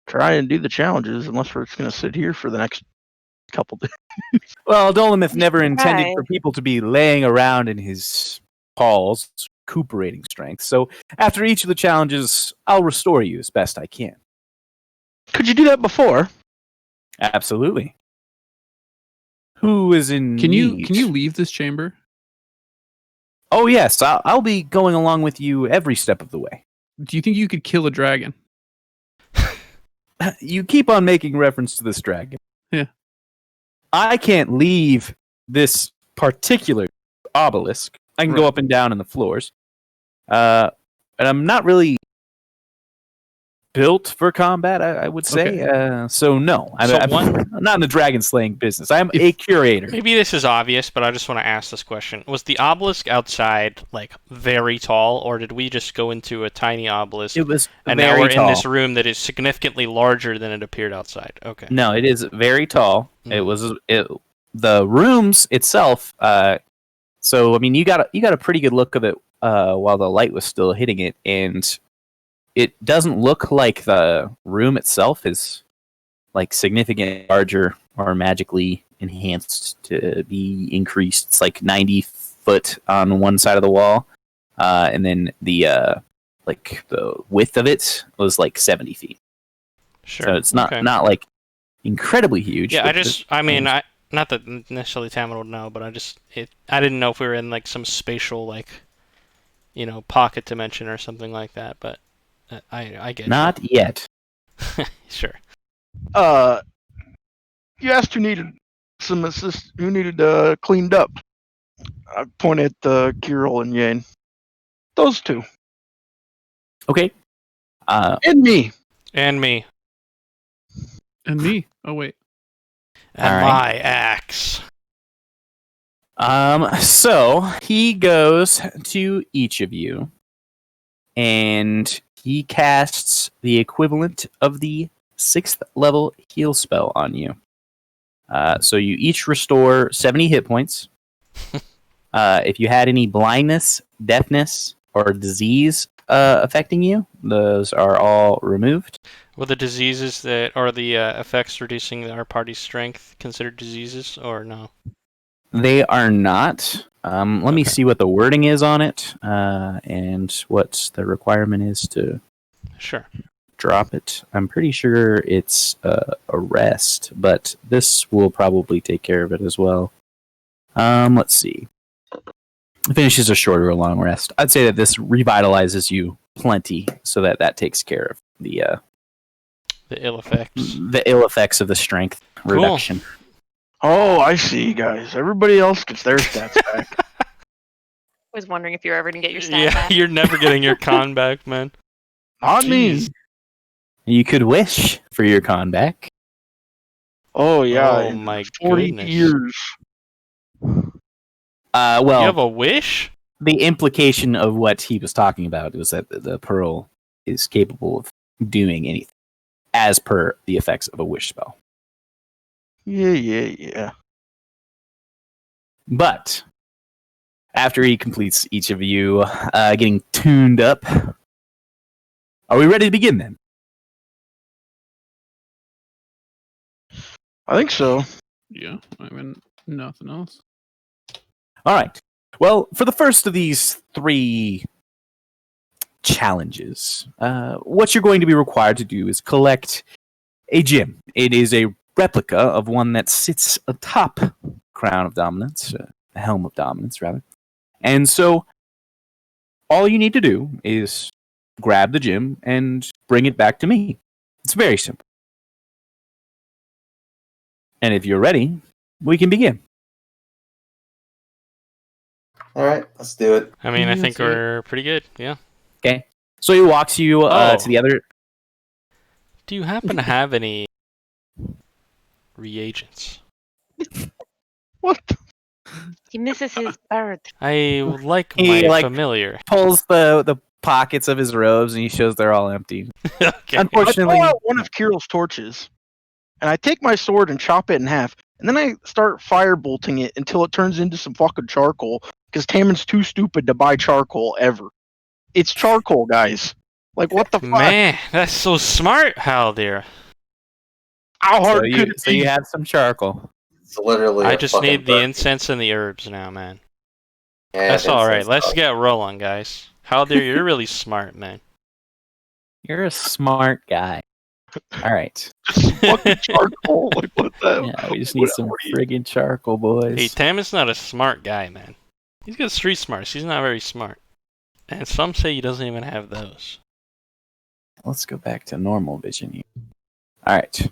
Speaker 6: try and do the challenges, unless we're just going to sit here for the next couple days.
Speaker 1: Well, Dolomith never intended
Speaker 7: Right.
Speaker 1: for people to be laying around in his halls, recuperating strength. So after each of the challenges, I'll restore you as best I can.
Speaker 6: Could you do that before?
Speaker 1: Absolutely. Who is in
Speaker 4: Can you
Speaker 1: need?
Speaker 4: leave this chamber?
Speaker 1: Oh, yes. I'll be going along with you every step of the way.
Speaker 4: Do you think you could kill a dragon?
Speaker 1: You keep on making reference to this dragon.
Speaker 4: Yeah.
Speaker 1: I can't leave this particular obelisk. I can go
Speaker 4: Right.
Speaker 1: up and down in the floors. And I'm not really built for combat, I would say. So no, I'm not in the dragon slaying business. I'm a curator.
Speaker 3: Maybe this is obvious, but I just want to ask this question. Was the obelisk outside, like, very tall, or did we just go into a tiny obelisk,
Speaker 1: It was
Speaker 3: and
Speaker 1: very
Speaker 3: now we're
Speaker 1: tall.
Speaker 3: in this room that is significantly larger than it appeared outside? Okay.
Speaker 1: No, it is very tall.
Speaker 3: Mhm.
Speaker 1: The rooms itself. So I mean, you got a pretty good look of it while the light was still hitting it, and it doesn't look like the room itself is like significantly larger or magically enhanced to be increased. It's like 90 foot on one side of the wall, and then the width of it was like 70 feet.
Speaker 3: Sure.
Speaker 1: So it's not
Speaker 3: Okay.
Speaker 1: not like incredibly huge.
Speaker 3: Yeah,
Speaker 1: but
Speaker 3: not that necessarily Tamara would know, but I didn't know if we were in, like, some spatial, like, pocket dimension or something like that, but I get
Speaker 1: not yet.
Speaker 3: it. Sure.
Speaker 6: You asked who needed some assist, who needed cleaned up. I point at Kirill and Yane. Those two.
Speaker 1: Okay.
Speaker 6: And me.
Speaker 3: And me.
Speaker 4: And me. Oh wait.
Speaker 3: And
Speaker 1: All right.
Speaker 3: my axe.
Speaker 1: So he goes to each of you, and he casts the equivalent of the 6th level heal spell on you. So you each restore 70 hit points. If you had any blindness, deafness, or disease affecting you, those are all removed.
Speaker 3: Were the diseases that are the effects reducing our party's strength considered diseases, or no?
Speaker 1: They are not. Let me
Speaker 3: Okay.
Speaker 1: see what the wording is on it, and what the requirement is to
Speaker 3: Sure.
Speaker 1: drop it. I'm pretty sure it's a rest, but this will probably take care of it as well. Let's see. Finishes a short or a long rest. I'd say that this revitalizes you plenty, so that takes care of the
Speaker 3: ill effects.
Speaker 1: the ill effects of the strength
Speaker 3: Cool.
Speaker 1: reduction.
Speaker 6: Oh, I see, guys. Everybody else gets their stats back.
Speaker 7: was wondering if you were ever gonna get your stat
Speaker 3: Yeah,
Speaker 7: back.
Speaker 3: you're never getting your con back, man.
Speaker 6: Not me.
Speaker 3: Jeez.
Speaker 1: You could wish for your con back.
Speaker 6: Oh yeah,
Speaker 3: Oh
Speaker 6: in
Speaker 3: my
Speaker 6: 40
Speaker 3: goodness.
Speaker 6: years.
Speaker 1: Well,
Speaker 3: You have a wish?
Speaker 1: the implication of what he was talking about was that the pearl is capable of doing anything, as per the effects of a wish spell.
Speaker 6: Yeah.
Speaker 1: But after he completes each of you getting tuned up, are we ready to begin then?
Speaker 6: I think so.
Speaker 4: Yeah, I mean, nothing else.
Speaker 1: All right. Well, for the first of these 3 challenges, what you're going to be required to do is collect a gem. It is a replica of one that sits atop Crown of Dominance, Helm of Dominance, rather. And so, all you need to do is grab the gem and bring it back to me. It's very simple. And if you're ready, we can begin.
Speaker 5: All right, let's do it.
Speaker 3: I mean, I
Speaker 4: Yeah,
Speaker 3: think
Speaker 4: that's it.
Speaker 3: we're pretty good, yeah.
Speaker 1: Okay. So he walks you
Speaker 3: Oh.
Speaker 1: to the other.
Speaker 3: Do you happen to have any reagents?
Speaker 6: What?
Speaker 7: He misses his bird.
Speaker 3: I would like
Speaker 1: He,
Speaker 3: my
Speaker 1: like-
Speaker 3: familiar.
Speaker 1: Pulls the pockets of his robes and he shows they're all empty.
Speaker 3: Okay.
Speaker 6: I
Speaker 1: Unfortunately,
Speaker 6: pull out one of Kirill's torches, and I take my sword and chop it in half, and then I start firebolting it until it turns into some fucking charcoal, because Taman's too stupid to buy charcoal ever. It's charcoal, guys. Like, what the fuck?
Speaker 3: Man, that's so smart, Hal, dear.
Speaker 6: How hard
Speaker 1: so
Speaker 6: could it
Speaker 1: so
Speaker 6: be?
Speaker 1: you have some charcoal.
Speaker 5: It's literally.
Speaker 3: I
Speaker 5: a
Speaker 3: just
Speaker 5: fucking
Speaker 3: need the
Speaker 5: bird.
Speaker 3: incense and the herbs now, man.
Speaker 5: Yeah,
Speaker 3: That's all right.
Speaker 5: incense
Speaker 3: Let's
Speaker 5: stuff.
Speaker 3: get rolling, guys. Hal, dear, you're really smart, man.
Speaker 1: You're a smart guy. All right.
Speaker 6: Fucking charcoal. Like, what the?
Speaker 1: Yeah, we just need some friggin' charcoal, boys.
Speaker 3: Hey, Tam is not a smart guy, man. He's got street smarts. He's not very smart. And some say he doesn't even have those.
Speaker 1: Let's go back to normal vision here. All right.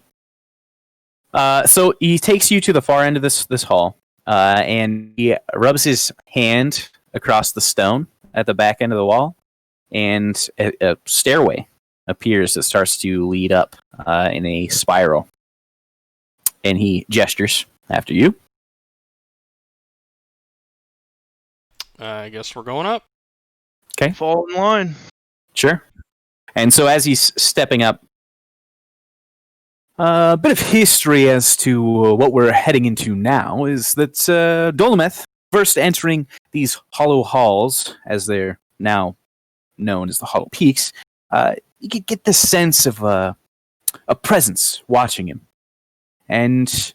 Speaker 1: So he takes you to the far end of this hall, and he rubs his hand across the stone at the back end of the wall, and a stairway appears that starts to lead up in a spiral. And he gestures after you.
Speaker 3: I guess we're going up.
Speaker 6: Fall in line.
Speaker 1: Sure. And so as he's stepping up, a bit of history as to what we're heading into now is that Dolometh, first entering these hollow halls, as they're now known as the Hollow Peaks, you could get the sense of a presence watching him. And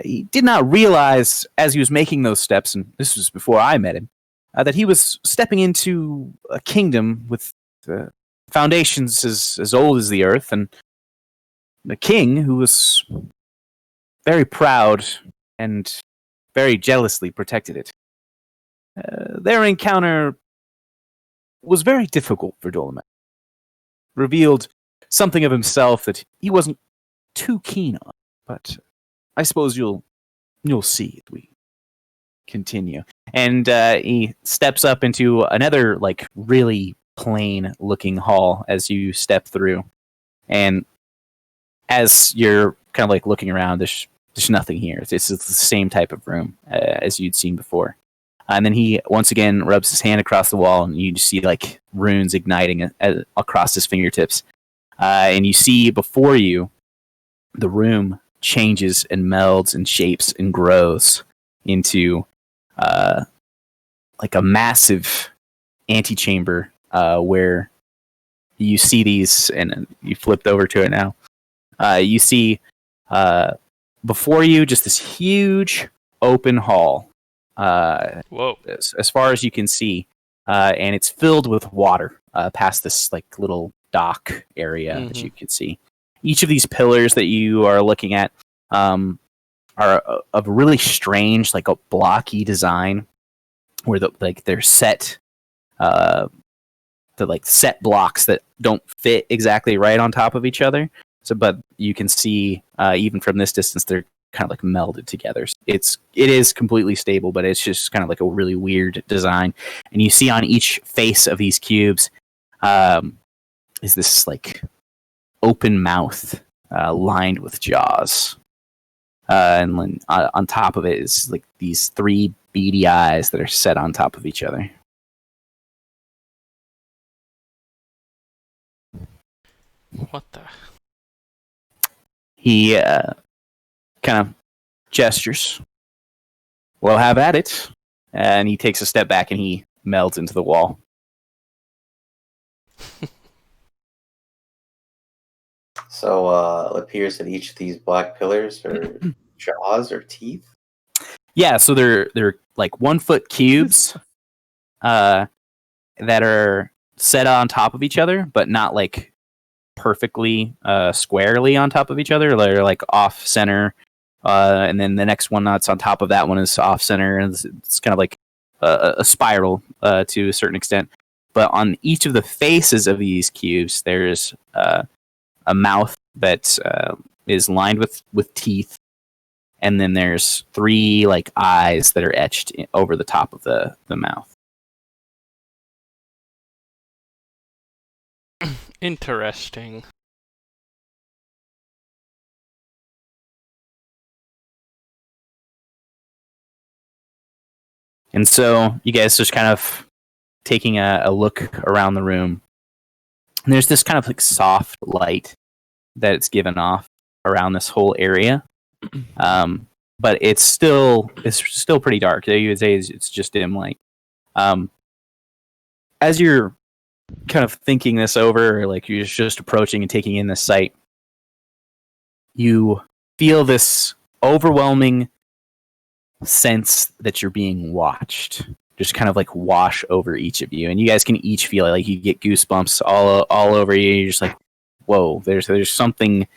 Speaker 1: he did not realize as he was making those steps, and this was before I met him, that he was stepping into a kingdom with foundations as old as the earth, and the king who was very proud and very jealously protected it. Their encounter was very difficult for Dolometh. Revealed something of himself that he wasn't too keen on, but I suppose you'll see if we continue. And he steps up into another like really plain looking hall as you step through, and as you're kind of like looking around, there's nothing here. It's the same type of room as you'd seen before. And then he once again rubs his hand across the wall, and you just see like runes igniting across his fingertips. And you see before you, the room changes and melds and shapes and grows into like a massive antechamber where you see these, and you flipped over to it now. You see before you just this huge open hall,
Speaker 3: Whoa.
Speaker 1: as far as you can see, and it's filled with water past this like little dock area that you can see. Each of these pillars that you are looking at are of a really strange, like a blocky design, where they're set. The like set blocks that don't fit exactly right on top of each other. So, but you can see even from this distance, they're kind of like melded together. It is completely stable, but it's just kind of like a really weird design. And you see on each face of these cubes is this like open mouth lined with jaws. And then on top of it is like these 3 beady eyes that are set on top of each other.
Speaker 3: What the?
Speaker 1: He kind of gestures. Well, have at it. And he takes a step back and he melds into the wall.
Speaker 5: So it appears that each of these black pillars are jaws or teeth.
Speaker 1: Yeah, so they're like 1 foot cubes that are set on top of each other, but not like perfectly squarely on top of each other. They're like off center, and then the next one that's on top of that one is off center, and it's kind of like a spiral to a certain extent. But on each of the faces of these cubes, there's a mouth that is lined with teeth, and then there's 3 like eyes that are etched over the top of the mouth.
Speaker 3: Interesting.
Speaker 1: And so you guys just kind of taking a look around the room. And there's this kind of like soft light that it's given off around this whole area. But it's still pretty dark. You would say it's just dim light. As you're kind of thinking this over, or like you're just approaching and taking in this sight, you feel this overwhelming sense that you're being watched, just kind of like wash over each of you, and you guys can each feel it. Like you get goosebumps all over you. You're just like, whoa, there's something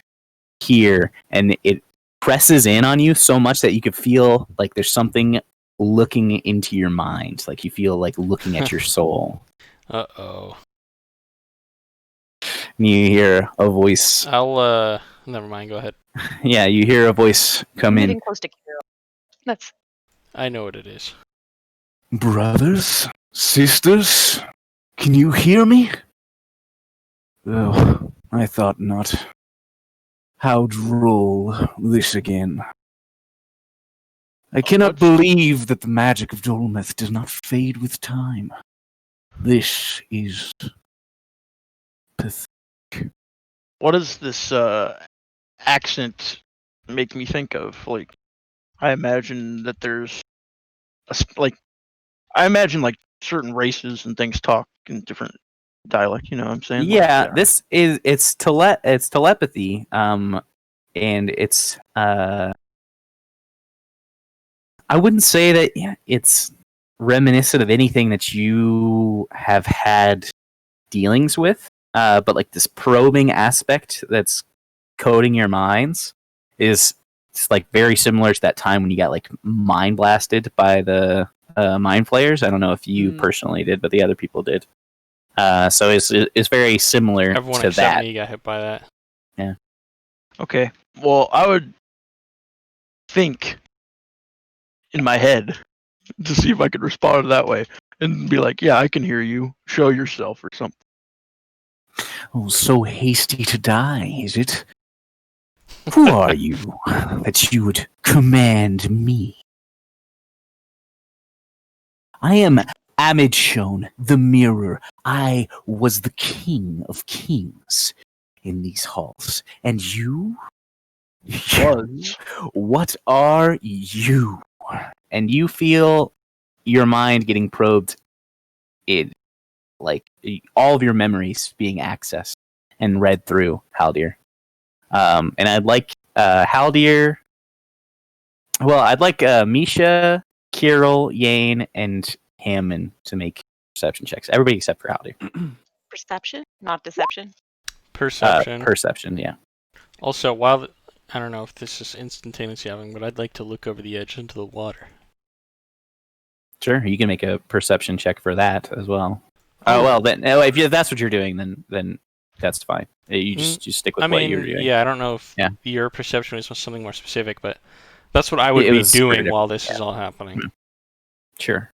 Speaker 1: here, and it presses in on you so much that you could feel like there's something looking into your mind, like you feel like looking at your soul.
Speaker 3: Uh-oh.
Speaker 1: And you hear a voice.
Speaker 3: Never mind, go ahead.
Speaker 1: Yeah, you hear a voice come in.
Speaker 7: Getting close to Carol. That's
Speaker 3: I know what it is.
Speaker 8: Brothers, sisters, can you hear me? Oh, I thought not. How droll this again. I cannot believe that the magic of Dolmeth does not fade with time. This is pathetic.
Speaker 6: What does this accent make me think of? Like, I imagine that there's I imagine like certain races and things talk in different dialect. You know what I'm saying?
Speaker 1: Yeah, it's telepathy, and it's I wouldn't say that it's reminiscent of anything that you have had dealings with, but like this probing aspect that's coding your minds is it's like very similar to that time when you got like mind blasted by the mind flayers. I don't know if you personally did, but the other people did. So it's very similar
Speaker 3: Everyone
Speaker 1: to
Speaker 3: except
Speaker 1: that.
Speaker 3: me got hit by that.
Speaker 1: Yeah.
Speaker 6: Okay. Well, I would think in my head to see if I could respond that way and be like, "Yeah, I can hear you. Show yourself," or something.
Speaker 8: Oh, so hasty to die, is it? Who are you that you would command me? I am Amidshone, the Mirror. I was the king of kings in these halls. And you? What are you?
Speaker 1: And you feel your mind getting probed, like all of your memories being accessed and read through, Haldir. And I'd like Haldir. Well, I'd like Misha, Kirill, Yane, and Hammond to make perception checks. Everybody except for Haldir.
Speaker 7: perception, not deception.
Speaker 3: Perception.
Speaker 1: Perception, yeah.
Speaker 3: Also, I don't know if this is instantaneously happening, but I'd like to look over the edge into the water.
Speaker 1: Sure, you can make a perception check for that as well. Oh well, then if that's what you're doing, then that's fine. You just stick with
Speaker 3: I
Speaker 1: what
Speaker 3: mean,
Speaker 1: you're doing.
Speaker 3: yeah, I don't know if
Speaker 1: Yeah.
Speaker 3: your perception was something more specific, but that's what I would
Speaker 1: It
Speaker 3: be
Speaker 1: was very
Speaker 3: doing while
Speaker 1: different,
Speaker 3: this is all happening.
Speaker 1: Sure.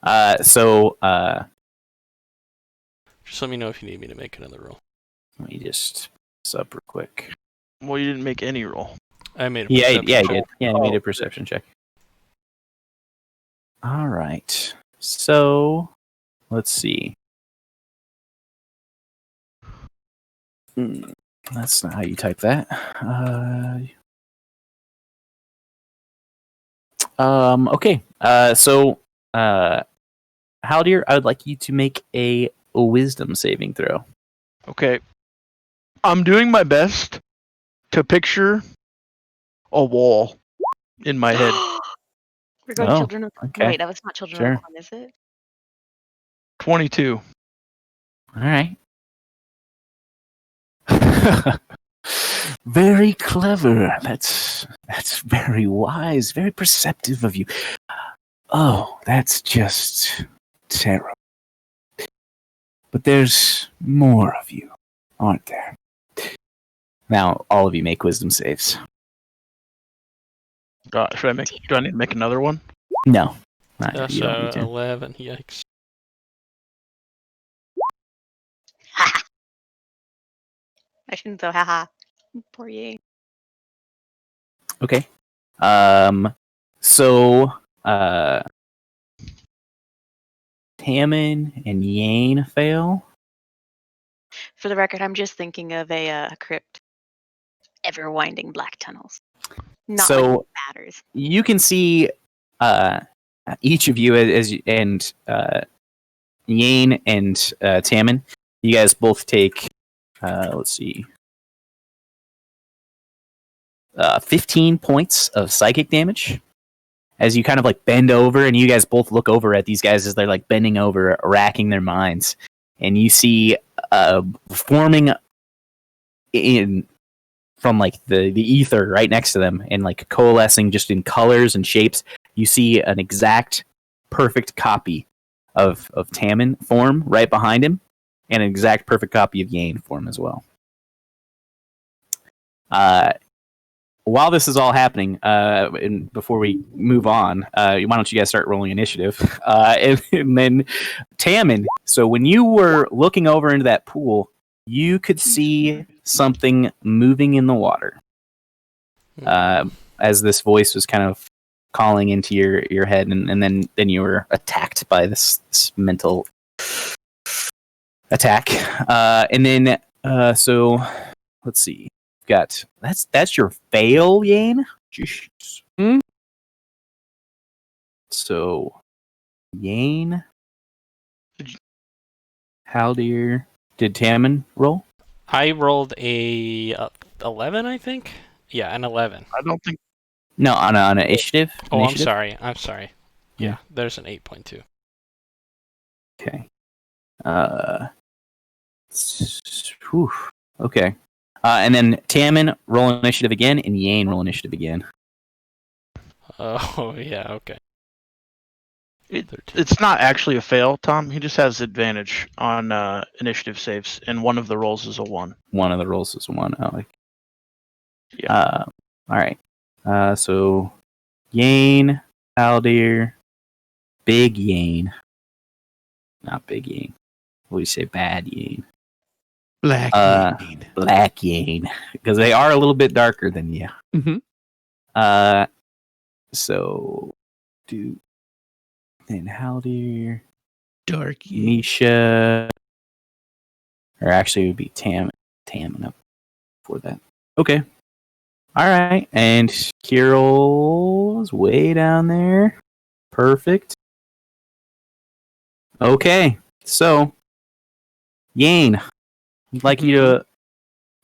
Speaker 3: Just let me know if you need me to make another roll.
Speaker 1: Let me just sub real quick.
Speaker 6: Well, you didn't make any roll.
Speaker 3: I made a
Speaker 1: Yeah,
Speaker 3: perception
Speaker 1: yeah,
Speaker 3: check.
Speaker 1: he did. Yeah, he made
Speaker 6: Oh.
Speaker 1: a perception check. All right. So, let's see. That's not how you type that. Okay. Haldir, I would like you to make a wisdom saving throw.
Speaker 6: Okay. I'm doing my best to picture a wall in my head.
Speaker 7: We're going
Speaker 1: Oh,
Speaker 7: Children of
Speaker 1: okay.
Speaker 7: Wait, that was not Children
Speaker 1: Sure.
Speaker 7: of the Corn, is it?
Speaker 6: 22.
Speaker 1: All right. Very clever. That's very wise, very perceptive of you. Oh, that's just terrible. But there's more of you, aren't there? Now, all of you make wisdom saves.
Speaker 6: Do I need to make another one?
Speaker 1: No. Not,
Speaker 3: That's
Speaker 1: you don't need to.
Speaker 3: 11. Yikes.
Speaker 7: I shouldn't though, haha. Poor Yay.
Speaker 1: Okay. So, Tammin and Yane fail.
Speaker 7: For the record, I'm just thinking of a crypt. Ever winding black tunnels. Not
Speaker 1: So-
Speaker 7: like it matters.
Speaker 1: You can see each of you and Yane and Tammin. You guys both take, let's see, 15 points of psychic damage as you kind of like bend over, and you guys both look over at these guys as they're like bending over, racking their minds, and you see forming in from like the ether right next to them and like coalescing just in colors and shapes. You see an exact perfect copy of Tammin form right behind him, and an exact perfect copy of Yane form as well. While this is all happening, and before we move on, why don't you guys start rolling initiative? And then Tammin, so when you were looking over into that pool, you could see something moving in the water. As this voice was kind of calling into your head, and then you were attacked by this mental attack. And then, so let's see. Got that's your fail, Yane. Jeez. So, Yane, Haldir, did Tammin roll?
Speaker 3: I rolled a 11, I think. Yeah, an 11.
Speaker 6: I don't think.
Speaker 1: No, on an initiative.
Speaker 3: Oh,
Speaker 1: Initiative?
Speaker 3: I'm sorry. Yeah, there's an 8.2.
Speaker 1: Okay. Whew. Okay. And then Tammin roll initiative again, and Yane roll initiative again.
Speaker 3: Oh, yeah, okay.
Speaker 6: It's not actually a fail, Tom. He just has advantage on initiative saves, and one of the rolls is a 1.
Speaker 1: One of the rolls is 1. Oh, like,
Speaker 6: Yeah.
Speaker 1: all right. So Yane, Haldir, Big Yane. Not Big Yane. What do you say? Bad Yane.
Speaker 4: Black. Yane.
Speaker 1: Black Yane. Because they are a little bit darker than you.
Speaker 4: Mhm.
Speaker 1: So then Haldir,
Speaker 4: Dark. Yane.
Speaker 1: Nisha, or actually it would be Tammin up for that. Okay. All right. And Kirill's way down there. Perfect. Okay. So, Yane, I'd like you to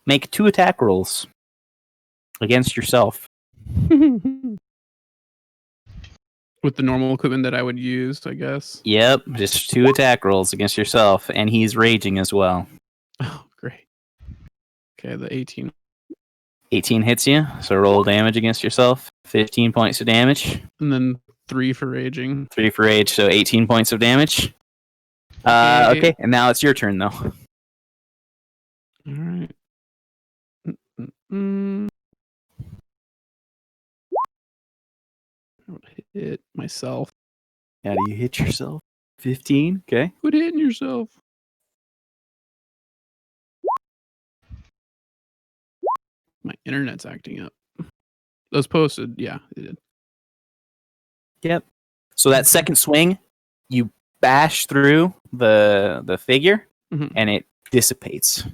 Speaker 1: make 2 attack rolls against yourself.
Speaker 4: With the normal equipment that I would use, I guess.
Speaker 1: Yep, just 2 attack rolls against yourself, and he's raging as well.
Speaker 4: Oh, great. Okay, the 18.
Speaker 1: 18 hits you, so roll damage against yourself. 15 points of damage.
Speaker 4: And then 3 for raging.
Speaker 1: 3 for rage, so 18 points of damage.
Speaker 4: Okay.
Speaker 1: Okay, and now it's your turn, though.
Speaker 4: All right. Mm-mm. I would hit myself.
Speaker 8: How do you hit yourself? 15. Okay.
Speaker 4: Quit hitting yourself. My internet's acting up. Those posted, yeah, it did.
Speaker 8: Yep. So that second swing, you bash through the figure,
Speaker 4: Mhm.
Speaker 8: and it disappears.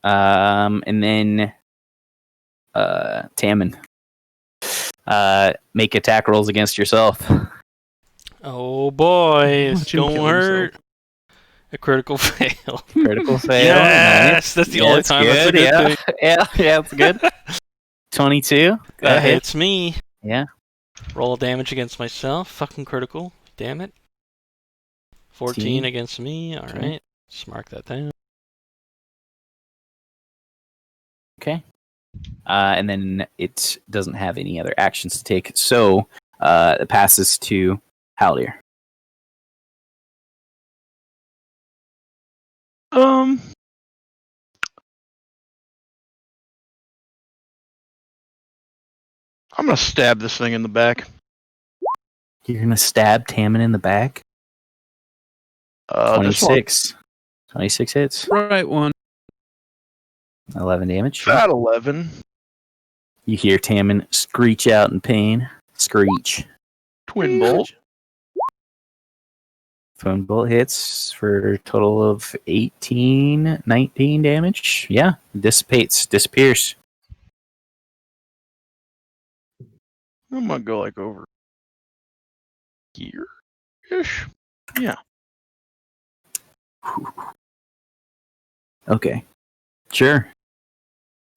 Speaker 8: And then Tammin, make attack rolls against yourself.
Speaker 3: Oh boy, it's
Speaker 4: Watch him
Speaker 3: gonna
Speaker 4: kill
Speaker 3: hurt.
Speaker 4: himself.
Speaker 3: A critical fail.
Speaker 8: Critical fail.
Speaker 3: Yes,
Speaker 8: Nice.
Speaker 3: that's the only
Speaker 8: That's
Speaker 3: time that's a good
Speaker 8: yeah.
Speaker 3: thing.
Speaker 8: Yeah, it's good. 22. Go
Speaker 3: That
Speaker 8: ahead.
Speaker 3: hits me.
Speaker 8: Yeah.
Speaker 3: Roll damage against myself. Fucking critical. Damn it. 14 against me. All
Speaker 8: Okay.
Speaker 3: right. Just mark that down.
Speaker 8: Okay. And then it doesn't have any other actions to take, so it passes to Haldir.
Speaker 6: I'm gonna stab this thing in the back.
Speaker 8: You're gonna stab Tammin in the back.
Speaker 6: This one,
Speaker 8: 26. 26 hits.
Speaker 4: Right one.
Speaker 8: 11 damage.
Speaker 6: fat 11.
Speaker 8: You hear Tammin screech out in pain. Screech.
Speaker 6: Twin bolt.
Speaker 8: Twin bolt hits for a total of 18, 19 damage. Yeah, disappears.
Speaker 6: I'm gonna go like over here ish. Yeah.
Speaker 8: Okay, sure.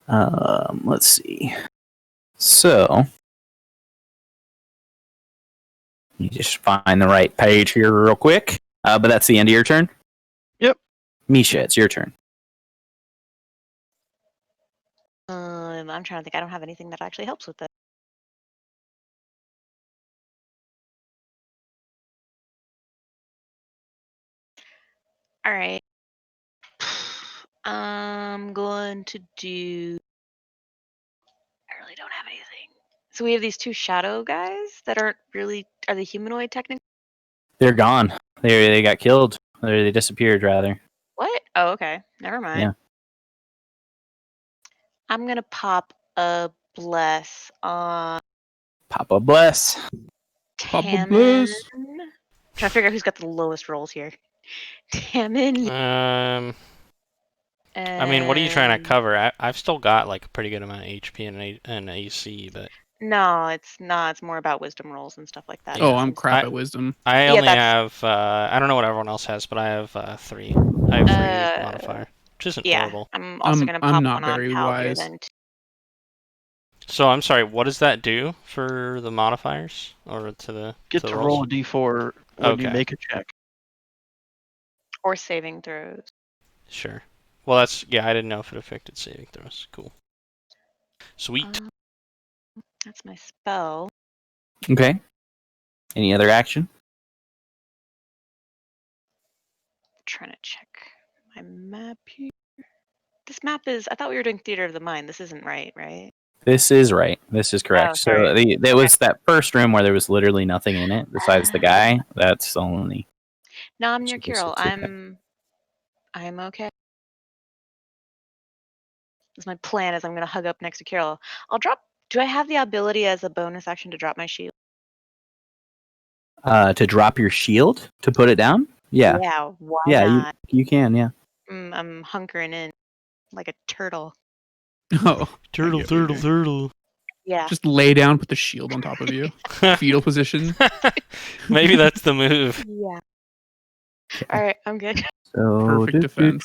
Speaker 8: Let's see. So, you just find the right page here real quick. But that's the end of your turn.
Speaker 6: Yep.
Speaker 8: Misha, it's your turn.
Speaker 7: I'm trying to think. I don't have anything that actually helps with it. All right. I'm going to do. I really don't have anything. So we have these two shadow guys that aren't really. Are they humanoid technically?
Speaker 8: They're gone. They got killed. They disappeared, rather.
Speaker 7: What? Oh, okay. Never mind.
Speaker 8: Yeah.
Speaker 7: I'm gonna pop a bless on
Speaker 8: Papa bless.
Speaker 4: Papa
Speaker 7: Tammin.
Speaker 4: bless.
Speaker 7: Trying to figure out who's got the lowest rolls here. Tammin.
Speaker 3: I mean, what are you trying to
Speaker 7: and-
Speaker 3: cover? I've still got like a pretty good amount of HP and AC, but
Speaker 7: No, it's not. It's more about wisdom rolls and stuff like that.
Speaker 4: Oh,
Speaker 3: Yeah.
Speaker 4: I'm crap
Speaker 3: I-
Speaker 4: at wisdom.
Speaker 3: I
Speaker 7: Yeah,
Speaker 3: only
Speaker 7: that's-
Speaker 3: have I don't know what everyone else has, but I have 3. I have 3 modifier, which isn't
Speaker 7: Yeah,
Speaker 3: horrible.
Speaker 7: I'm also gonna pop
Speaker 4: I'm not
Speaker 7: one
Speaker 4: very
Speaker 7: on Haldir
Speaker 4: wise.
Speaker 7: then.
Speaker 3: So I'm sorry. What does that do for the modifiers or to the
Speaker 6: Get
Speaker 3: to the
Speaker 6: to
Speaker 3: rolls?
Speaker 6: roll a d4 when you
Speaker 3: Okay.
Speaker 6: make a check.
Speaker 7: Or saving throws.
Speaker 3: Sure. Well, that's I didn't know if it affected saving throws. Cool. Sweet.
Speaker 7: That's my spell.
Speaker 8: Okay. Any other action?
Speaker 7: Trying to check my map here. This map is. I thought we were doing Theater of the Mind. This isn't right, right?
Speaker 8: This is right. This is correct.
Speaker 7: Oh,
Speaker 8: So
Speaker 7: sorry.
Speaker 8: there was that first room where there was literally nothing in it besides the guy. That's the only.
Speaker 7: No, I'm near
Speaker 8: So this
Speaker 7: Kirill.
Speaker 8: looks okay.
Speaker 7: I'm okay. That's my plan. Is I'm gonna hug up next to Kirill. I'll drop. Do I have the ability as a bonus action to drop my shield?
Speaker 8: To drop your shield to put it down. Yeah.
Speaker 7: Yeah. Why
Speaker 8: Yeah.
Speaker 7: not?
Speaker 8: You can. Yeah.
Speaker 7: I'm hunkering in like a turtle.
Speaker 4: Oh,
Speaker 3: Turtle,
Speaker 4: I get what
Speaker 3: turtle,
Speaker 4: you're-
Speaker 3: turtle.
Speaker 7: Yeah.
Speaker 4: Just lay down, put the shield on top of you. Fetal position.
Speaker 3: Maybe that's the move.
Speaker 7: Yeah. All right. I'm good.
Speaker 8: So
Speaker 4: Perfect defense.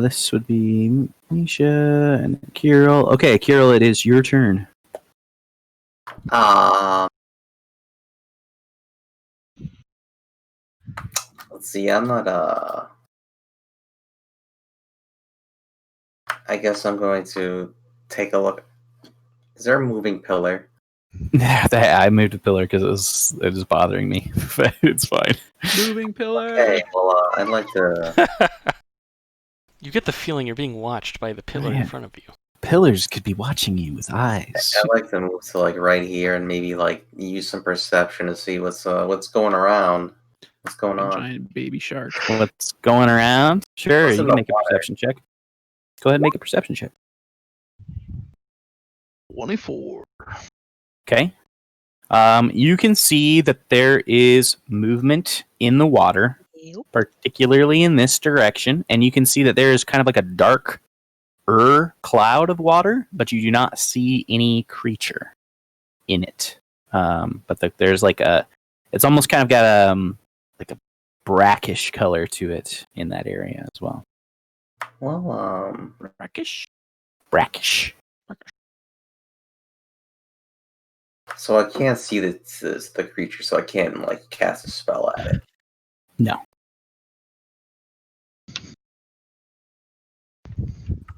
Speaker 8: This would be Misha and Kirill. Okay, Kirill, it is your turn.
Speaker 5: Let's see. I'm not. I guess I'm going to take a look. Is there a moving pillar?
Speaker 1: I moved a pillar because it was bothering me. But it's fine.
Speaker 4: Moving pillar.
Speaker 5: Okay, well, I'd like to.
Speaker 3: You get the feeling you're being watched by the pillar in
Speaker 1: Yeah.
Speaker 3: front of you.
Speaker 1: Pillars could be watching you with eyes.
Speaker 5: I'd like to move to like right here and maybe like use some perception to see what's going around. What's going
Speaker 4: A
Speaker 5: on?
Speaker 4: giant baby shark.
Speaker 1: What's going around? Sure,
Speaker 5: What's
Speaker 1: you
Speaker 5: in
Speaker 1: can
Speaker 5: the
Speaker 1: make a
Speaker 5: water?
Speaker 1: perception check. Go ahead and make a perception check.
Speaker 6: 24.
Speaker 1: Okay. You can see that there is movement in the water,
Speaker 7: Yep.
Speaker 1: particularly in this direction, and you can see that there is kind of like a dark cloud of water, but you do not see any creature in it. But there's like it's almost kind of got like a brackish color to it in that area as well.
Speaker 5: Well,
Speaker 1: Brackish.
Speaker 5: so I can't see the creature, so I can't like cast a spell at it.
Speaker 1: No.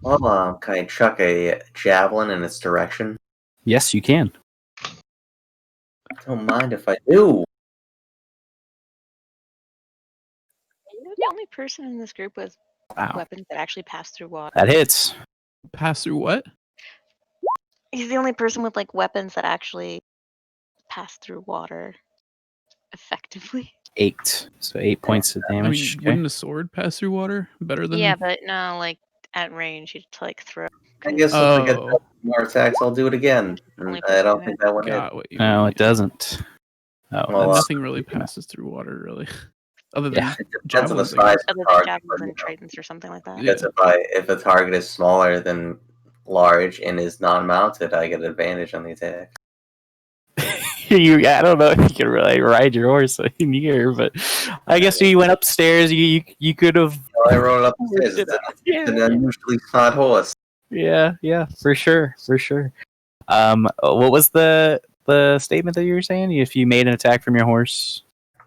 Speaker 5: Well, can I chuck a javelin in its direction?
Speaker 1: Yes, you can.
Speaker 5: Don't mind if I do.
Speaker 7: You're the only person in this group with
Speaker 1: Wow.
Speaker 7: weapons that actually pass through water.
Speaker 1: That hits.
Speaker 4: Pass through what?
Speaker 7: He's the only person with like weapons that actually pass through water effectively.
Speaker 1: 8. So 8 points of
Speaker 4: I mean,
Speaker 1: damage. Okay.
Speaker 4: wouldn't a sword pass through water better than?
Speaker 7: Yeah, but no, like at range, you'd like throw.
Speaker 5: I guess if I get
Speaker 4: Oh,
Speaker 5: more attacks, I'll do it again.
Speaker 7: Only
Speaker 5: I don't
Speaker 7: person
Speaker 5: think that one hit.
Speaker 4: got what you
Speaker 1: No,
Speaker 4: mean.
Speaker 1: it doesn't. Oh,
Speaker 5: Well,
Speaker 1: that's-
Speaker 4: Nothing really passes through water, really, other than
Speaker 1: Yeah.
Speaker 5: It depends on the
Speaker 4: javelins, I
Speaker 5: size
Speaker 4: guess.
Speaker 5: of
Speaker 7: Other
Speaker 5: the
Speaker 7: than
Speaker 5: target.
Speaker 7: javelins
Speaker 5: but,
Speaker 7: and tritons or something like that.
Speaker 4: Yeah.
Speaker 5: Because if a target is smaller than large and is non-mounted, I get advantage on the attack.
Speaker 1: I don't know if you can really ride your horse in here, but I guess you went upstairs. You could have.
Speaker 5: Well, I rolled up the stairs.
Speaker 1: Worked it
Speaker 5: It's an unusually smart horse.
Speaker 1: Yeah, for sure. What was the statement that you were saying? If you made an attack from your horse,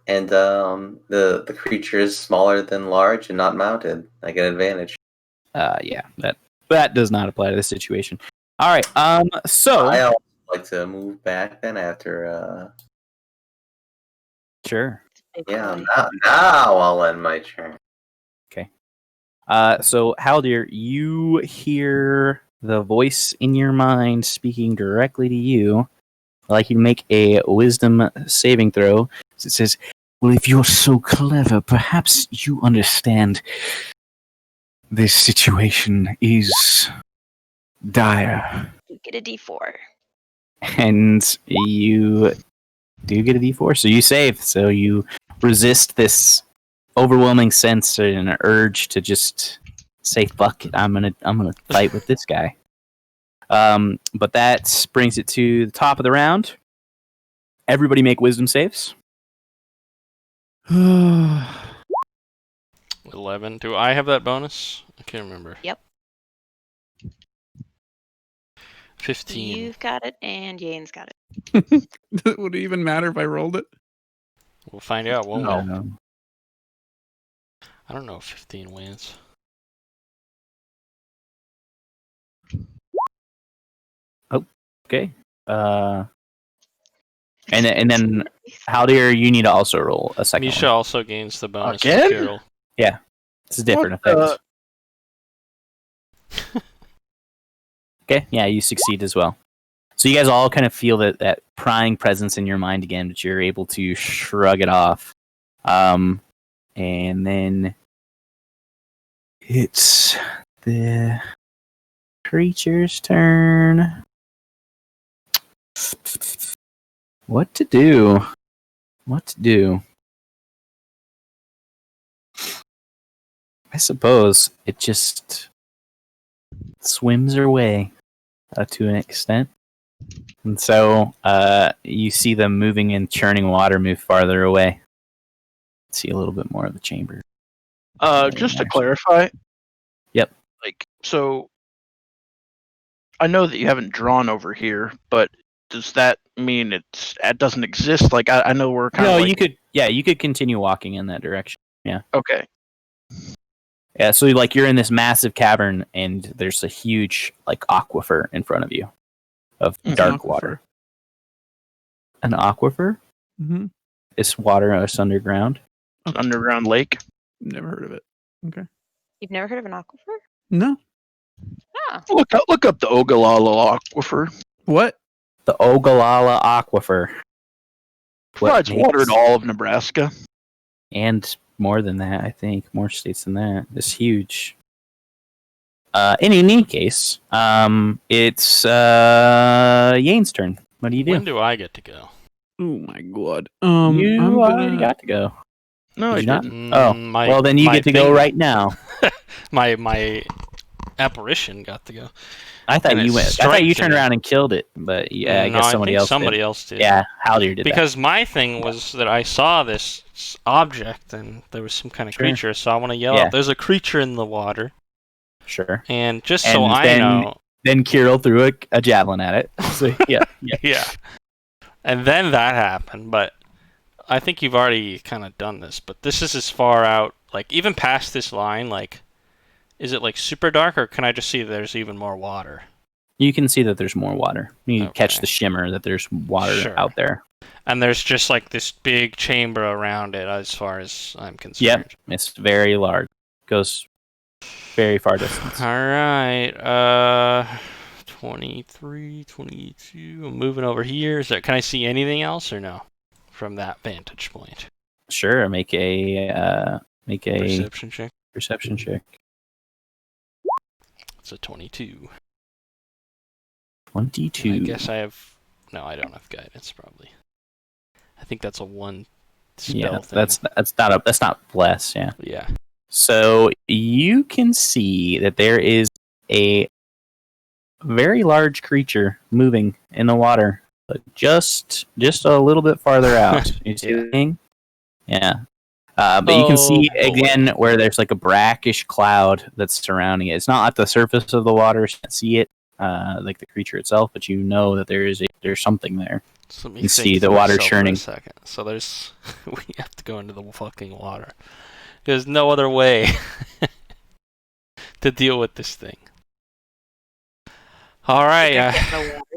Speaker 5: And the creature is smaller than large and not mounted, I get advantage.
Speaker 1: yeah, that does not apply to this situation. All right. So
Speaker 5: I also like to move back then after.
Speaker 1: sure.
Speaker 7: Big
Speaker 5: Yeah,
Speaker 7: boy.
Speaker 5: now I'll end my turn.
Speaker 1: So Haldir, you hear the voice in your mind speaking directly to you. I'd like you to make a wisdom saving throw. It says,
Speaker 8: Well, if you're so clever, perhaps you understand this situation is dire.
Speaker 7: You get a D4.
Speaker 1: and you do get a D4. So you save. So you resist this overwhelming sense and an urge to just say fuck it. I'm gonna fight with this guy. But that brings it to the top of the round. Everybody make wisdom saves.
Speaker 3: 11. Do I have that bonus? I can't remember.
Speaker 7: Yep.
Speaker 3: 15.
Speaker 7: You've got it, and Yane's got it.
Speaker 4: Would it even matter if I rolled it?
Speaker 3: We'll find out, won't we?
Speaker 1: No.
Speaker 3: I don't know if 15 wins.
Speaker 1: Okay. And then Haldir, you need to also roll a second.
Speaker 3: Misha
Speaker 1: One.
Speaker 3: also gains the bonus
Speaker 6: Again?
Speaker 3: from Kirill.
Speaker 1: It's a different
Speaker 6: What
Speaker 1: effect. Okay, yeah, you succeed as well. So you guys all kind of feel that prying presence in your mind again, but you're able to shrug it off. And then it's the creature's turn. What to do? I suppose it just swims away to an extent. And so you see them moving in churning water move farther away. See a little bit more of the chamber.
Speaker 6: Just to clarify.
Speaker 1: Yep.
Speaker 6: Like, so I know that you haven't drawn over here, but does that mean it doesn't exist? Like, I know we're kind
Speaker 1: No,
Speaker 6: of like,
Speaker 1: you could continue walking in that direction.
Speaker 6: okay.
Speaker 1: Yeah, so like you're in this massive cavern and there's a huge like aquifer in front of you of dark
Speaker 4: Aquifer.
Speaker 1: water. An aquifer?
Speaker 4: Mm-hmm.
Speaker 1: Is water underground?
Speaker 6: It's an underground lake.
Speaker 4: Never heard of it. Okay.
Speaker 7: You've never heard of an aquifer?
Speaker 4: No.
Speaker 7: Oh.
Speaker 6: Look up the Ogallala Aquifer.
Speaker 4: What?
Speaker 1: The Ogallala Aquifer.
Speaker 6: Provides water to all of Nebraska.
Speaker 1: And more than that, I think. More states than that. It's huge. In any case, it's Yane's turn. What do you do?
Speaker 3: When do I get to go?
Speaker 4: Oh my god.
Speaker 1: You
Speaker 4: I'm
Speaker 1: already
Speaker 4: gonna.
Speaker 1: got to go.
Speaker 6: No,
Speaker 1: Did
Speaker 6: I
Speaker 1: you not?
Speaker 6: didn't.
Speaker 1: Oh,
Speaker 3: My,
Speaker 1: well, then you
Speaker 3: my
Speaker 1: get to go
Speaker 3: thing-
Speaker 1: right now.
Speaker 3: My apparition got to go.
Speaker 1: I thought
Speaker 3: And it
Speaker 1: you went. I thought you
Speaker 3: strikes
Speaker 1: turned
Speaker 3: me.
Speaker 1: around and killed it, but yeah, I
Speaker 3: No,
Speaker 1: guess somebody
Speaker 3: think
Speaker 1: else.
Speaker 3: somebody
Speaker 1: did.
Speaker 3: else did.
Speaker 1: Yeah, Haldir did
Speaker 3: Because my thing was that I saw this object and there was some kind of
Speaker 1: Sure.
Speaker 3: creature, so I want to yell
Speaker 1: Yeah.
Speaker 3: out, "There's a creature in the water!"
Speaker 1: that. Sure.
Speaker 3: And just so
Speaker 1: And
Speaker 3: I
Speaker 1: then-
Speaker 3: know,
Speaker 1: Then Kirill threw a javelin at it. So yeah, yeah.
Speaker 3: yeah. And then that happened, but I think you've already kind of done this. But this is as far out, like even past this line, like, is it like super dark, or can I just see that there's even more water?
Speaker 1: You can see that there's more water. You can catch
Speaker 3: Okay.
Speaker 1: the shimmer that there's water
Speaker 3: Sure.
Speaker 1: out there.
Speaker 3: And there's just like this big chamber around it, as far as I'm concerned.
Speaker 1: Yep, it's very large. Goes very far distance.
Speaker 3: All right. 23, 22. I'm moving over here. Can I see anything else or no? From that vantage point.
Speaker 1: Sure, make a
Speaker 3: Perception check.
Speaker 1: perception check.
Speaker 3: It's a 22.
Speaker 1: 22.
Speaker 3: I guess I have. No, I don't have guidance. Probably. I think that's a one spell
Speaker 1: Yeah,
Speaker 3: thing.
Speaker 1: that's not bless. Yeah.
Speaker 3: Yeah.
Speaker 1: So you can see that there is a very large creature moving in the water, but just a little bit farther out. You see the thing? Yeah. But you can see
Speaker 3: Oh, boy.
Speaker 1: again where there's like a brackish cloud that's surrounding it. It's not at the surface of the water; you can't see it, like the creature itself, but you know that there's something there.
Speaker 3: So let me
Speaker 1: You
Speaker 3: think
Speaker 1: see
Speaker 3: to
Speaker 1: the water
Speaker 3: myself for
Speaker 1: churning.
Speaker 3: a second. So there's. We have to go into the fucking water. There's no other way to deal with this thing. All right,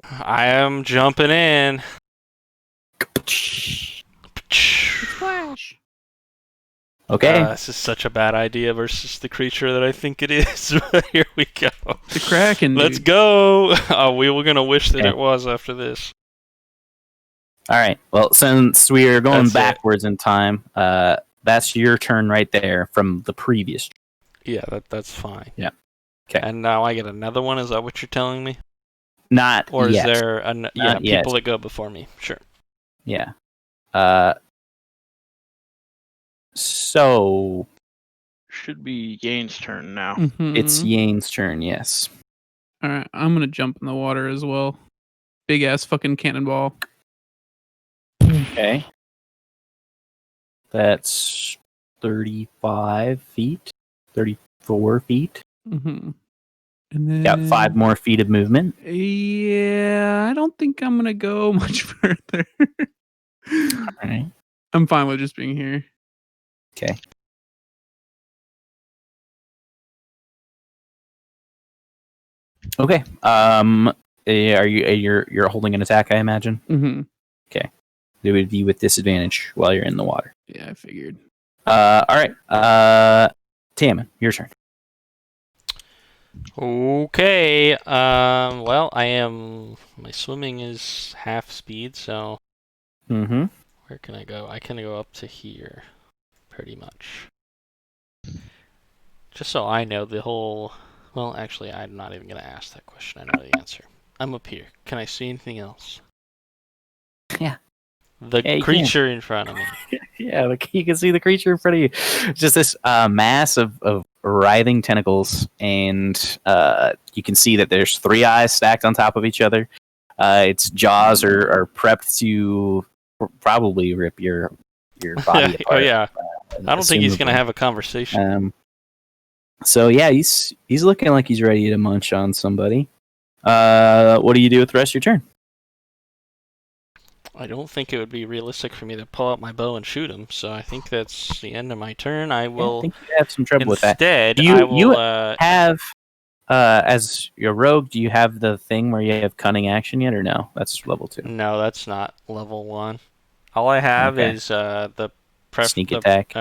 Speaker 3: I am jumping in.
Speaker 4: Splash.
Speaker 1: Okay.
Speaker 3: This is such a bad idea versus the creature that I think it is. Here we go.
Speaker 4: The Kraken.
Speaker 3: Let's
Speaker 4: dude.
Speaker 3: go. We were gonna wish that
Speaker 1: Okay.
Speaker 3: it was after this.
Speaker 1: All right. Well, since we are going
Speaker 3: That's it.
Speaker 1: backwards in time, that's your turn right there from the previous.
Speaker 3: Yeah, that's fine.
Speaker 1: Yeah. Okay.
Speaker 3: And now I get another one. Is that what you're telling me?
Speaker 1: Not
Speaker 3: Or is
Speaker 1: yet.
Speaker 3: there
Speaker 1: Not yet.
Speaker 3: people that go before me? Sure.
Speaker 1: Yeah. So
Speaker 6: Should be Yane's turn now.
Speaker 1: it's
Speaker 4: Mhm.
Speaker 1: Yane's turn. Yes.
Speaker 4: All right. I'm gonna jump in the water as well. Big ass fucking cannonball.
Speaker 1: Okay. That's 35 feet. 34 feet.
Speaker 4: Mm-hmm. And then
Speaker 1: Got 5 more feet of movement.
Speaker 4: Yeah, I don't think I'm gonna go much further.
Speaker 1: All right.
Speaker 4: I'm fine with just being here.
Speaker 1: Okay. Okay. You're holding an attack, I imagine.
Speaker 4: Mm-hmm.
Speaker 1: It would be with disadvantage while you're in the water.
Speaker 4: Yeah, I figured.
Speaker 1: All right. Tammin, your turn.
Speaker 3: Okay. Well, my swimming is half speed, so
Speaker 1: Mm-hmm.
Speaker 3: where can I go? I can go up to here, pretty much. Just so I know the whole. Well, actually, I'm not even gonna ask that question. I know the answer. I'm up here. Can I see anything else?
Speaker 1: Yeah.
Speaker 3: The
Speaker 1: Yeah, you
Speaker 3: creature in front of me.
Speaker 1: Yeah, like you can see the creature in front of you. Just this mass of writhing tentacles, and you can see that there's 3 eyes stacked on top of each other. Its jaws are prepped to probably rip your body
Speaker 3: Oh
Speaker 1: apart.
Speaker 3: yeah. I don't think he's gonna
Speaker 1: assumably.
Speaker 3: have a conversation.
Speaker 1: So yeah, he's looking like he's ready to munch on somebody. What do you do with the rest of your turn?
Speaker 3: I don't think it would be realistic for me to pull out my bow and shoot him, so I think that's the end of my turn. I
Speaker 1: I
Speaker 3: will
Speaker 1: think you have some trouble with that.
Speaker 3: instead.
Speaker 1: You-
Speaker 3: I will.
Speaker 1: you have As your rogue, do you have the thing where you have cunning action yet, or no? That's level 2.
Speaker 3: No, that's not level 1. All I have
Speaker 1: Okay.
Speaker 3: is the
Speaker 1: Sneak attack.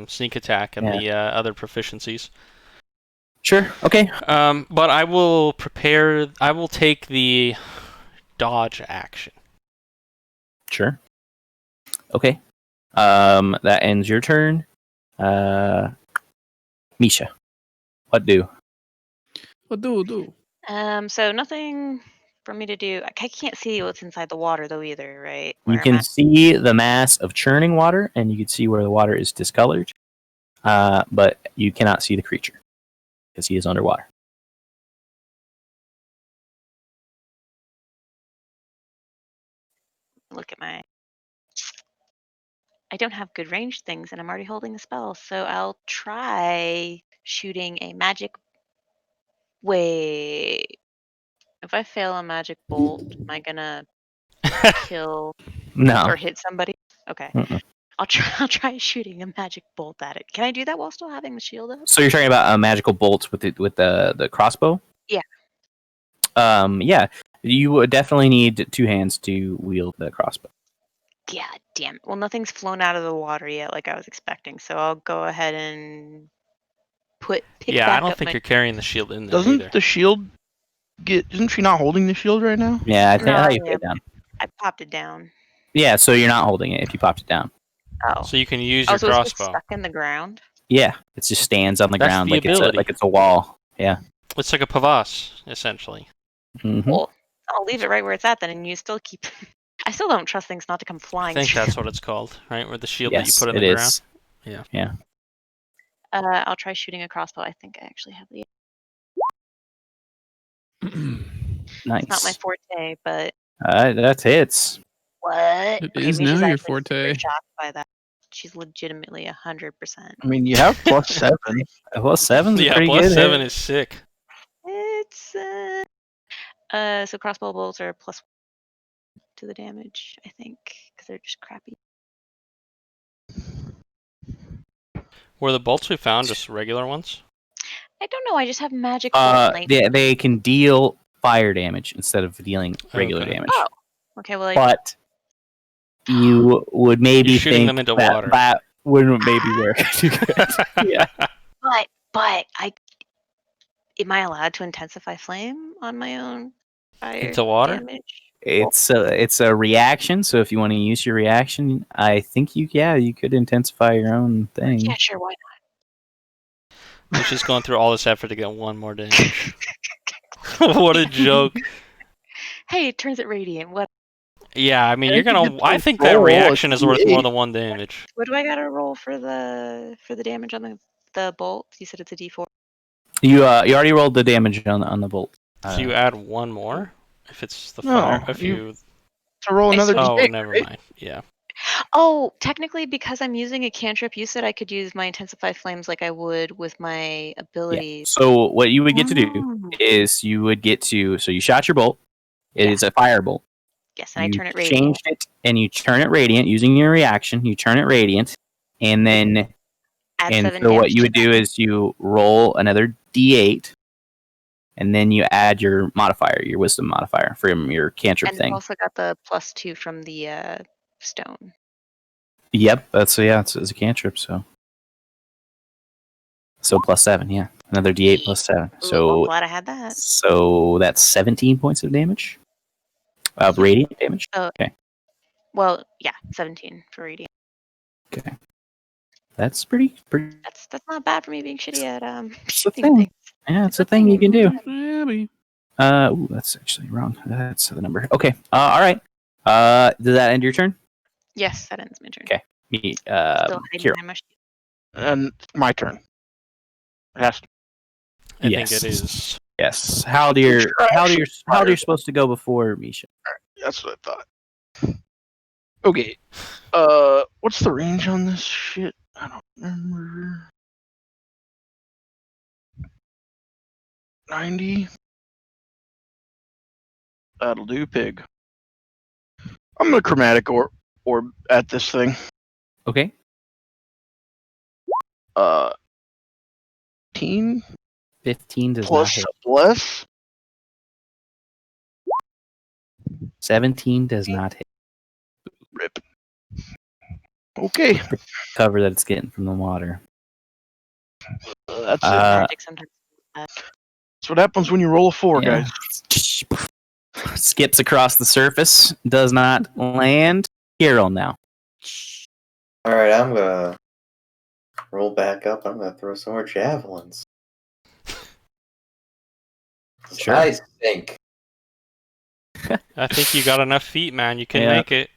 Speaker 3: sneak attack, and
Speaker 1: Yeah.
Speaker 3: the other proficiencies.
Speaker 1: Sure. Okay.
Speaker 3: But I will prepare. I will take the dodge action.
Speaker 1: Sure. Okay. That ends your turn. Misha, what do?
Speaker 4: What do?
Speaker 7: So nothing for me to do. I can't see what's inside the water though either, right?
Speaker 1: You
Speaker 7: Where I'm
Speaker 1: can
Speaker 7: at.
Speaker 1: see the mass of churning water, and you can see where the water is discolored. But you cannot see the creature because he is underwater.
Speaker 7: Look at my. I don't have good range things, and I'm already holding the spell, so I'll try shooting a magic. Wait. If I fail a magic bolt, am I gonna kill
Speaker 1: No.
Speaker 7: or hit somebody? Okay.
Speaker 1: Mm-mm.
Speaker 7: I'll try shooting a magic bolt at it. Can I do that while still having the shield up?
Speaker 1: So you're talking about a magical bolt with the crossbow?
Speaker 7: Yeah.
Speaker 1: Yeah. You would definitely need 2 hands to wield the crossbow.
Speaker 7: God damn it. Well, nothing's flown out of the water yet like I was expecting, so I'll go ahead and pick
Speaker 3: Yeah,
Speaker 7: back
Speaker 3: I don't
Speaker 7: up
Speaker 3: think
Speaker 7: my...
Speaker 3: you're carrying the shield in there
Speaker 6: Doesn't
Speaker 3: either.
Speaker 6: the shield get? Isn't she not holding the shield right now?
Speaker 1: Yeah, I
Speaker 7: No,
Speaker 1: thought you
Speaker 7: I
Speaker 1: put it
Speaker 7: am.
Speaker 1: down.
Speaker 7: I popped it down.
Speaker 1: Yeah, so you're not holding it if you popped it down.
Speaker 7: Oh.
Speaker 3: So you can use
Speaker 7: Oh,
Speaker 3: your
Speaker 7: so it's just
Speaker 3: crossbow.
Speaker 7: stuck in the ground?
Speaker 1: Yeah, it just stands on the
Speaker 3: That's
Speaker 1: ground
Speaker 3: the
Speaker 1: like
Speaker 3: ability.
Speaker 1: it's a wall. Yeah.
Speaker 3: It's like a pavas, essentially.
Speaker 1: Mm-hmm.
Speaker 7: Well, I'll leave it right where it's at then, and you still keep... I still don't trust things not to come
Speaker 3: I
Speaker 7: flying
Speaker 3: think
Speaker 7: through
Speaker 3: that's
Speaker 7: them.
Speaker 3: what it's called, right? Where the shield
Speaker 1: Yes,
Speaker 3: that you put in
Speaker 1: it
Speaker 3: the
Speaker 1: is.
Speaker 3: ground.
Speaker 1: Yeah.
Speaker 7: I'll try shooting a crossbow. I think I actually have the...
Speaker 1: Nice.
Speaker 7: It's not my forte, but...
Speaker 1: That's hits.
Speaker 7: What?
Speaker 4: It is
Speaker 7: Misha's
Speaker 4: now your
Speaker 7: actually super
Speaker 4: forte.
Speaker 7: shocked by that. She's legitimately 100%.
Speaker 6: I mean, you have +7.
Speaker 1: Well, 7's a
Speaker 3: Yeah,
Speaker 1: pretty
Speaker 3: plus
Speaker 1: good
Speaker 3: 7
Speaker 1: hit.
Speaker 3: is sick.
Speaker 7: It's so crossbow bolts are +1 to the damage, I think, because they're just crappy.
Speaker 3: Were the bolts we found just regular ones?
Speaker 7: I don't know. I just have magic bolt.
Speaker 1: They can deal fire damage instead of dealing regular
Speaker 3: Okay.
Speaker 1: damage.
Speaker 7: Oh, okay. Well,
Speaker 1: But you would maybe
Speaker 3: You're shooting
Speaker 1: think
Speaker 3: them into
Speaker 1: that
Speaker 3: water.
Speaker 1: that wouldn't maybe work too good. Yeah.
Speaker 7: but am I allowed to intensify flame on my own fire
Speaker 3: Into water?
Speaker 7: damage?
Speaker 1: It's a reaction, so if you want to use your reaction, I think you could intensify your own thing.
Speaker 7: Yeah, sure. Why
Speaker 3: He's just going through all this effort to get 1 more damage. What a joke.
Speaker 7: not? Hey, it turns it radiant. What?
Speaker 3: Yeah, I mean,
Speaker 6: Yeah,
Speaker 3: you're
Speaker 6: you
Speaker 3: gonna.
Speaker 6: get
Speaker 3: I
Speaker 6: to
Speaker 3: think that
Speaker 6: roll a
Speaker 3: reaction is worth more
Speaker 6: D8.
Speaker 3: than 1 damage.
Speaker 7: What do I gotta roll for the damage on the bolt? You said it's a D4.
Speaker 1: You already rolled the damage on the bolt.
Speaker 3: So you add 1 more if it's the
Speaker 6: No,
Speaker 3: fire. If
Speaker 6: you-
Speaker 3: you.
Speaker 6: To roll another
Speaker 3: Oh,
Speaker 6: D8.
Speaker 3: never
Speaker 6: right?
Speaker 3: mind. Yeah.
Speaker 7: Oh, technically, because I'm using a cantrip, you said I could use my intensify flames like I would with my
Speaker 1: Yeah.
Speaker 7: abilities.
Speaker 1: So what you would get to do
Speaker 7: Oh.
Speaker 1: is you would get to you shot your bolt. It
Speaker 7: Yeah.
Speaker 1: is a fire bolt.
Speaker 7: Yes, and I
Speaker 1: You
Speaker 7: turn it radiant.
Speaker 1: changed it and you turn it radiant using your reaction. You turn it radiant, and then
Speaker 7: Add
Speaker 1: and
Speaker 7: 7
Speaker 1: so what
Speaker 7: damage
Speaker 1: you
Speaker 7: to
Speaker 1: would do
Speaker 7: that.
Speaker 1: is you roll another D8, and then you add your modifier, your wisdom modifier from your cantrip
Speaker 7: And I've
Speaker 1: thing.
Speaker 7: also got the +2 from the stone.
Speaker 1: Yep, it's a cantrip, so +7, yeah, another D8 +7.
Speaker 7: Ooh, I'm
Speaker 1: So
Speaker 7: glad I had that.
Speaker 1: that's 17 points of damage, of radiant damage.
Speaker 7: Well, yeah, 17 for radiant.
Speaker 1: Okay, that's pretty.
Speaker 7: That's not bad for me being shitty at
Speaker 1: It's a
Speaker 7: shooting
Speaker 1: thing.
Speaker 7: things.
Speaker 1: Yeah, it's a thing you can do.
Speaker 4: Yeah, buddy.
Speaker 1: Ooh, that's actually wrong. That's the number. Okay. All right. Does that end your turn?
Speaker 7: Yes, that ends my turn.
Speaker 1: Okay.
Speaker 7: Still hiding
Speaker 1: Kira.
Speaker 7: behind my shield.
Speaker 6: And my turn. It has to.
Speaker 3: I
Speaker 1: Yes.
Speaker 3: think it is.
Speaker 1: How do you supposed to go before Misha?
Speaker 6: That's what I thought. Okay. What's the range on this shit? I don't remember. 90. That'll do, pig. I'm gonna chromatic orb at this thing.
Speaker 1: Okay.
Speaker 6: 18.
Speaker 1: 15 does
Speaker 6: Plus
Speaker 1: not hit.
Speaker 6: a bless.
Speaker 1: 17 does not hit.
Speaker 6: Rip. Okay.
Speaker 1: Cover that it's getting from the water.
Speaker 6: That's it.
Speaker 7: Magic sometimes.
Speaker 6: That's what happens when you roll a 4,
Speaker 1: Yeah.
Speaker 6: guys.
Speaker 1: Skips across the surface. Does not land. Hero now.
Speaker 5: All right, I'm gonna roll back up. I'm gonna throw some more javelins.
Speaker 1: Sure.
Speaker 5: I think.
Speaker 3: I think you got enough feet, man. You can
Speaker 1: Yeah.
Speaker 3: make it.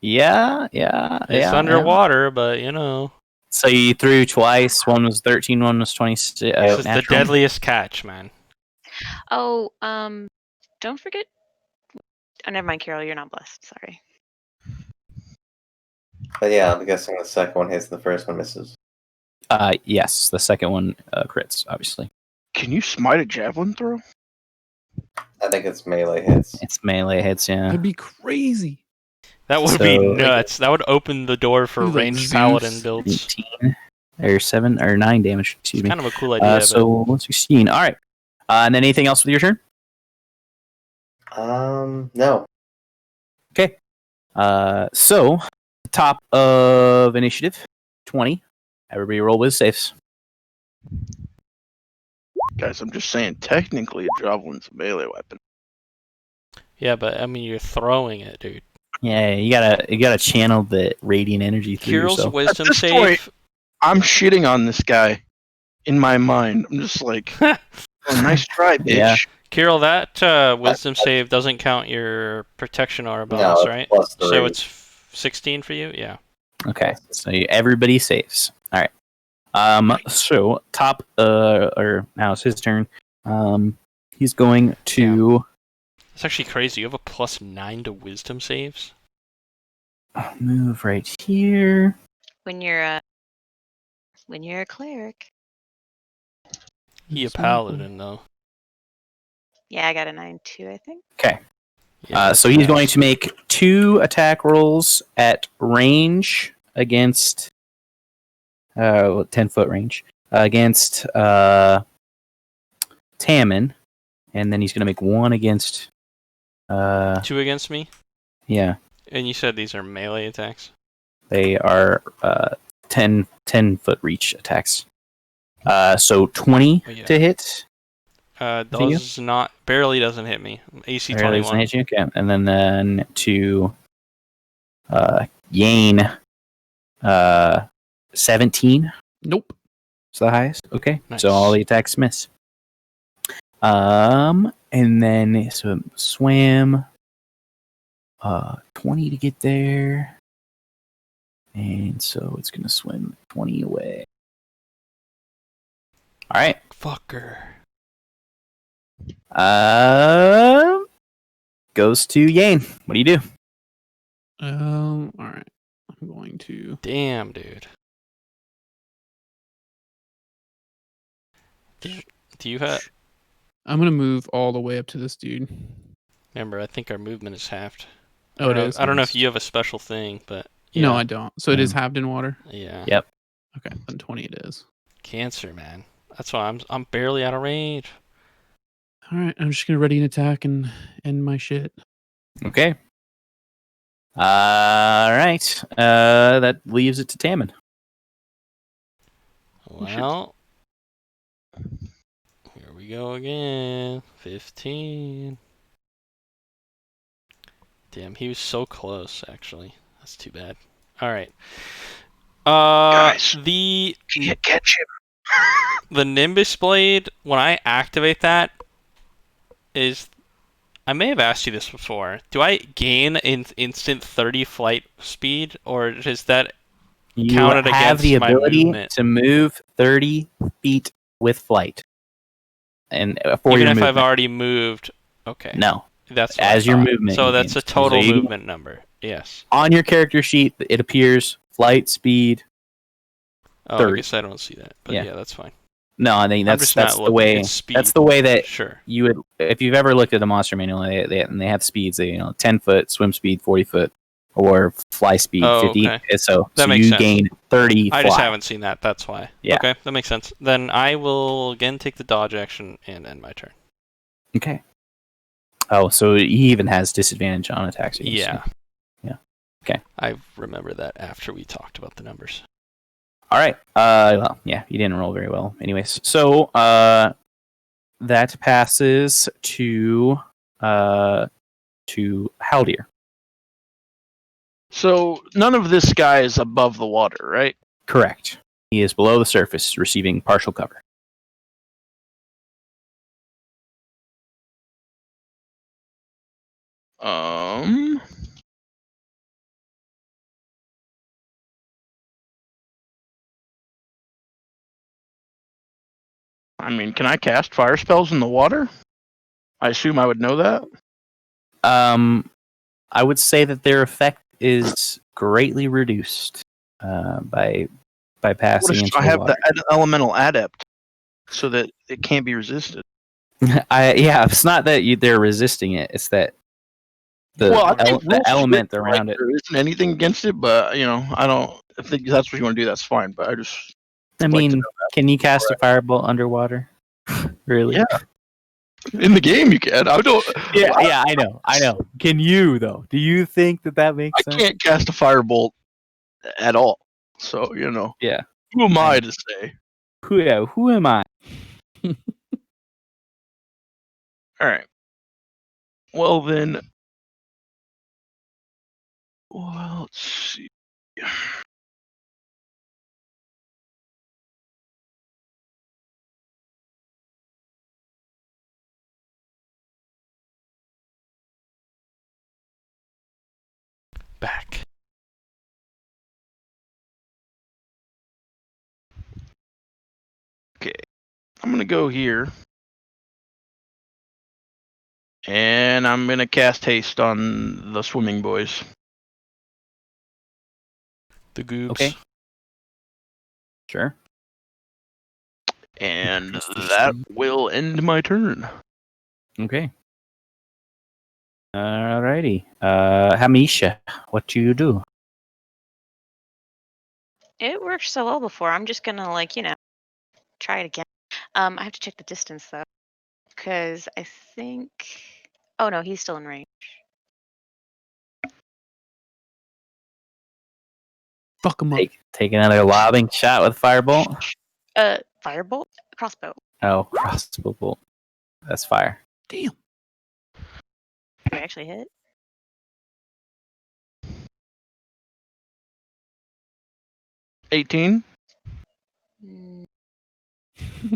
Speaker 1: Yeah.
Speaker 3: It's underwater, but you know.
Speaker 1: So you threw twice. One was 13, one was 26.
Speaker 3: This is the
Speaker 1: natural.
Speaker 3: deadliest catch, man.
Speaker 7: Oh, don't forget. Oh, never mind, Carol. You're not blessed. Sorry.
Speaker 5: But yeah, I'm guessing the second one hits and the first one misses.
Speaker 1: Yes, the second one crits, obviously.
Speaker 6: Can you smite a javelin throw?
Speaker 5: I think it's melee hits.
Speaker 1: It's melee hits, yeah.
Speaker 4: That'd be crazy.
Speaker 3: That would be
Speaker 1: So-
Speaker 3: nuts. That would open the door for
Speaker 4: Like
Speaker 3: ranged
Speaker 4: Zeus.
Speaker 3: paladin builds.
Speaker 1: 18 or 7 or 9 damage, excuse me.
Speaker 3: Kind of a cool idea.
Speaker 1: So 116. All right. And then anything else with your turn?
Speaker 5: No.
Speaker 1: Okay. So top of initiative, 20. Everybody roll with safes.
Speaker 6: Guys, I'm just saying, technically a javelin's a melee weapon.
Speaker 3: yeah, but I mean, you're throwing it, dude.
Speaker 1: Yeah, you gotta channel the radiant energy through
Speaker 3: Kirill's
Speaker 1: yourself.
Speaker 3: wisdom
Speaker 6: At this
Speaker 3: save.
Speaker 6: point- I'm shitting on this guy in my mind. I'm just like, oh, nice try, bitch.
Speaker 1: Yeah.
Speaker 3: Kirill, that wisdom save doesn't count your protection aura bonus,
Speaker 5: No, it's
Speaker 3: right?
Speaker 5: plus 3.
Speaker 3: So it's 16 for you? Yeah.
Speaker 1: Okay, so everybody saves. All right. So top or now it's his turn. He's going to
Speaker 3: It's actually crazy. You have a +9 to wisdom saves?
Speaker 1: move right here.
Speaker 7: When you're a cleric.
Speaker 3: He a paladin, though.
Speaker 7: Yeah, I got a 9 too, I think.
Speaker 1: Okay.
Speaker 3: Yeah,
Speaker 1: So he's going to make 2 attack rolls at range against 10-foot range against Tammin, and then he's going to make 1 against
Speaker 3: 2 against me?
Speaker 1: yeah.
Speaker 3: And you said these are melee attacks?
Speaker 1: They are 10-foot reach attacks. So 20
Speaker 3: Oh, yeah.
Speaker 1: to hit.
Speaker 3: Does not, barely doesn't hit me. AC
Speaker 1: Barely doesn't
Speaker 3: 21.
Speaker 1: hit you. Okay. And then to Yane, 17
Speaker 4: Nope.
Speaker 1: is the highest. Okay.
Speaker 3: Nice.
Speaker 1: So all the attacks miss. And then so swam 20 to get there. And so it's gonna swim 20 away. Alright.
Speaker 3: Fucker.
Speaker 1: Goes to Yane. What do you do?
Speaker 4: All right. I'm going to.
Speaker 3: Damn, dude. Do you have...
Speaker 4: I'm gonna move all the way up to this dude.
Speaker 3: Remember, I think our movement is halved.
Speaker 4: Oh, it is.
Speaker 3: I don't know if you have a special thing, but... Yeah.
Speaker 4: No, I don't. So it is halved in water.
Speaker 3: Yeah.
Speaker 1: Yep.
Speaker 4: Okay, then 20 it is.
Speaker 3: Cancer, man. That's why I'm barely out of range.
Speaker 4: All right, I'm just gonna ready an attack and end my shit.
Speaker 1: Okay. Alright. That leaves it to Tammin.
Speaker 3: Well, here we go again. 15. Damn, he was so close, actually. That's too bad. All right.
Speaker 6: Guys.
Speaker 3: The
Speaker 6: Can't catch him.
Speaker 3: the Nimbus Blade, when I activate that, is... I may have asked you this before. Do I gain instant 30 flight speed, or is that
Speaker 1: You
Speaker 3: counted
Speaker 1: have
Speaker 3: against
Speaker 1: the
Speaker 3: my
Speaker 1: ability
Speaker 3: movement?
Speaker 1: to move 30 feet with flight. And for
Speaker 3: even
Speaker 1: your
Speaker 3: if
Speaker 1: movement.
Speaker 3: I've already moved? Okay.
Speaker 1: No.
Speaker 3: That's what I
Speaker 1: As your
Speaker 3: thought.
Speaker 1: movement
Speaker 3: So that's
Speaker 1: gains.
Speaker 3: a total
Speaker 1: So you-
Speaker 3: movement number. Yes.
Speaker 1: On your character sheet, it appears flight speed.
Speaker 3: Oh, I
Speaker 1: 30.
Speaker 3: guess I don't see that. But
Speaker 1: Yeah.
Speaker 3: yeah, that's fine.
Speaker 1: No, I think
Speaker 3: I'm
Speaker 1: that's
Speaker 3: just not
Speaker 1: the
Speaker 3: looking
Speaker 1: way.
Speaker 3: at speed.
Speaker 1: That's the way that
Speaker 3: Sure.
Speaker 1: you would. If you've ever looked at a monster manual, they have speeds. They 10 foot swim speed, 40 foot or fly speed
Speaker 3: Oh,
Speaker 1: 50.
Speaker 3: okay.
Speaker 1: So
Speaker 3: That makes
Speaker 1: you
Speaker 3: sense.
Speaker 1: gain 30
Speaker 3: I
Speaker 1: fly.
Speaker 3: just haven't seen that. That's why.
Speaker 1: Yeah.
Speaker 3: Okay, that makes sense. Then I will again take the dodge action and end my turn.
Speaker 1: Okay. Oh, so he even has disadvantage on attacks against
Speaker 3: Yeah.
Speaker 1: you. Yeah. Okay.
Speaker 3: I remember that after we talked about the numbers.
Speaker 1: All right. Well, yeah, you didn't roll very well. Anyways, so that passes to Haldir.
Speaker 6: So none of this guy is above the water, right?
Speaker 1: Correct. He is below the surface, receiving partial cover.
Speaker 6: I mean, can I cast fire spells in the water? I assume I would know that.
Speaker 1: I would say that their effect is greatly reduced by passing
Speaker 6: What if
Speaker 1: into
Speaker 6: I
Speaker 1: the
Speaker 6: have
Speaker 1: water.
Speaker 6: the elemental adept, so that it can't be resisted?
Speaker 1: It's not that they're resisting it; it's that the
Speaker 6: I think
Speaker 1: the element
Speaker 6: rules
Speaker 1: around it.
Speaker 6: there isn't anything against it, but I don't. I think that's what you want to do. That's fine. But I just.
Speaker 1: I
Speaker 6: would like to
Speaker 1: mean,
Speaker 6: know that.
Speaker 1: can you cast a fireball underwater? Really?
Speaker 6: Yeah. In the game, you can. I don't.
Speaker 1: Yeah, I know. Can you though? Do you think that makes
Speaker 6: I
Speaker 1: sense?
Speaker 6: can't cast a firebolt at all. So
Speaker 1: Yeah.
Speaker 6: Who am I to say?
Speaker 1: Who am I?
Speaker 6: All right. Well then. Well, let's see.
Speaker 3: Back.
Speaker 6: Okay. I'm gonna go here. And I'm gonna cast haste on the swimming boys.
Speaker 3: The goobs.
Speaker 1: Okay. Sure.
Speaker 6: And that will end my turn.
Speaker 1: Okay. Alrighty. Hamisha, what do you do?
Speaker 7: It worked so well before. I'm just gonna try it again. I have to check the distance though, because I think. Oh no, he's still in range.
Speaker 4: Fuck him up.
Speaker 1: Take another lobbing shot with firebolt.
Speaker 7: Firebolt, crossbow.
Speaker 1: Oh, crossbow bolt. That's fire.
Speaker 4: Damn.
Speaker 7: Do I actually hit?
Speaker 6: $18.
Speaker 7: Mm,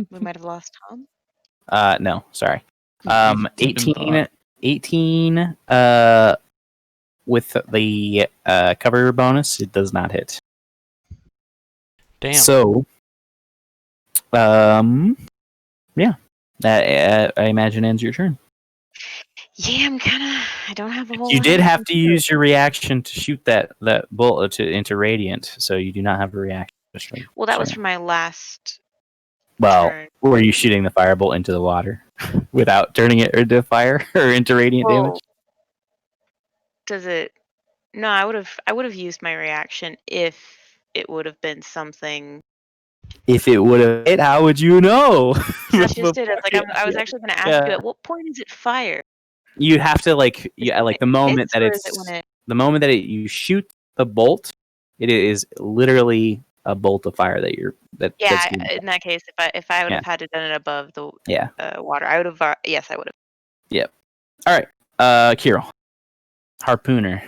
Speaker 7: we might have lost Tom.
Speaker 1: No, sorry.
Speaker 4: Deep in thought.
Speaker 1: 18 with the cover bonus, it does not hit.
Speaker 3: Damn.
Speaker 1: So, yeah, that I imagine ends your turn.
Speaker 7: Yeah, I don't have a whole.
Speaker 1: You
Speaker 7: lot
Speaker 1: did
Speaker 7: of
Speaker 1: have to use your reaction to shoot that bullet into radiant, so you do not have a reaction.
Speaker 7: Well, that was for my last.
Speaker 1: Well,
Speaker 7: turn.
Speaker 1: were you shooting the firebolt into the water without turning it into fire or into radiant damage?
Speaker 7: Does it? No, I would have used my reaction if it would have been something.
Speaker 1: If it would have hit, how would you know?
Speaker 7: That's just it. It's like I was actually going to ask you, at what point is it fire?
Speaker 1: You have to the moment that you shoot the bolt, it is literally a bolt of fire that's
Speaker 7: in that case, if I would have had to done it above the water, I would have. Yes, I would have.
Speaker 1: Yep. All right, Kirill, harpooner.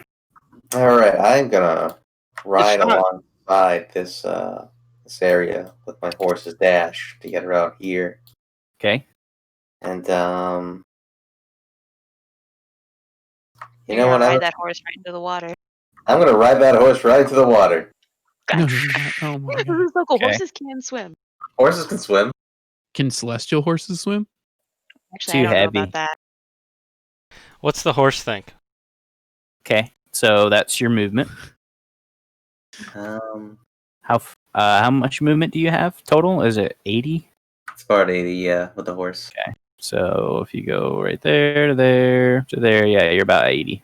Speaker 5: All right, I'm gonna ride alongside this area with my horse's dash to get around here.
Speaker 1: Okay.
Speaker 5: And
Speaker 7: You're gonna ride that horse right into the water.
Speaker 5: I'm gonna ride that horse right into the water.
Speaker 4: No, you're not. Oh my god.
Speaker 7: Local horses can swim.
Speaker 5: Horses can swim.
Speaker 4: Can celestial horses swim?
Speaker 7: Actually, I don't know about that.
Speaker 3: What's the horse think?
Speaker 1: Okay, so that's your movement. How much movement do you have total? Is it 80?
Speaker 5: It's about 80, yeah, with the horse.
Speaker 1: Okay, so if you go right there to there to there, yeah, you're about 80.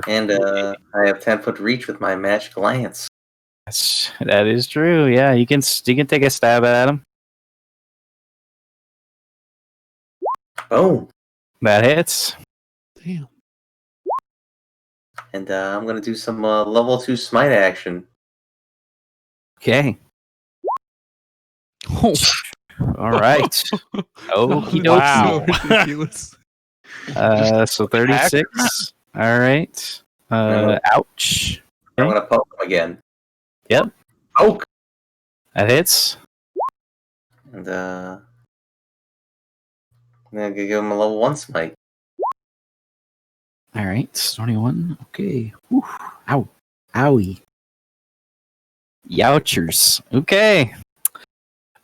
Speaker 5: And I have 10-foot reach with my magic lance.
Speaker 1: That is true. Yeah, you can take a stab at him.
Speaker 5: Boom.
Speaker 1: That hits.
Speaker 4: Damn.
Speaker 5: And I'm going to do some level 2 smite action.
Speaker 1: Okay.
Speaker 4: Oh,
Speaker 1: All right. Okie
Speaker 3: Wow.
Speaker 1: dokie.
Speaker 4: So ridiculous.
Speaker 1: So 36. All right.
Speaker 5: No.
Speaker 1: Ouch.
Speaker 5: I'm
Speaker 1: Okay.
Speaker 5: going to poke him again.
Speaker 1: Yep.
Speaker 5: Poke!
Speaker 1: That hits.
Speaker 5: And I'm going to give him a level 1 smite.
Speaker 1: All right. 21. Okay. Whew. Ow. Owie. Youchers. Okay.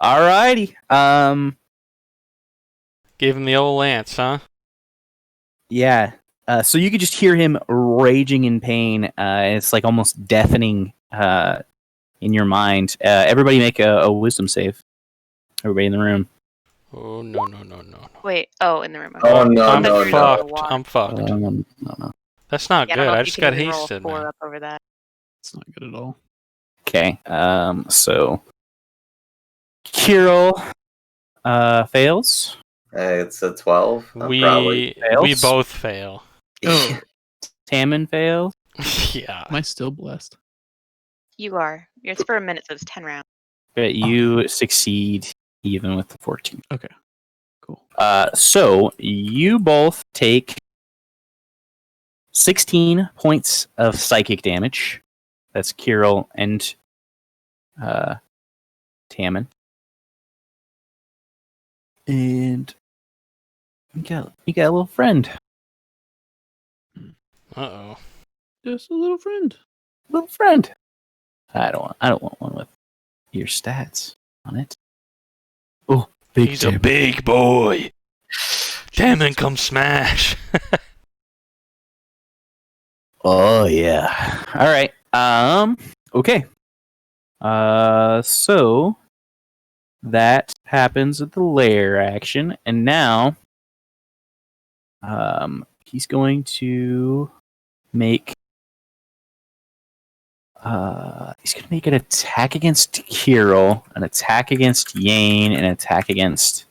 Speaker 1: All righty.
Speaker 3: Gave him the old lance, huh?
Speaker 1: Yeah. So you could just hear him raging in pain. It's like almost deafening in your mind. Everybody make a wisdom save. Everybody in the room.
Speaker 3: Oh, no.
Speaker 7: Wait. Oh, in the room.
Speaker 5: Oh, no,
Speaker 3: I'm
Speaker 5: no, no.
Speaker 3: fucked. I'm fucked.
Speaker 1: No.
Speaker 3: That's not
Speaker 7: Yeah,
Speaker 3: good.
Speaker 7: I
Speaker 3: I
Speaker 7: don't know if
Speaker 3: just
Speaker 7: you
Speaker 3: got
Speaker 7: can even roll a
Speaker 3: hasted,
Speaker 7: 4
Speaker 3: man.
Speaker 7: up over that.
Speaker 4: It's not good at all.
Speaker 1: Okay. So Kirill fails.
Speaker 5: It's a 12.
Speaker 3: We
Speaker 1: fails.
Speaker 3: both fail.
Speaker 4: Oh,
Speaker 1: Tammin fails.
Speaker 3: Yeah.
Speaker 4: am I still blessed?
Speaker 7: You are. It's for a minute, so it's 10 rounds.
Speaker 1: But you succeed even with the 14.
Speaker 4: Okay. Cool.
Speaker 1: So you both take 16 points of psychic damage. That's Kirill and Tammin. And you got a little friend.
Speaker 3: Uh-oh.
Speaker 4: Just a little friend.
Speaker 1: Little friend. I don't want one with your stats on it. Oh, big
Speaker 3: He's
Speaker 1: Tammin.
Speaker 3: a big boy. Tammin, come smash.
Speaker 1: Oh yeah. All right. Okay. So that happens with the lair action, and now, he's going to make. He's going to make an attack against Kirill, an attack against Yane, and an attack against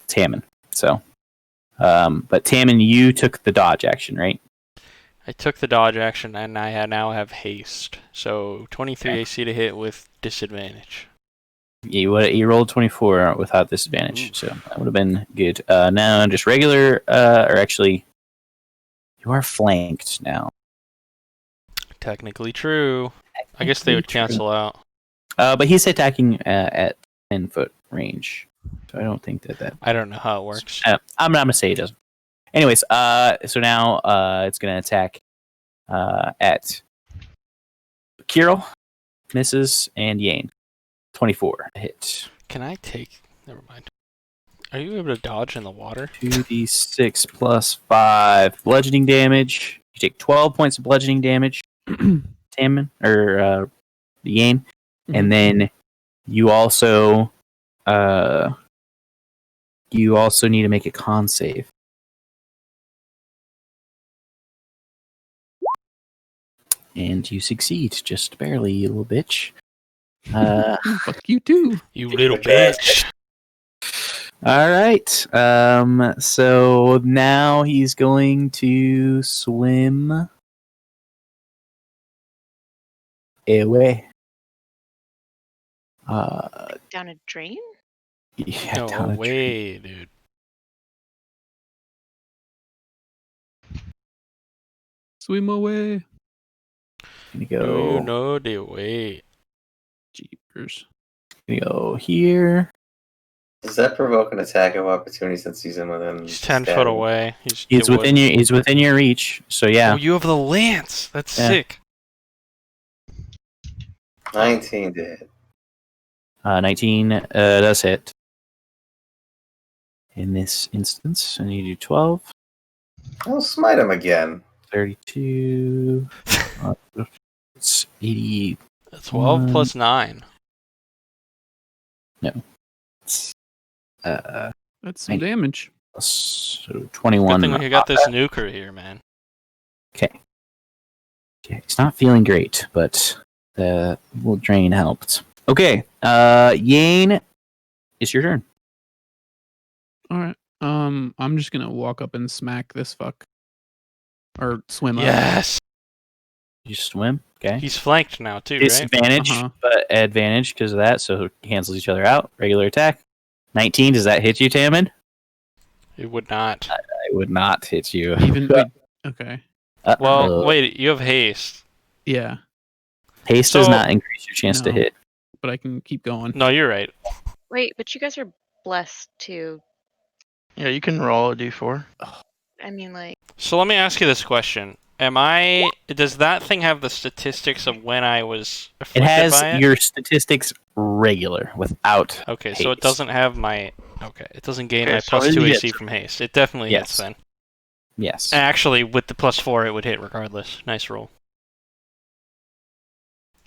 Speaker 1: Tammin. So, but Tammin, you took the dodge action, right?
Speaker 3: I took the dodge action, and I now have haste. So 23
Speaker 1: Okay.
Speaker 3: AC to hit with disadvantage.
Speaker 1: You rolled 24 without disadvantage,
Speaker 3: Oof.
Speaker 1: so that would have been good. Now, just regular, or actually, you are flanked now.
Speaker 3: Technically true. I guess they would cancel out.
Speaker 1: But he's attacking at 10-foot range, so I don't think that.
Speaker 3: I don't know how it works.
Speaker 1: I'm gonna say he doesn't. Anyways, so now it's gonna attack at Kirill, misses, and Yane. 24 hit.
Speaker 3: Can I take... Never mind. Are you able to dodge in the water?
Speaker 1: 2d6 plus 5 bludgeoning damage. You take 12 points of bludgeoning damage, Tammin, or Yane, and then you also need to make a con save. And you succeed, just barely, you little bitch.
Speaker 4: Fuck you too.
Speaker 3: You little bitch.
Speaker 1: All right. So now he's going to swim away.
Speaker 7: Down a drain?
Speaker 1: Yeah,
Speaker 3: No
Speaker 1: down a
Speaker 3: way, dude.
Speaker 4: Swim away.
Speaker 1: Gonna
Speaker 3: Do
Speaker 1: go.
Speaker 3: you know the way?
Speaker 4: Jeepers.
Speaker 1: Gonna go here.
Speaker 5: Does that provoke an attack of opportunity since he's in within?
Speaker 3: He's 10 foot
Speaker 5: stabbing?
Speaker 3: away.
Speaker 1: He's within your. He's within your reach. So yeah.
Speaker 3: Oh, you have the lance. That's
Speaker 1: Yeah.
Speaker 3: sick.
Speaker 5: 19 to hit.
Speaker 1: 19 does hit. In this instance, I need to do 12,
Speaker 5: I'll smite him again.
Speaker 1: 32. It's 80.
Speaker 3: 12 plus 9.
Speaker 1: It's,
Speaker 4: That's some
Speaker 1: I-
Speaker 4: damage.
Speaker 1: So 21.
Speaker 3: Good thing we got this nuker here, man.
Speaker 1: Okay. He's not feeling great, but the little drain helped. Okay. Yane, it's your turn.
Speaker 4: All right. I'm just gonna walk up and smack this fuck, or swim up.
Speaker 3: Yes.
Speaker 1: You swim. Okay.
Speaker 3: He's flanked now too, right?
Speaker 1: Disadvantage,
Speaker 4: Uh-huh.
Speaker 1: but advantage because of that, so it cancels each other out. Regular attack. 19. Does that hit you, Tammin?
Speaker 3: It would not.
Speaker 1: It would not hit you.
Speaker 4: Even wait, okay.
Speaker 3: Well, wait. You have haste.
Speaker 4: Yeah,
Speaker 1: haste does not increase your chance to
Speaker 4: No.
Speaker 1: hit.
Speaker 4: but I can keep going.
Speaker 3: No, you're right.
Speaker 7: Wait, but you guys are blessed too.
Speaker 6: Yeah, you can roll a d4.
Speaker 7: I mean, like,
Speaker 3: So let me ask you this question: Does that thing have the statistics of when I was
Speaker 1: It
Speaker 3: afflicted
Speaker 1: has
Speaker 3: by it?
Speaker 1: your statistics regular without.
Speaker 3: Okay, so it
Speaker 1: haste.
Speaker 3: doesn't have my. Okay, it doesn't gain
Speaker 6: Okay,
Speaker 3: my
Speaker 6: so
Speaker 3: plus
Speaker 6: it
Speaker 3: 2
Speaker 6: hits.
Speaker 3: AC from haste. It definitely hits
Speaker 1: Yes.
Speaker 3: then.
Speaker 1: Yes.
Speaker 3: Actually, with the plus 4, it would hit regardless. Nice roll.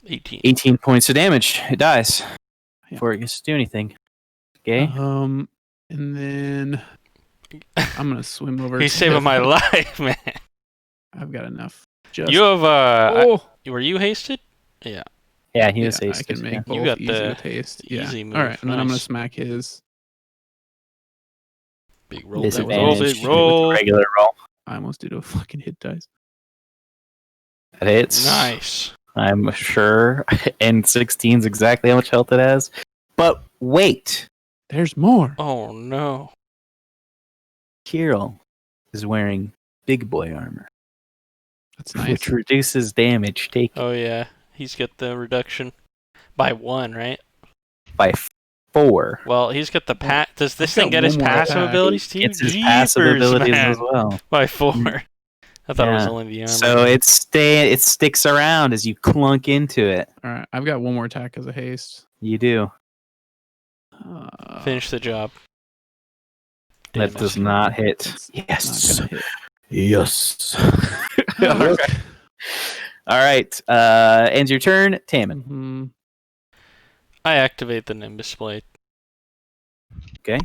Speaker 3: 18.
Speaker 1: 18 points of damage. It dies
Speaker 4: Yeah.
Speaker 1: before it gets to do anything. Okay.
Speaker 4: And then I'm gonna swim over.
Speaker 3: He's
Speaker 4: to
Speaker 3: saving
Speaker 4: the-
Speaker 3: my life, man.
Speaker 4: I've got enough. Just
Speaker 3: You have
Speaker 4: oh,
Speaker 3: were you hasted? Yeah.
Speaker 1: Yeah, he was
Speaker 4: yeah, I
Speaker 1: hasted.
Speaker 4: can make
Speaker 1: yeah.
Speaker 4: both
Speaker 3: You got
Speaker 4: easy
Speaker 3: the
Speaker 4: with haste. Yeah.
Speaker 3: easy move.
Speaker 4: All right, and then I'm gonna
Speaker 3: Nice.
Speaker 4: smack his.
Speaker 3: Big roll. That was
Speaker 1: Disadvantage.
Speaker 3: all big
Speaker 1: with
Speaker 3: roll.
Speaker 1: Regular roll.
Speaker 4: I almost did a fucking hit dice.
Speaker 1: That hits.
Speaker 3: Nice.
Speaker 1: I'm sure. And 16 is exactly how much health it has. But wait.
Speaker 4: There's more.
Speaker 3: Oh no.
Speaker 1: Kirill is wearing big boy armor,
Speaker 4: That's nice.
Speaker 1: which reduces damage taken
Speaker 3: Oh yeah. He's got the reduction by 1, right?
Speaker 1: by 4.
Speaker 3: Well, he's got the Does this
Speaker 4: I've got
Speaker 3: thing get his
Speaker 4: one more
Speaker 3: passive
Speaker 4: attack.
Speaker 3: abilities too?
Speaker 1: It's his passive
Speaker 3: Jeepers,
Speaker 1: abilities
Speaker 3: man.
Speaker 1: as well.
Speaker 3: By 4. I thought it was
Speaker 1: Yeah.
Speaker 3: only the armor.
Speaker 1: So it sticks around as you clunk into it.
Speaker 4: All right, I've got one more attack as a haste.
Speaker 1: You do.
Speaker 3: Finish the job.
Speaker 1: That
Speaker 3: Damn
Speaker 1: does
Speaker 3: it.
Speaker 1: not hit.
Speaker 4: That's
Speaker 1: Yes.
Speaker 4: not gonna hit.
Speaker 1: Yes. All right. Ends your turn, Tammin.
Speaker 4: Mhm.
Speaker 3: I activate the Nimbus Blade.
Speaker 1: Okay.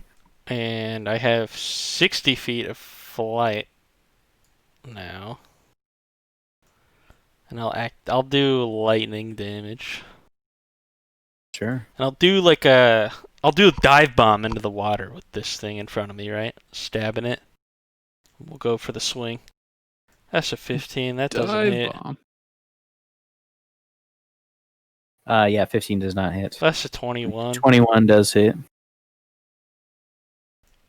Speaker 3: And I have 60 feet of flight now. And I'll do lightning damage.
Speaker 1: Sure.
Speaker 3: And I'll do a dive bomb into the water with this thing in front of me, right? Stabbing it. We'll go for the swing. That's a 15. That doesn't
Speaker 4: Dive
Speaker 3: hit.
Speaker 4: bomb.
Speaker 1: Yeah, 15 does not hit.
Speaker 3: That's a 21.
Speaker 1: 21 does hit.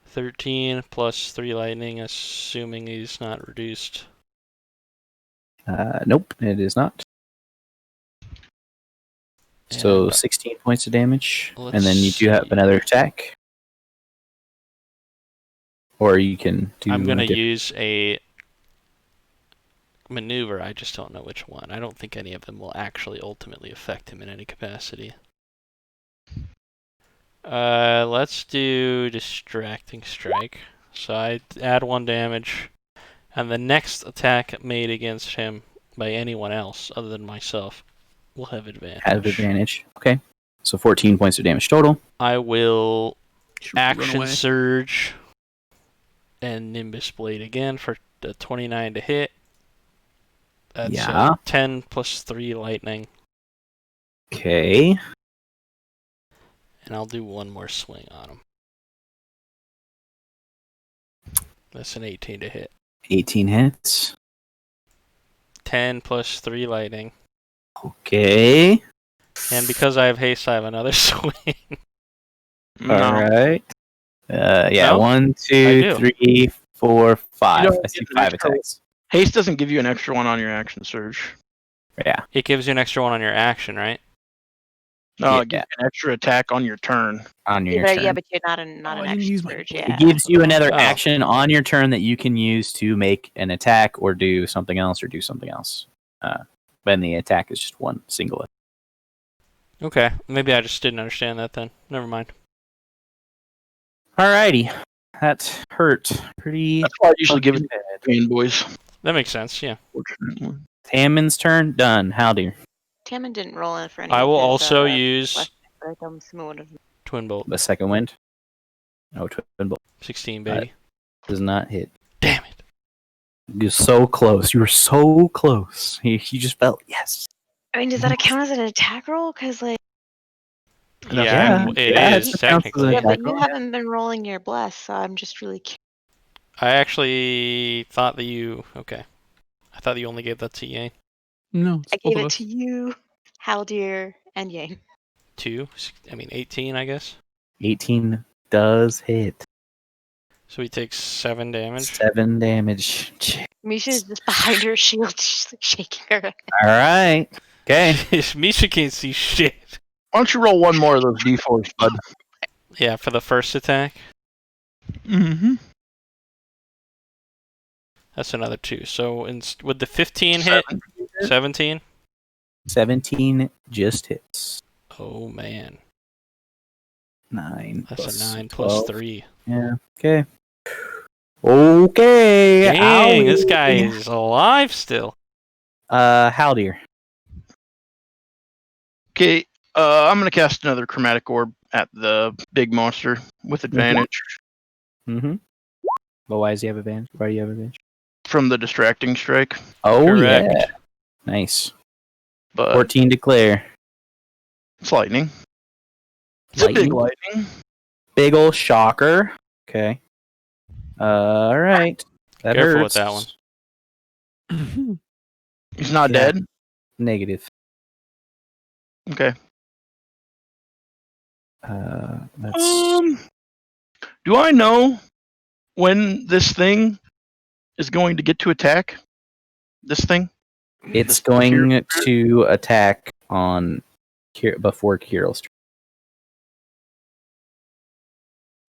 Speaker 3: 13 plus 3 lightning, assuming he's not reduced.
Speaker 1: Nope, it is not. So
Speaker 3: And
Speaker 1: 16 points of damage,
Speaker 3: let's
Speaker 1: and then you do have
Speaker 3: see.
Speaker 1: another attack. Or you can do.
Speaker 3: I'm going to
Speaker 1: like a-
Speaker 3: use a maneuver. I just don't know which one. I don't think any of them will actually ultimately affect him in any capacity. Let's do distracting strike. So I add 1 damage, and the next attack made against him by anyone else other than myself will have advantage.
Speaker 1: Have advantage. Okay. So 14 points of damage total.
Speaker 3: I will
Speaker 4: Should run
Speaker 3: action
Speaker 4: away.
Speaker 3: surge and Nimbus Blade again for the 29 to hit. That's
Speaker 1: Yeah.
Speaker 3: 10 plus 3 lightning.
Speaker 1: Okay.
Speaker 3: And I'll do 1 more swing on him. That's an 18 to hit.
Speaker 1: 18 hits.
Speaker 3: 10 plus 3 lightning.
Speaker 1: Okay.
Speaker 3: And because I have haste, I have another swing.
Speaker 6: No.
Speaker 1: All right. Yeah.
Speaker 3: No?
Speaker 1: 1,
Speaker 3: I
Speaker 1: 2,
Speaker 3: do.
Speaker 1: 3, 4, 5.
Speaker 6: You don't
Speaker 1: I see
Speaker 6: get an
Speaker 1: 5
Speaker 6: extra-
Speaker 1: attacks.
Speaker 6: Haste doesn't give you an extra one on your action surge.
Speaker 1: Yeah.
Speaker 3: It gives you an extra 1 on your action, right?
Speaker 6: No,
Speaker 1: Yeah.
Speaker 6: it gives you an extra attack on your turn.
Speaker 1: On your
Speaker 7: yeah,
Speaker 1: turn.
Speaker 7: but you're not
Speaker 4: Oh,
Speaker 7: an
Speaker 4: I didn't
Speaker 7: action
Speaker 4: use my-
Speaker 7: surge.
Speaker 1: It
Speaker 7: Yeah.
Speaker 1: gives you another
Speaker 3: Oh.
Speaker 1: action on your turn that you can use to make an attack or do something else or do something else. When the attack is just one single.
Speaker 3: Okay. Maybe I just didn't understand that then. Never mind.
Speaker 1: Alrighty. That hurt pretty
Speaker 6: That's why I usually give it
Speaker 1: fucking
Speaker 6: to
Speaker 1: bad.
Speaker 6: pain boys.
Speaker 3: That makes sense, yeah.
Speaker 6: Fortunately.
Speaker 1: Tammin's turn. Done. Howdy.
Speaker 7: Tammin didn't roll in for any.
Speaker 3: I
Speaker 7: of
Speaker 3: will
Speaker 7: his,
Speaker 3: also use
Speaker 7: left- right, Simone would've-
Speaker 3: Twin Bolt.
Speaker 1: The second wind. Oh, twin bolt.
Speaker 3: 16, baby.
Speaker 1: Does not hit.
Speaker 3: Damn it.
Speaker 1: You're so close. You were so close. You just felt yes.
Speaker 7: I mean, does that count as an attack roll? Because like,
Speaker 3: Yeah, it
Speaker 1: yeah,
Speaker 3: is
Speaker 1: it counts as an
Speaker 3: technically.
Speaker 7: yeah, but
Speaker 1: attack
Speaker 7: you
Speaker 1: roll.
Speaker 7: haven't been rolling your bless, so I'm just really curious.
Speaker 3: I actually thought that you. Okay. I thought you only gave that to Yang.
Speaker 4: No, it's
Speaker 7: I
Speaker 4: both
Speaker 7: gave
Speaker 4: of
Speaker 7: it
Speaker 4: us.
Speaker 7: to you, Haldir, and Yang.
Speaker 3: 2. 18, I guess.
Speaker 1: 18 does hit.
Speaker 3: So he takes 7 damage.
Speaker 1: 7 damage.
Speaker 7: Misha's just behind her shield, she's like shaking her head.
Speaker 1: All right. Okay.
Speaker 3: Misha can't see shit.
Speaker 6: Why don't you roll one more of those d4s, bud?
Speaker 3: Yeah, for the first attack.
Speaker 6: Mm-hmm.
Speaker 3: That's another 2. So with the 15 hit, 17.
Speaker 1: 17 just hits.
Speaker 3: Oh man,
Speaker 1: 9.
Speaker 3: that's
Speaker 1: plus
Speaker 3: a 9
Speaker 1: 12.
Speaker 3: plus 3.
Speaker 1: Yeah. Okay. Okay.
Speaker 3: Dang, this guy
Speaker 1: Haldir.
Speaker 3: is alive still.
Speaker 1: Haldir.
Speaker 6: Okay, I'm gonna cast another chromatic orb at the big monster with advantage
Speaker 1: Mm-hmm. But why does he have advantage? Why do you have advantage?
Speaker 6: from the distracting strike.
Speaker 1: Oh,
Speaker 3: Correct.
Speaker 1: yeah. Nice.
Speaker 6: But
Speaker 1: 14 declare.
Speaker 6: it's lightning. It's a big lightning.
Speaker 1: Big ol' shocker. Okay. All right. That
Speaker 3: Careful
Speaker 1: hurts.
Speaker 3: with that one.
Speaker 6: He's not
Speaker 1: Yeah.
Speaker 6: dead.
Speaker 1: Negative.
Speaker 6: Okay.
Speaker 1: That's
Speaker 6: Do I know when this thing is going to get to attack? This thing?
Speaker 1: it's
Speaker 6: the hero
Speaker 1: going to attack on before Kirill's turn.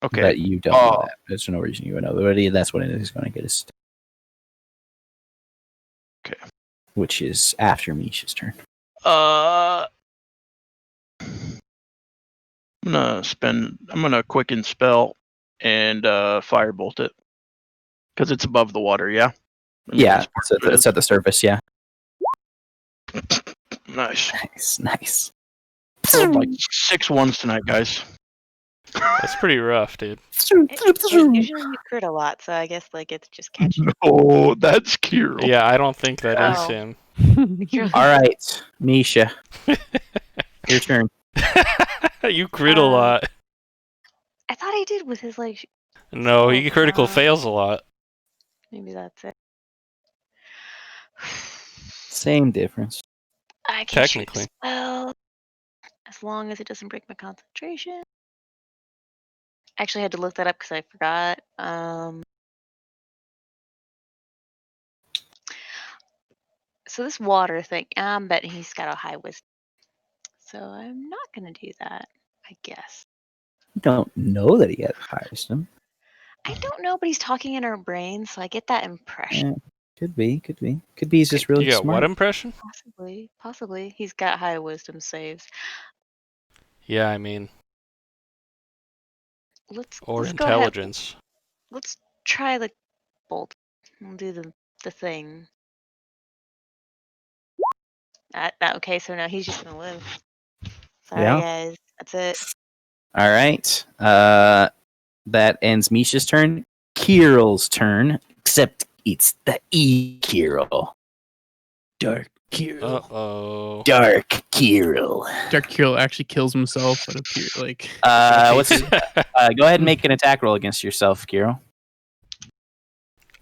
Speaker 6: Okay.
Speaker 1: But you don't know that. There's no reason you would know. But that's when it is going to get his.
Speaker 6: Okay.
Speaker 1: Which is after Misha's turn.
Speaker 6: I'm gonna quicken spell and firebolt it. Because it's above the water, yeah? I mean,
Speaker 1: Yeah,
Speaker 6: that's part of it.
Speaker 1: it's at the surface, yeah.
Speaker 6: Nice.
Speaker 1: Nice.
Speaker 6: Rolled like 6 ones tonight, guys.
Speaker 3: That's pretty rough, dude.
Speaker 7: Usually you crit a lot, so I guess like it's just catching.
Speaker 6: Oh, that's Kirill.
Speaker 3: Yeah, I don't think that is
Speaker 7: Oh.
Speaker 3: him.
Speaker 1: All right, Misha. Your turn.
Speaker 3: You crit a lot.
Speaker 7: I thought he did with his like.
Speaker 3: No, he critical
Speaker 7: God.
Speaker 3: fails a lot.
Speaker 7: Maybe that's it.
Speaker 1: Same difference.
Speaker 7: I can
Speaker 3: Technically.
Speaker 7: shoot a spell as long as it doesn't break my concentration. Actually, I had to look that up because I forgot. So this water thing, I'm betting he's got a high wisdom. So I'm not gonna do that, I guess.
Speaker 1: You don't know that he has high wisdom.
Speaker 7: I don't know, but he's talking in our brains, so I get that impression.
Speaker 1: Yeah, could be. Could be he's just really
Speaker 3: You got
Speaker 1: smart.
Speaker 3: what impression?
Speaker 7: Possibly. He's got high wisdom saves.
Speaker 3: Yeah, I mean,
Speaker 7: Let's
Speaker 3: or
Speaker 7: let's go ahead.
Speaker 3: intelligence.
Speaker 7: Let's try the bolt. We'll do the thing. Okay, so no, he's just gonna live. Sorry,
Speaker 1: Yeah.
Speaker 7: guys. That's it.
Speaker 1: All right. That ends Misha's turn. Kirill's turn, except it's the Kirill. Dark Kirill.
Speaker 3: Uh-oh.
Speaker 1: Dark Kirill.
Speaker 4: Dark Kirill actually kills himself out of pure, like.
Speaker 1: Go ahead and make an attack roll against yourself, Kirill.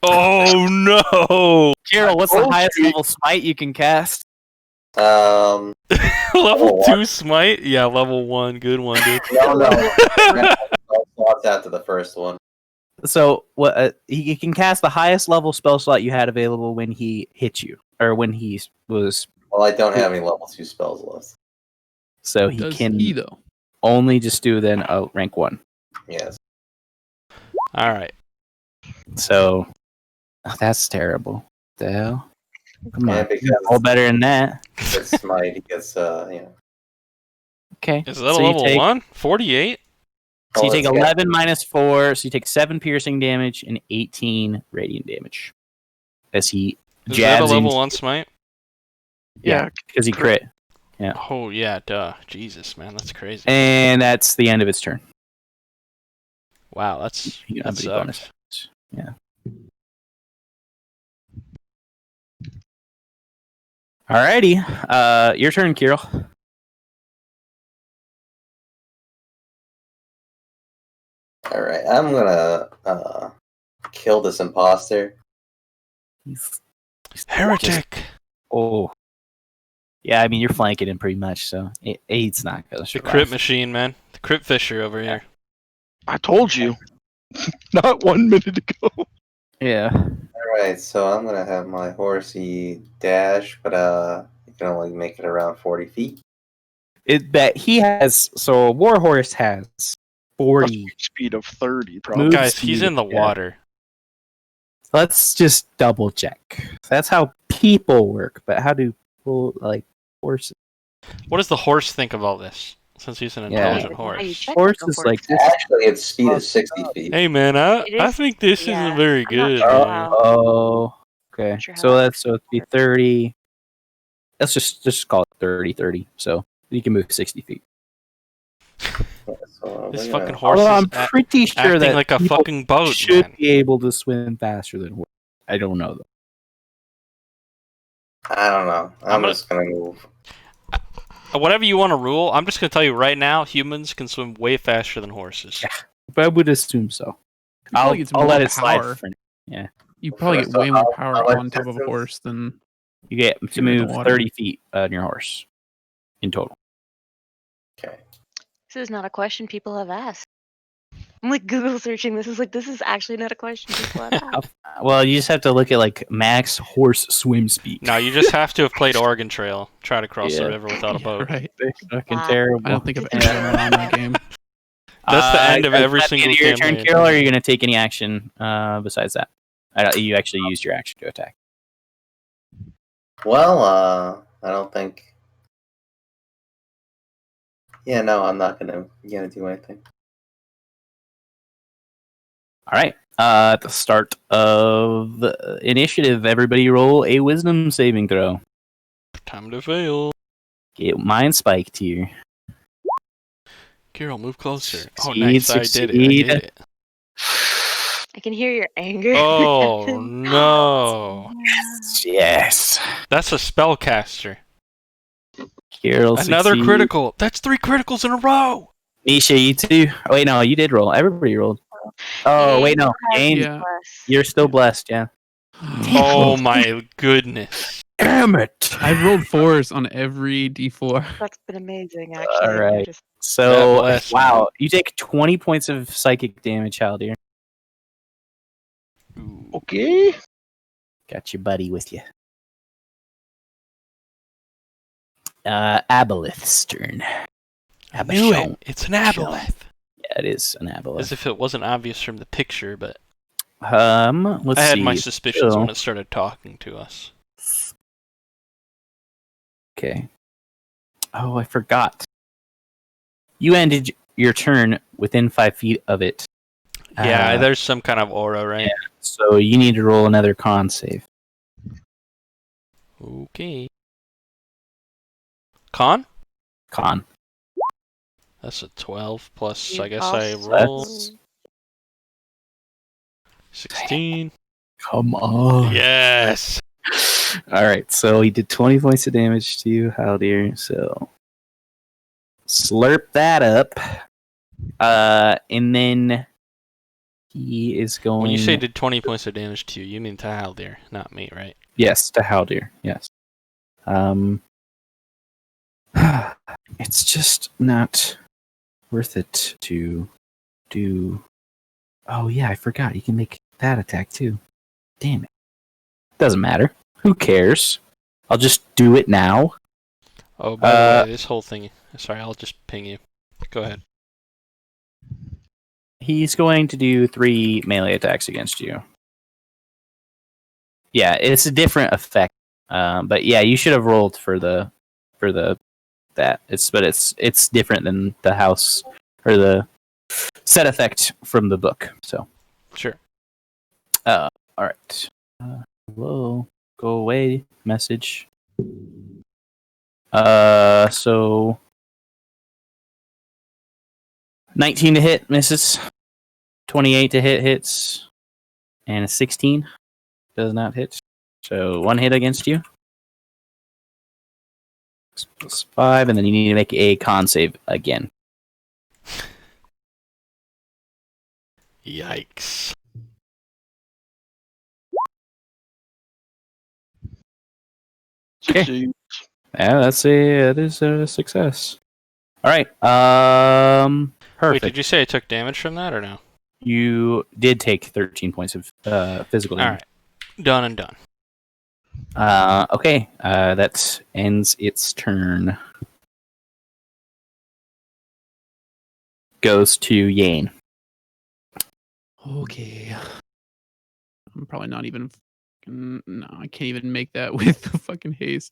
Speaker 3: Oh no!
Speaker 1: Kirill, what's the highest level smite you can cast?
Speaker 3: Level
Speaker 5: Level
Speaker 3: 2 smite? Yeah, level 1. Good one, dude.
Speaker 5: No. Slots after the first one.
Speaker 1: So what? He can cast the highest level spell slot you had available when he hit you, or when he was.
Speaker 5: Well, I don't have any level 2 spells left.
Speaker 1: So he
Speaker 4: Does
Speaker 1: can
Speaker 4: he though?
Speaker 1: only just do then rank 1.
Speaker 5: Yes.
Speaker 3: Alright.
Speaker 1: So that's terrible. The hell? Come
Speaker 5: Yeah,
Speaker 1: on,
Speaker 5: because
Speaker 1: all better than that.
Speaker 5: he gets smite, he gets,
Speaker 1: Okay.
Speaker 3: Is that
Speaker 1: So
Speaker 3: a
Speaker 1: you
Speaker 3: level
Speaker 1: take-
Speaker 3: 1? 48?
Speaker 1: So you
Speaker 5: Oh,
Speaker 1: take
Speaker 5: that's good.
Speaker 1: 11 minus 4, so you take 7 piercing damage and 18 radiant damage. As he
Speaker 3: Is that a
Speaker 1: jabs
Speaker 3: level
Speaker 1: into-
Speaker 3: 1 smite?
Speaker 1: Yeah, because he crit.
Speaker 3: Oh, yeah, duh. Jesus, man, that's crazy.
Speaker 1: And that's the end of its turn.
Speaker 3: Wow, that
Speaker 1: You know,
Speaker 3: sucks.
Speaker 1: bonus. Yeah. Alrighty. Your turn, Kirill.
Speaker 5: All right, I'm gonna kill this imposter.
Speaker 1: He's
Speaker 3: Heretic.
Speaker 1: Oh. Yeah, I mean, you're flanking him pretty much, so it's not going to
Speaker 3: The
Speaker 1: survive.
Speaker 3: crypt machine, man. The crypt fisher over here.
Speaker 6: I told you. Not 1 minute ago.
Speaker 1: Yeah.
Speaker 5: All right, so I'm gonna have my horsey dash, but you can only make it around 40 feet.
Speaker 1: He has, so a warhorse has 40.
Speaker 6: Speed of 30, probably.
Speaker 1: Move
Speaker 3: Guys, he's
Speaker 1: speed,
Speaker 3: in the
Speaker 1: yeah.
Speaker 3: water.
Speaker 1: Let's just double check. That's how people work, but how do people, like, horses?
Speaker 3: What does the horse think of all this? Since he's an
Speaker 1: Yeah.
Speaker 3: intelligent
Speaker 7: How you
Speaker 3: horse.
Speaker 7: check
Speaker 1: Horses
Speaker 7: the
Speaker 1: like this.
Speaker 5: Actually, its speed is 60 feet.
Speaker 3: Hey man, I
Speaker 7: It is-
Speaker 3: think this
Speaker 7: yeah,
Speaker 3: isn't very
Speaker 7: I'm not
Speaker 3: good.
Speaker 7: sure
Speaker 3: man.
Speaker 7: how-
Speaker 1: Oh, okay.
Speaker 7: Sure how
Speaker 1: So
Speaker 7: that
Speaker 1: let's it'd be 30. Let's just call it 30. So you can move 60 feet.
Speaker 5: So
Speaker 3: This
Speaker 5: we're
Speaker 3: fucking
Speaker 5: gonna-
Speaker 3: horse
Speaker 1: Although
Speaker 3: is
Speaker 1: I'm pretty sure
Speaker 3: acting
Speaker 1: that
Speaker 3: like a
Speaker 1: people
Speaker 3: fucking boat,
Speaker 1: should
Speaker 3: man.
Speaker 1: be able to swim faster than horses. I don't know though.
Speaker 5: I don't know.
Speaker 3: I'm
Speaker 5: I'm
Speaker 3: gonna-
Speaker 5: just gonna move.
Speaker 3: Whatever you want to rule, I'm just gonna tell you right now, humans can swim way faster than horses.
Speaker 1: Yeah. But I would assume so.
Speaker 4: You probably get some
Speaker 1: I'll
Speaker 4: more
Speaker 1: let it slide.
Speaker 4: power.
Speaker 1: For now.
Speaker 4: You probably get
Speaker 5: So
Speaker 4: way more
Speaker 5: how
Speaker 4: power
Speaker 5: much
Speaker 4: on top of a
Speaker 5: distance?
Speaker 4: horse than
Speaker 1: You get to
Speaker 4: You're in the
Speaker 1: move
Speaker 4: water.
Speaker 1: 30 feet on your horse in total.
Speaker 5: Okay.
Speaker 7: This is not a question people have asked. I'm like Google searching. This is actually not a question people have asked.
Speaker 1: Well, you just have to look at like max horse swim speed.
Speaker 3: No, you just have to have played Oregon Trail. Try to cross the
Speaker 1: Yeah.
Speaker 3: river without a boat.
Speaker 4: right.
Speaker 1: They're fucking
Speaker 7: Wow.
Speaker 1: terrible.
Speaker 4: I don't think I've ever done that in that game.
Speaker 3: That's the end of
Speaker 1: is
Speaker 3: every
Speaker 1: that the
Speaker 3: single
Speaker 1: end of your turn,
Speaker 3: campaign.
Speaker 1: Kirill, or are you going to take any action besides that? You actually used your action to attack.
Speaker 5: Well, I don't think. Yeah, no, I'm not gonna do anything.
Speaker 1: All right. At the start of the initiative, everybody roll a wisdom saving throw.
Speaker 3: Time to fail.
Speaker 1: Get mine spiked here.
Speaker 3: Carol, move closer. Oh,
Speaker 1: Succeed,
Speaker 3: nice. I did
Speaker 1: succeed.
Speaker 3: it.
Speaker 7: I can hear your anger.
Speaker 3: Oh, no.
Speaker 1: Yes.
Speaker 3: That's a spellcaster.
Speaker 1: Kirill
Speaker 3: Another
Speaker 1: succeed.
Speaker 3: critical. That's 3 criticals in a row.
Speaker 1: Nisha, you too. Oh, wait, no, you did roll. Everybody rolled. Oh,
Speaker 7: Hey,
Speaker 1: wait, no. Jane,
Speaker 4: Yeah.
Speaker 1: you're still blessed, yeah.
Speaker 3: Oh, my goodness.
Speaker 1: Damn it.
Speaker 4: I've rolled 4s on every D4.
Speaker 7: That's been amazing, actually.
Speaker 1: All right.
Speaker 7: Just-
Speaker 1: So,
Speaker 3: God bless,
Speaker 1: wow, you take 20 points of psychic damage, Haldir.
Speaker 3: Ooh.
Speaker 6: Okay.
Speaker 1: Got your buddy with you. Aboleth's turn.
Speaker 3: I knew
Speaker 1: Abashon.
Speaker 3: it. It's an aboleth.
Speaker 1: Yeah, it is an
Speaker 3: As
Speaker 1: aboleth.
Speaker 3: if it wasn't obvious from the picture, but
Speaker 1: Let's
Speaker 3: I had
Speaker 1: see.
Speaker 3: my suspicions
Speaker 1: So-
Speaker 3: when it started talking to us.
Speaker 1: Okay. Oh, I forgot. You ended your turn within 5 feet of it.
Speaker 3: Yeah, there's some kind of aura, right?
Speaker 1: So you need to roll another con save.
Speaker 3: Okay. Con?
Speaker 1: Con.
Speaker 3: That's a 12 plus,
Speaker 7: You
Speaker 3: I guess I
Speaker 7: also-
Speaker 3: roll
Speaker 1: That's-
Speaker 3: 16.
Speaker 1: Come on.
Speaker 3: Yes!
Speaker 1: All right, so he did 20 points of damage to you, Haldir. So slurp that up. And then he is going.
Speaker 3: When you say did 20 points of damage to you, you mean to Haldir, not me, right?
Speaker 1: Yes, to Haldir. Yes. It's just not worth it to do. Oh yeah, I forgot. You can make that attack too. Damn it. Doesn't matter. Who cares? I'll just do it now.
Speaker 3: Oh, by the way, this whole thing. Sorry, I'll just ping you. Go ahead.
Speaker 1: He's going to do 3 melee attacks against you. Yeah, it's a different effect. But yeah, you should have rolled for the that. It's different than the house or the set effect from the book. So
Speaker 3: Sure.
Speaker 1: all right. Hello. Go away. Message. So 19 to hit misses. 28 to hit hits. And a 16 does not hit. So 1 hit against you. Plus 5, and then you need to make a con save again.
Speaker 3: Yikes.
Speaker 1: Okay.
Speaker 6: Succeed.
Speaker 1: Yeah, that is a success. All right.
Speaker 3: Wait,
Speaker 1: Perfect.
Speaker 3: did you say I took damage from that or no?
Speaker 1: You did take 13 points of physical
Speaker 3: All
Speaker 1: damage.
Speaker 3: right. Done and done.
Speaker 1: Okay. That ends its turn. Goes to Yane.
Speaker 4: Okay. I'm probably not even. No, I can't even make that with the fucking haste.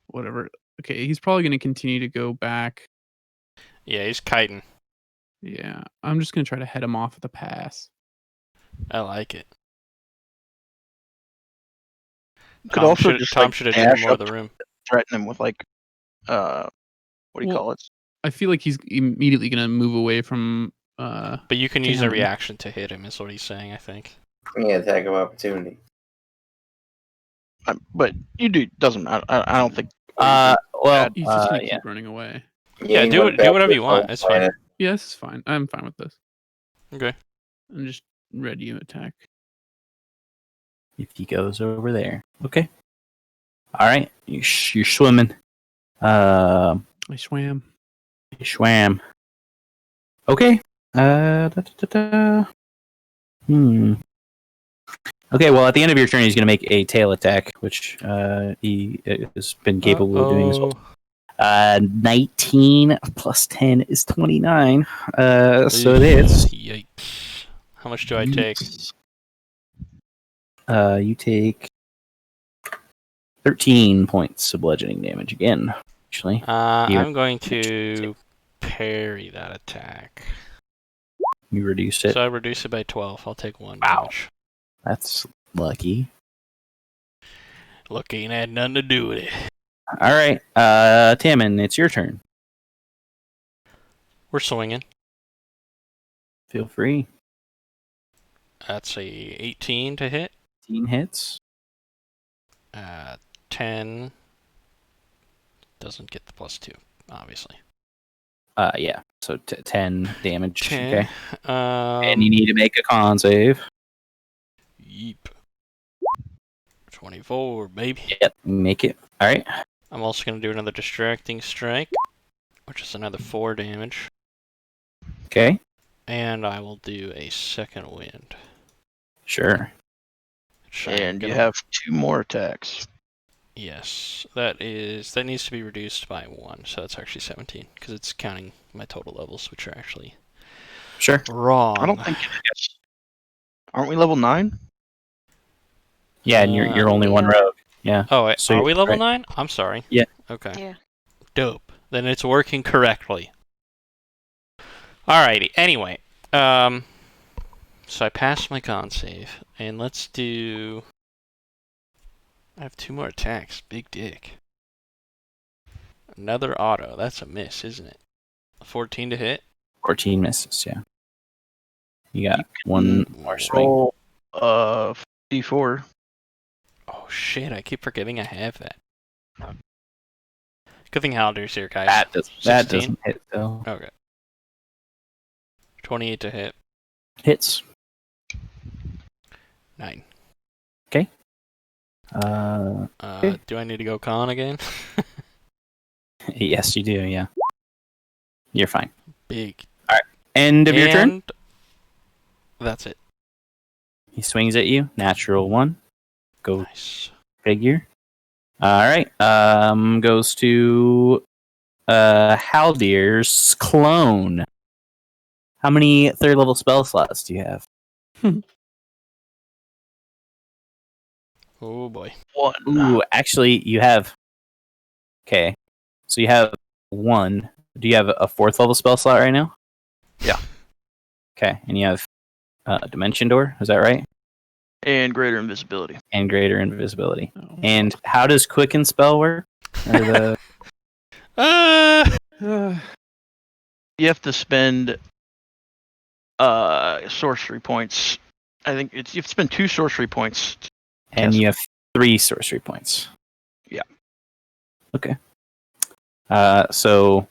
Speaker 4: Whatever. Okay, he's probably going to continue to go back.
Speaker 3: Yeah, he's kiting.
Speaker 4: Yeah, I'm just going to try to head him off at the pass.
Speaker 3: I like it.
Speaker 6: Could also just
Speaker 3: Tom
Speaker 6: like
Speaker 3: should have taken
Speaker 6: dash
Speaker 3: more of
Speaker 6: up
Speaker 3: the room.
Speaker 6: threaten him with like what do you
Speaker 4: Well,
Speaker 6: call it?
Speaker 4: I feel like he's immediately going to move away from.
Speaker 3: But you can use a
Speaker 4: Damn.
Speaker 3: reaction to hit him, is what he's saying, I think.
Speaker 5: Yeah, attack of opportunity.
Speaker 6: But you do doesn't matter. I don't think.
Speaker 1: Well,
Speaker 4: He's just going to
Speaker 1: yeah.
Speaker 4: keep running away.
Speaker 3: Yeah,
Speaker 5: he
Speaker 3: do
Speaker 5: went back
Speaker 3: whatever
Speaker 5: to
Speaker 3: you
Speaker 5: his
Speaker 3: want.
Speaker 5: home
Speaker 3: It's fine.
Speaker 5: planet.
Speaker 4: Yeah, this is fine. I'm fine with this.
Speaker 3: Okay.
Speaker 4: I'm just ready to attack.
Speaker 1: If he goes over there. Okay. All right. You're swimming.
Speaker 4: I swam.
Speaker 1: You swam. Okay. Okay, well, at the end of your turn, he's going to make a tail attack, which he has been capable of doing as well. 19 plus 10 is 29. So it is.
Speaker 3: Yikes. How much do I take?
Speaker 1: You take 13 points of bludgeoning damage again, actually. Here.
Speaker 3: I'm going to parry that attack.
Speaker 1: You reduce it.
Speaker 3: So I reduce it by 12. I'll take 1
Speaker 1: Wow.
Speaker 3: damage.
Speaker 1: That's lucky.
Speaker 3: Look, ain't had nothing to do with it.
Speaker 1: All right, Tammin, it's your turn.
Speaker 3: We're swinging.
Speaker 1: Feel free.
Speaker 3: That's a 18 to hit.
Speaker 1: 18 hits.
Speaker 3: 10 doesn't get the +2, obviously.
Speaker 1: Yeah. So 10 damage.
Speaker 3: 10.
Speaker 1: Okay. And you need to make a con save.
Speaker 3: Yeep. 24, baby.
Speaker 1: Yep. Make it. All right.
Speaker 3: I'm also going to do another distracting strike, which is another 4 damage.
Speaker 1: Okay.
Speaker 3: And I will do a second wind.
Speaker 1: Sure.
Speaker 6: And you have 2 more attacks.
Speaker 3: Yes, that needs to be reduced by 1, so that's actually 17, because it's counting my total levels, which are actually
Speaker 1: Sure.
Speaker 3: wrong.
Speaker 6: I don't think it is. Aren't we level 9?
Speaker 1: Yeah, and you're only one rogue. Yeah.
Speaker 3: Oh, wait,
Speaker 1: So
Speaker 3: are we level
Speaker 1: right.
Speaker 3: 9? I'm sorry.
Speaker 1: Yeah.
Speaker 3: Okay.
Speaker 7: Yeah.
Speaker 3: Dope. Then it's working correctly. Alrighty. Anyway, so I passed my con save, and let's do. I have 2 more attacks. Big dick. Another auto. That's a miss, isn't it? 14 to hit.
Speaker 1: 14 misses. Yeah. You got one more swing.
Speaker 6: Roll D4.
Speaker 3: Oh shit! I keep forgetting I have that. Good thing Halder's here, guys.
Speaker 1: That
Speaker 3: 16?
Speaker 1: doesn't hit though.
Speaker 3: Okay. 28 to hit.
Speaker 1: Hits.
Speaker 3: 9.
Speaker 1: Okay.
Speaker 3: Do I need to go con again?
Speaker 1: Yes, you do. Yeah. You're fine.
Speaker 3: Big.
Speaker 1: End of your turn.
Speaker 3: And that's it.
Speaker 1: He swings at you. Natural 1. Go
Speaker 3: Nice.
Speaker 1: figure. All right. Goes to Haldir's clone. How many 3rd level spell slots do you have?
Speaker 3: Oh boy.
Speaker 6: 1.
Speaker 1: Ooh, actually, you have. Okay, so you have 1. Do you have a 4th level spell slot right now?
Speaker 6: Yeah.
Speaker 1: Okay, and you have Dimension Door. Is that right?
Speaker 6: And greater invisibility.
Speaker 1: And Greater Invisibility.
Speaker 4: Oh.
Speaker 1: And how does Quicken spell work? Or the...
Speaker 6: You have to spend sorcery points I think you have to spend 2 sorcery points.
Speaker 1: And
Speaker 6: Yes.
Speaker 1: you have 3 sorcery points.
Speaker 6: Yeah.
Speaker 1: Okay. So,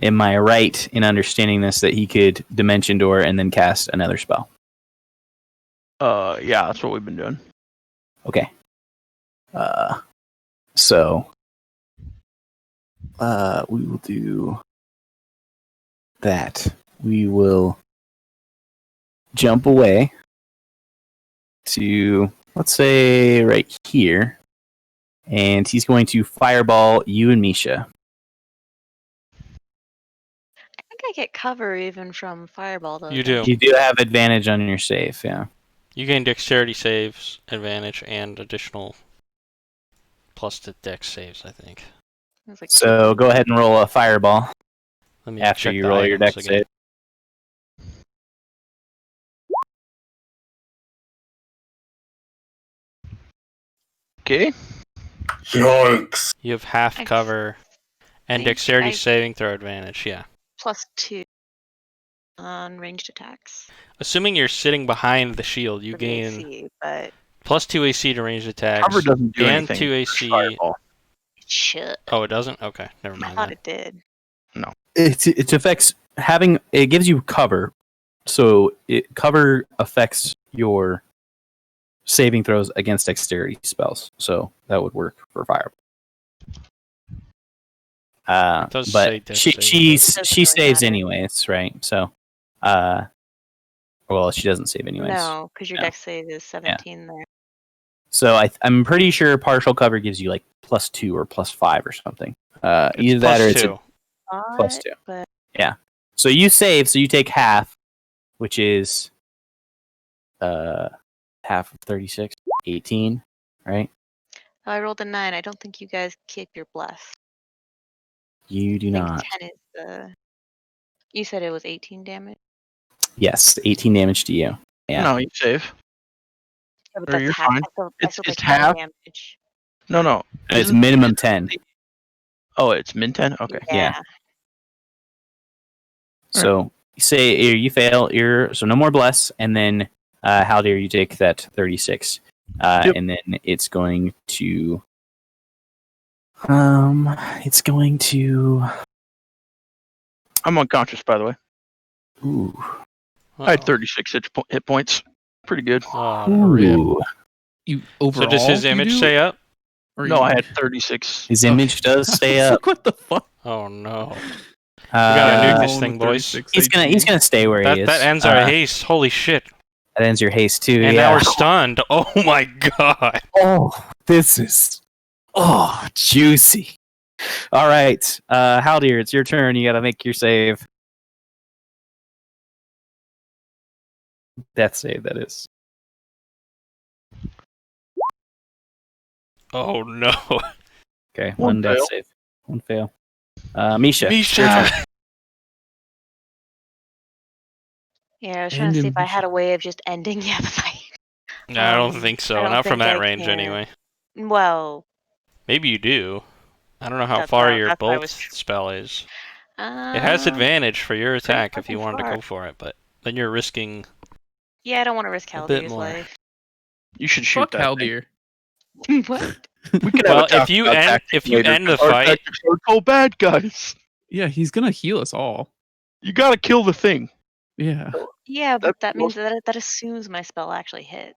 Speaker 1: am I right in understanding this that he could Dimension Door and then cast another spell?
Speaker 6: Yeah, that's what we've been doing.
Speaker 1: Okay. So, we will do that. We will jump away to, let's say, right here. And he's going to fireball you and Misha.
Speaker 7: I think I get cover even from fireball though.
Speaker 3: You
Speaker 7: don't
Speaker 3: do.
Speaker 1: You do have advantage on your save, yeah.
Speaker 3: You gain dexterity saves, advantage, and additional plus to dex saves, I think.
Speaker 7: It was like
Speaker 1: So go ahead and roll a fireball
Speaker 3: Let me
Speaker 1: after
Speaker 3: check
Speaker 1: you
Speaker 3: the
Speaker 1: roll your
Speaker 3: items
Speaker 1: dex
Speaker 3: again.
Speaker 1: save.
Speaker 6: Okay.
Speaker 5: Yikes.
Speaker 3: You have half
Speaker 7: I
Speaker 3: cover and
Speaker 7: think
Speaker 3: dexterity
Speaker 7: I-
Speaker 3: saving throw advantage, yeah.
Speaker 7: +2 on ranged attacks.
Speaker 3: Assuming you're sitting behind the shield, you
Speaker 7: for the
Speaker 3: gain
Speaker 7: AC, but
Speaker 3: +2 AC to ranged attacks.
Speaker 6: Cover doesn't do
Speaker 3: and
Speaker 6: anything.
Speaker 3: 2
Speaker 6: It's
Speaker 3: AC.
Speaker 6: fireball.
Speaker 7: it should.
Speaker 3: Oh, it doesn't? Okay, never
Speaker 7: I
Speaker 3: mind
Speaker 7: thought
Speaker 3: that.
Speaker 7: it did.
Speaker 1: It affects it gives you cover, so cover affects your saving throws against dexterity spells. So that would work for fire.
Speaker 3: It does say
Speaker 1: But
Speaker 3: dex
Speaker 1: she
Speaker 3: save,
Speaker 1: she
Speaker 7: but- Doesn't
Speaker 1: she
Speaker 7: really
Speaker 1: saves
Speaker 7: matter.
Speaker 1: anyways, right? So, well, she doesn't save anyways.
Speaker 7: No, because your
Speaker 1: No.
Speaker 7: dex save is 17 there.
Speaker 1: So I'm pretty sure partial cover gives you like +2 or +5 or something.
Speaker 3: It's
Speaker 1: Either that or it's a
Speaker 3: +2.
Speaker 1: +2.
Speaker 7: But
Speaker 1: So you save, so you take half, which is half of 36, 18, right?
Speaker 7: I rolled a 9. I don't think you guys keep your bless.
Speaker 1: You do
Speaker 7: I think
Speaker 1: not.
Speaker 7: 10 is the. You said it was 18 damage.
Speaker 1: Yes, 18 damage to you. Yeah.
Speaker 6: No, you save.
Speaker 7: Yeah, but
Speaker 6: Or
Speaker 7: that's
Speaker 6: you're
Speaker 7: half.
Speaker 6: fine.
Speaker 7: I still
Speaker 6: It's
Speaker 7: take half
Speaker 6: half.
Speaker 7: damage.
Speaker 6: No.
Speaker 1: It's
Speaker 6: Isn't-
Speaker 1: minimum 10.
Speaker 6: Oh, it's min 10? Okay.
Speaker 1: Yeah.
Speaker 7: Yeah.
Speaker 1: So you say you fail, so no more bless, and then how dare you take that 36.
Speaker 6: Yep.
Speaker 1: And then it's going to
Speaker 6: I'm unconscious, by the way.
Speaker 1: ooh.
Speaker 6: I had
Speaker 3: Uh-oh.
Speaker 6: 36 hit points. Pretty good.
Speaker 4: rip.
Speaker 1: Ooh.
Speaker 4: You
Speaker 3: So
Speaker 4: overall?
Speaker 3: does his
Speaker 4: you
Speaker 3: image
Speaker 4: do?
Speaker 3: stay up?
Speaker 4: Or
Speaker 6: No,
Speaker 4: you-
Speaker 6: I had 36.
Speaker 1: His image does
Speaker 4: I
Speaker 1: stay
Speaker 4: was
Speaker 1: up.
Speaker 4: like, what the fuck?
Speaker 3: Oh no. We gotta nuke
Speaker 1: Uh,
Speaker 3: this
Speaker 4: Rolling
Speaker 3: thing,
Speaker 4: with
Speaker 3: boys.
Speaker 4: 36
Speaker 1: he's
Speaker 4: HP.
Speaker 1: gonna stay where he is.
Speaker 3: That ends our haste. Holy shit.
Speaker 1: That ends your haste too.
Speaker 3: And
Speaker 1: yeah.
Speaker 3: now we're stunned. Oh my god.
Speaker 8: Oh, this is
Speaker 1: Juicy. All right, Haldir, it's your turn. You got to make your save. Death save, that is.
Speaker 3: Oh no.
Speaker 1: Okay,
Speaker 6: One
Speaker 1: one death
Speaker 6: fail.
Speaker 1: save, one fail. Misha. it's your turn.
Speaker 3: Misha.
Speaker 7: Yeah, I was trying to
Speaker 4: End
Speaker 7: see
Speaker 4: him,
Speaker 7: if I had
Speaker 4: Misha.
Speaker 7: a way of just ending the fight.
Speaker 3: No, I don't think so.
Speaker 7: I don't
Speaker 3: Not from
Speaker 7: think
Speaker 3: that
Speaker 7: I
Speaker 3: range
Speaker 7: can.
Speaker 3: anyway.
Speaker 7: Well,
Speaker 3: Maybe you do. I don't know how
Speaker 7: That's
Speaker 3: far
Speaker 7: why-
Speaker 3: your
Speaker 7: that's why I
Speaker 3: bolt
Speaker 7: was
Speaker 3: spell is. It has advantage for your attack if you
Speaker 7: fucking
Speaker 3: wanted to
Speaker 7: far.
Speaker 3: go for it, but then you're risking.
Speaker 7: Yeah, I don't want to risk
Speaker 3: A bit
Speaker 7: Haldir's
Speaker 3: more.
Speaker 7: life.
Speaker 6: You should shoot
Speaker 4: Fuck
Speaker 6: that thing.
Speaker 4: Haldir.
Speaker 7: What?
Speaker 6: We could
Speaker 3: Well,
Speaker 6: have a talk
Speaker 3: if you
Speaker 6: about
Speaker 3: end-
Speaker 6: tactics
Speaker 3: if you
Speaker 6: later,
Speaker 3: end the
Speaker 6: 'cause our
Speaker 3: fight-
Speaker 6: tactics are so bad, guys.
Speaker 4: Yeah, he's gonna heal us all.
Speaker 6: You gotta kill the thing.
Speaker 4: Yeah.
Speaker 7: Yeah, but
Speaker 6: That's
Speaker 7: that means that assumes my spell actually hit.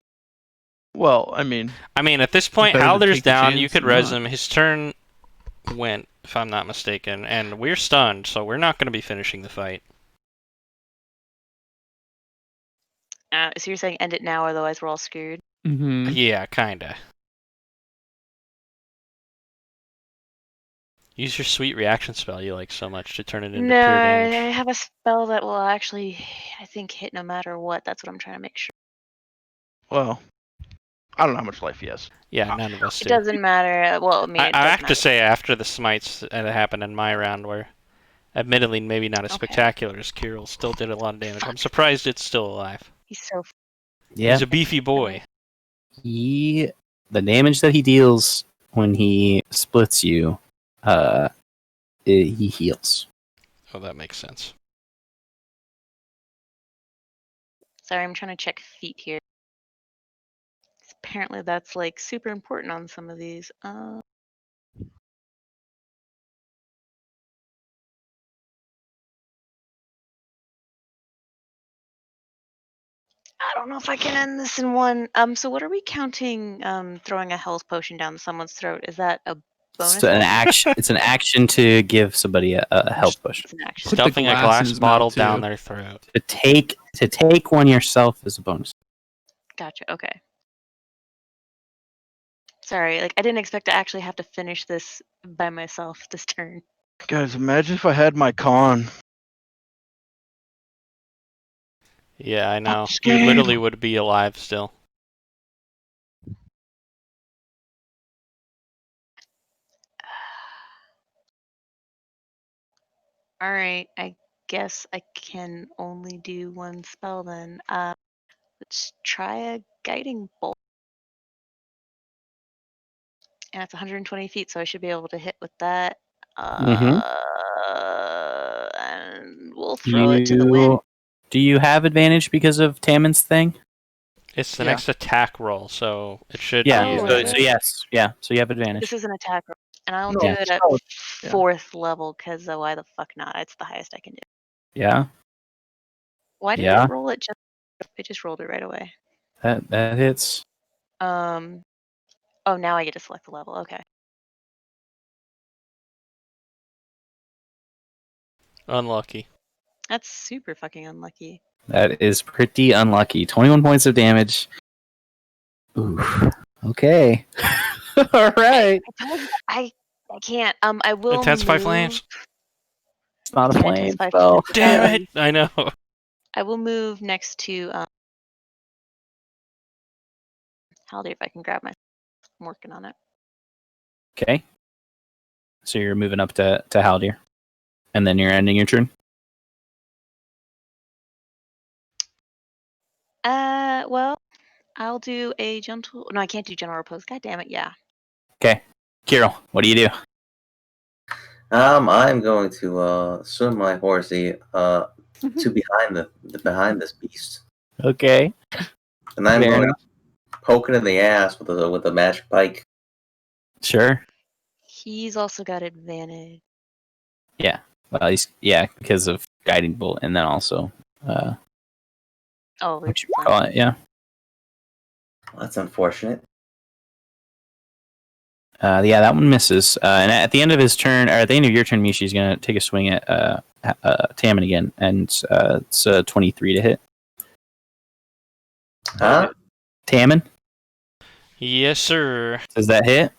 Speaker 6: Well, I mean,
Speaker 3: I mean, at this point,
Speaker 4: better to
Speaker 3: Haldir's
Speaker 4: take the
Speaker 3: down. You
Speaker 4: chance
Speaker 3: could
Speaker 4: than
Speaker 3: res
Speaker 4: not.
Speaker 3: him. His turn went, if I'm not mistaken, and we're stunned, so we're not going to be finishing the fight.
Speaker 7: So you're saying end it now, otherwise we're all screwed.
Speaker 4: Mm-hmm.
Speaker 3: Yeah, kinda. Use your sweet reaction spell you like so much to turn it into
Speaker 7: No,
Speaker 3: pure
Speaker 7: I
Speaker 3: damage.
Speaker 7: have a spell that will actually, I think, hit no matter what. That's what I'm trying to make sure.
Speaker 6: well, I don't know how much life he has.
Speaker 3: Yeah, none of us
Speaker 7: It
Speaker 3: do.
Speaker 7: doesn't matter. Well, I mean,
Speaker 3: I
Speaker 7: it does
Speaker 3: have to
Speaker 7: matter.
Speaker 3: say, after the smites that happened in my round, where admittedly maybe not as
Speaker 7: Okay.
Speaker 3: spectacular as Kirill, still did a lot of damage. I'm surprised it's still alive.
Speaker 7: He's so.
Speaker 1: Yeah.
Speaker 3: He's a beefy boy.
Speaker 1: The damage that he deals when he splits you, he heals.
Speaker 3: Oh, that makes sense.
Speaker 7: Sorry, I'm trying to check feet here. apparently that's like super important on some of these. I don't know if I can end this in one. So what are we counting? Throwing a health potion down someone's throat, is that a bonus?
Speaker 1: It's an
Speaker 7: action?
Speaker 1: action. It's an action to give somebody a health push.
Speaker 7: It's an action.
Speaker 4: Put the
Speaker 3: Stuffing a
Speaker 4: glass in
Speaker 3: glass
Speaker 4: his
Speaker 3: bottle
Speaker 4: mouth,
Speaker 3: down
Speaker 4: too.
Speaker 3: their throat.
Speaker 1: To take one yourself is a bonus.
Speaker 7: Gotcha. Okay. Sorry, like I didn't expect to actually have to finish this by myself this turn.
Speaker 6: Guys, imagine if I had my con.
Speaker 3: Yeah, I know.
Speaker 6: This
Speaker 3: You
Speaker 6: game.
Speaker 3: literally would be alive still.
Speaker 7: All right, I guess I can only do one spell then. Let's try a guiding bolt. And it's 120 feet, so I should be able to hit with that.
Speaker 1: Mhm.
Speaker 7: And we'll throw it to the wind.
Speaker 1: Do you have advantage because of Tammon's thing?
Speaker 3: It's the
Speaker 4: Yeah.
Speaker 3: next attack roll, so it should
Speaker 1: Yeah.
Speaker 3: be
Speaker 7: Oh,
Speaker 1: so,
Speaker 7: is
Speaker 3: advantage.
Speaker 1: so yes. Yeah. So you have advantage.
Speaker 7: This is an attack roll, and I'll
Speaker 6: No,
Speaker 7: do
Speaker 1: Yeah.
Speaker 7: it at
Speaker 6: yeah.
Speaker 7: 4th level because why the fuck not? It's the highest I can do.
Speaker 1: Yeah.
Speaker 7: Why did
Speaker 1: Yeah.
Speaker 7: it roll it just? It just rolled it right away.
Speaker 1: That hits.
Speaker 7: Oh, now I get to select the level. Okay.
Speaker 3: Unlucky.
Speaker 7: That's super fucking unlucky.
Speaker 1: That is pretty unlucky. 21 points of damage. Ooh. Okay. All right.
Speaker 7: I told you I can't. I will
Speaker 3: Intensify
Speaker 7: move.
Speaker 3: flames.
Speaker 1: It's not a
Speaker 7: Can't
Speaker 1: flame
Speaker 7: intensify
Speaker 1: spell.
Speaker 7: flames.
Speaker 3: Damn it! I know.
Speaker 7: I will move next to Haldy if I can grab my. I'm working on it.
Speaker 1: Okay. So you're moving up to Haldir. And then you're ending your turn?
Speaker 7: Well, I'll do a gentle. No, I can't do general repose. God damn it! Yeah.
Speaker 1: Okay. Kirill, what do you do?
Speaker 5: I'm going to swim my horsey to behind this beast,
Speaker 1: Okay.
Speaker 5: and I'm
Speaker 1: Fair
Speaker 5: going
Speaker 1: enough.
Speaker 5: to poke it in the ass with a magic pike.
Speaker 1: Sure.
Speaker 7: He's also got advantage.
Speaker 1: Well, because of guiding bolt, and then also
Speaker 7: Oh,
Speaker 1: what you
Speaker 7: fine.
Speaker 1: call it? Yeah.
Speaker 5: Well, that's unfortunate.
Speaker 1: Yeah, that one misses. And at the end of his turn, or at the end of your turn, Mishi's gonna take a swing at Tammin again, and it's 23 to hit.
Speaker 5: Huh?
Speaker 1: Tammin,
Speaker 3: Yes, sir.
Speaker 1: does that hit?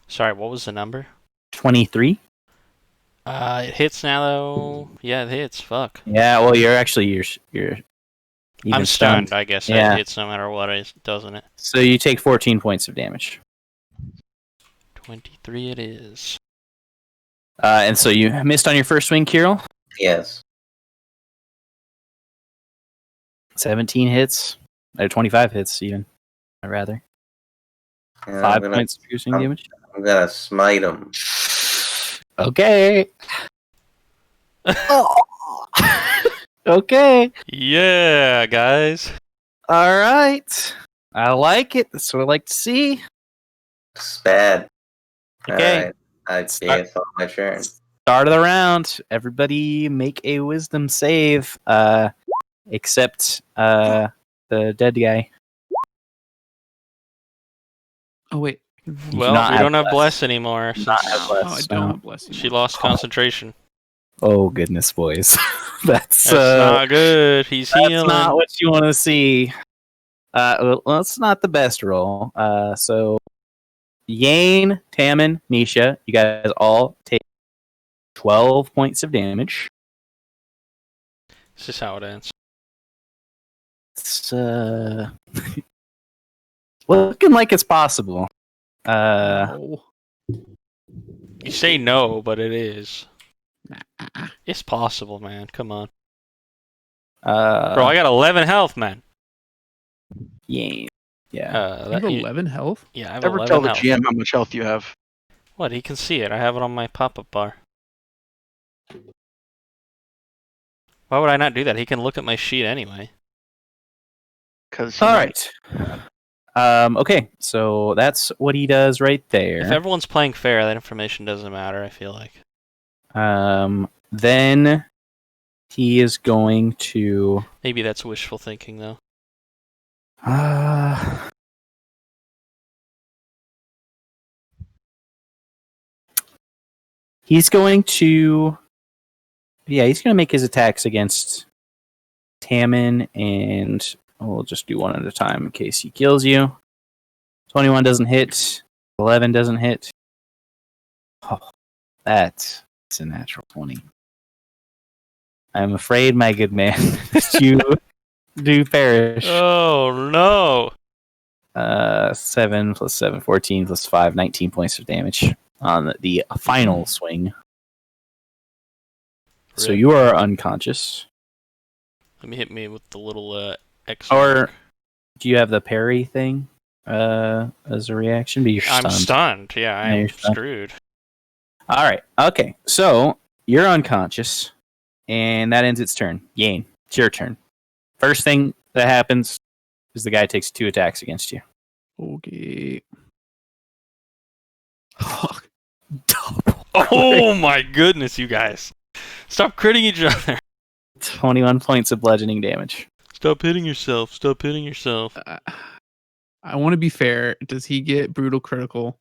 Speaker 3: Sorry, what was the number?
Speaker 1: 23.
Speaker 3: It hits now though. Yeah, it hits. Fuck.
Speaker 1: Yeah. Well, you're even
Speaker 3: I'm stunned. I guess
Speaker 1: Yeah.
Speaker 3: it hits no matter what, doesn't it?
Speaker 1: So you take 14 points of damage.
Speaker 3: 23 it is.
Speaker 1: And so you missed on your first swing, Kirill.
Speaker 5: Yes.
Speaker 1: 17 hits, or 25 hits even. I'd rather.
Speaker 5: And
Speaker 1: 5 points of piercing
Speaker 5: I'm-
Speaker 1: damage.
Speaker 5: I'm gonna smite him.
Speaker 1: Okay. Okay.
Speaker 3: Yeah, guys.
Speaker 1: All right. I like it. That's what I like to see.
Speaker 5: It's bad.
Speaker 1: Okay.
Speaker 5: All right. I
Speaker 1: Start-
Speaker 5: it's on my turn.
Speaker 1: Start of the round. Everybody make a wisdom save. Except the dead guy.
Speaker 4: Oh wait.
Speaker 1: do
Speaker 3: Well,
Speaker 1: not
Speaker 3: we
Speaker 1: have
Speaker 3: don't have
Speaker 1: bless.
Speaker 3: bless anymore.
Speaker 1: Do not
Speaker 3: Since
Speaker 1: have
Speaker 4: Oh, I
Speaker 1: bless,
Speaker 4: don't
Speaker 1: no.
Speaker 4: have blessing.
Speaker 3: she lost concentration.
Speaker 1: Oh goodness, boys. That's
Speaker 3: That's not good. He's
Speaker 1: that's
Speaker 3: healing.
Speaker 1: not what you want to see. Well, it's not the best roll. So Yane, Tammin, Misha, you guys all take 12 points of damage.
Speaker 3: This is how it ends.
Speaker 1: It's looking like it's possible.
Speaker 4: No.
Speaker 3: You say no, but it is.
Speaker 4: Nah.
Speaker 3: It's possible, man. Come on. Bro,
Speaker 1: Bro,
Speaker 3: I got 11 health, man.
Speaker 1: Yane. Yeah.
Speaker 4: You have 11 health?
Speaker 3: Yeah, I have
Speaker 6: Never
Speaker 3: 11
Speaker 6: tell the
Speaker 3: health.
Speaker 6: GM how much health you have.
Speaker 3: What? He can see it. I have it on my pop-up bar. Why would I not do that? He can look at my sheet anyway.
Speaker 6: Cause
Speaker 1: All right. Okay, so that's what he does right there.
Speaker 3: If everyone's playing fair, that information doesn't matter, I feel like.
Speaker 1: Then he is going to.
Speaker 3: Maybe that's wishful thinking, though.
Speaker 1: He's going to. Yeah, he's going to make his attacks against Tammin, and we'll just do one at a time in case he kills you. 21 doesn't hit. 11 doesn't hit. Oh, that's a natural 20. I'm afraid, my good man, that you do perish.
Speaker 3: Oh, no!
Speaker 1: 7 plus 7, 14 plus 5, 19 points of damage on the final swing. So
Speaker 3: Rip.
Speaker 1: you are unconscious.
Speaker 3: Let me hit me with the little X.
Speaker 1: Or do you have the parry thing as a reaction? But you're
Speaker 3: I'm
Speaker 1: stunned.
Speaker 3: stunned. Yeah,
Speaker 1: Yeah,
Speaker 3: I'm
Speaker 1: you're stunned.
Speaker 3: screwed.
Speaker 1: All right. Okay. So you're unconscious, and that ends its turn. Yane, it's your turn. First thing that happens is the guy takes 2 attacks against you.
Speaker 4: Okay.
Speaker 3: Oh my goodness, you guys. Stop critting each other.
Speaker 1: 21 points of bludgeoning damage.
Speaker 3: Stop hitting yourself. Stop hitting yourself.
Speaker 4: I want to be fair. Does he get brutal critical?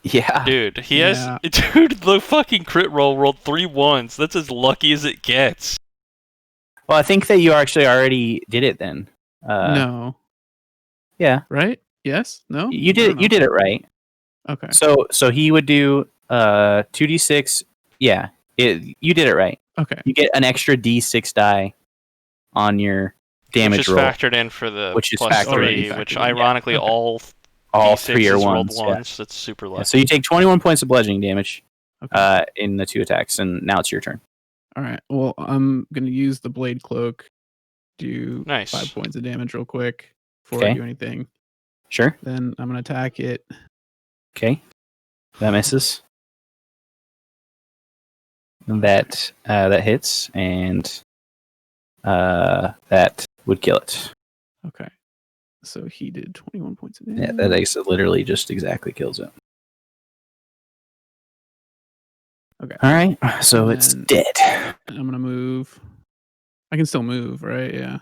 Speaker 1: Yeah.
Speaker 3: Dude, he
Speaker 4: Yeah.
Speaker 3: has... Dude, the fucking crit roll rolled 3 ones. That's as lucky as it gets.
Speaker 1: Well, I think that you actually already did it then.
Speaker 4: No.
Speaker 1: Yeah.
Speaker 4: Right? Yes? No?
Speaker 1: You
Speaker 4: I
Speaker 1: did.
Speaker 4: don't
Speaker 1: You did it right.
Speaker 4: know. Okay.
Speaker 1: So he would do 2d6. Yeah. You did it right.
Speaker 4: Okay.
Speaker 1: You get an extra d6 die on your damage
Speaker 3: which is
Speaker 1: roll.
Speaker 3: factored in for the
Speaker 1: Which is
Speaker 3: plus
Speaker 1: already
Speaker 3: 3,
Speaker 4: factored
Speaker 3: which
Speaker 4: in,
Speaker 3: ironically
Speaker 4: yeah. Okay.
Speaker 1: All
Speaker 3: D6s
Speaker 1: 3 are
Speaker 3: rolled
Speaker 1: ones. Yeah.
Speaker 3: ones. That's super lucky.
Speaker 1: Yeah, so you take 21 points of bludgeoning damage
Speaker 4: Okay.
Speaker 1: in the 2 attacks, and now it's your turn.
Speaker 4: All right. Well, I'm gonna use the blade cloak. Do
Speaker 3: Nice.
Speaker 4: 5 points of damage real quick before
Speaker 1: Okay.
Speaker 4: I do anything.
Speaker 1: Sure.
Speaker 4: Then I'm gonna attack it.
Speaker 1: Okay. That misses. And that hits, and that would kill it.
Speaker 4: Okay. So he did 21 points of
Speaker 1: Yeah,
Speaker 4: damage.
Speaker 1: that literally just exactly kills it.
Speaker 4: Okay.
Speaker 1: All right, so
Speaker 4: And
Speaker 1: it's
Speaker 4: then-
Speaker 1: dead.
Speaker 4: I'm gonna move. I can still move, right? Yeah.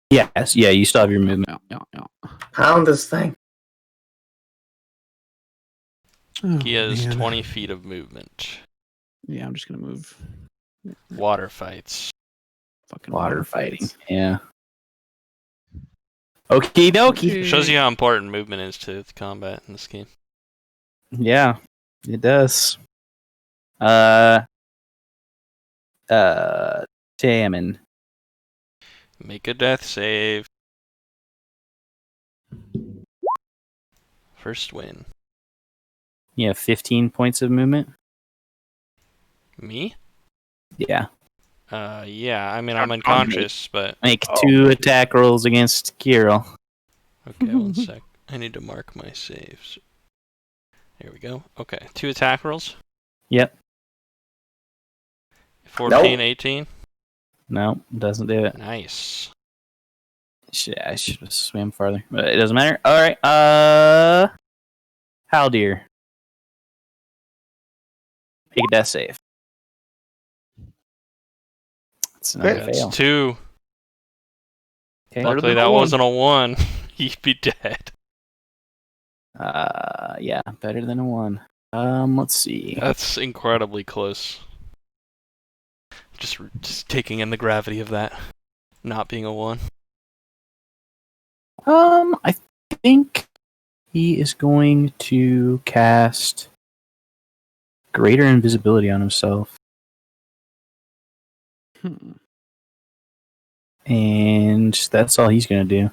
Speaker 1: Yes, yeah, you still have your movement.
Speaker 4: Yeah.
Speaker 5: Pound this thing.
Speaker 4: Oh,
Speaker 3: He has
Speaker 4: man.
Speaker 3: 20 feet of movement.
Speaker 4: Yeah, I'm just gonna move.
Speaker 3: Water fights.
Speaker 4: Fucking
Speaker 1: Water fighting.
Speaker 4: fights.
Speaker 1: Yeah. Okie dokie.
Speaker 4: Okay.
Speaker 3: Shows you how important movement is to the combat in this game.
Speaker 1: Yeah, it does. Tammin.
Speaker 3: Make a death save. First win.
Speaker 1: You have 15 points of movement.
Speaker 3: Me?
Speaker 1: Yeah.
Speaker 3: Yeah, I mean, I'm unconscious, but...
Speaker 1: Make 2 attack rolls against Kirill.
Speaker 3: Okay, 1 sec. I need to mark my saves. There we go. Okay, 2 attack rolls.
Speaker 1: Yep.
Speaker 3: 14, 18.
Speaker 1: No, doesn't do it.
Speaker 3: Nice.
Speaker 1: Shit, I should have swam farther, but it doesn't matter. All right. Haldir. Make a death save. It's another
Speaker 3: That's
Speaker 1: fail.
Speaker 3: 2.
Speaker 1: Okay.
Speaker 3: Luckily, that wasn't a 1. He'd be dead.
Speaker 1: Yeah, better than a 1. Let's see.
Speaker 3: That's incredibly close. Just taking in the gravity of that not being a 1.
Speaker 1: I think he is going to cast Greater Invisibility on himself, and that's all he's going to do,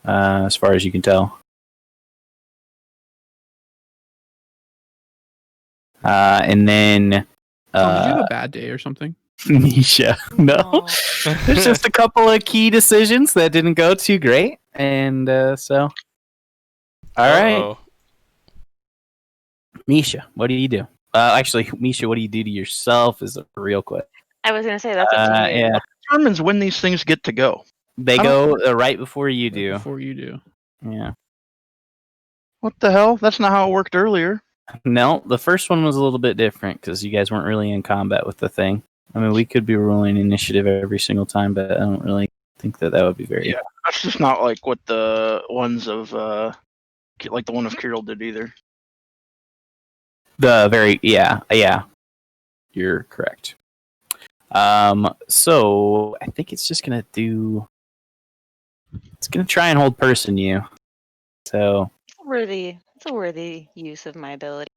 Speaker 1: as far as you can tell. And then
Speaker 4: Did you have a bad day or something?
Speaker 1: Nisha. No, there's just a couple of key decisions that didn't go too great, and so. All right,
Speaker 3: Uh-oh.
Speaker 1: Misha, what do you do? Actually, Misha, what do you do to yourself? Is real quick.
Speaker 7: I was gonna say that's up to you.
Speaker 1: Yeah.
Speaker 6: Determines when these things get to go.
Speaker 1: They
Speaker 6: I
Speaker 1: go right before you do.
Speaker 4: Before you do.
Speaker 1: Yeah.
Speaker 6: What the hell? That's not how it worked earlier.
Speaker 1: No, the first one was a little bit different because you guys weren't really in combat with the thing. I mean, we could be rolling initiative every single time, but I don't really think that would be very.
Speaker 6: Yeah. That's just not like what the ones of like the one of Kirill did either.
Speaker 1: Yeah. You're correct. So I think it's just gonna try and hold person you. So
Speaker 7: It's a worthy use of my ability.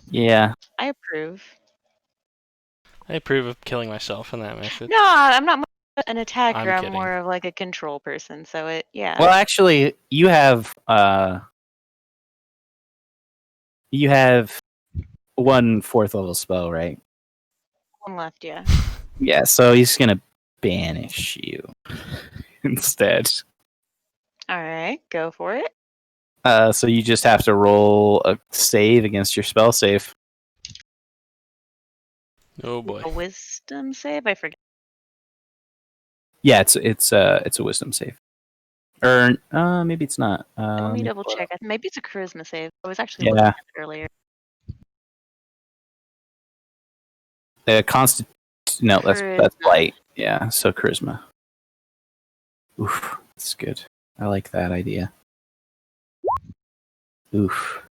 Speaker 1: yeah.
Speaker 7: I approve.
Speaker 3: I approve of killing myself in that method.
Speaker 7: No, I'm not an attacker.
Speaker 3: I'm
Speaker 7: I'm
Speaker 3: kidding.
Speaker 7: more of like a control person. So yeah.
Speaker 1: Well, actually, you have 1/4 level spell, right?
Speaker 7: One left, yeah.
Speaker 1: Yeah, so he's gonna banish you instead.
Speaker 7: All right, go for it.
Speaker 1: So you just have to roll a save against your spell save.
Speaker 3: Oh boy.
Speaker 7: A wisdom save? I forget.
Speaker 1: Yeah, it's a wisdom save. Or maybe it's not.
Speaker 7: Let me double check. Maybe it's a charisma save. I was actually looking at it earlier.
Speaker 1: No, that's
Speaker 7: Charisma.
Speaker 1: light. Yeah, so charisma. Oof, that's good. I like that idea. Oof.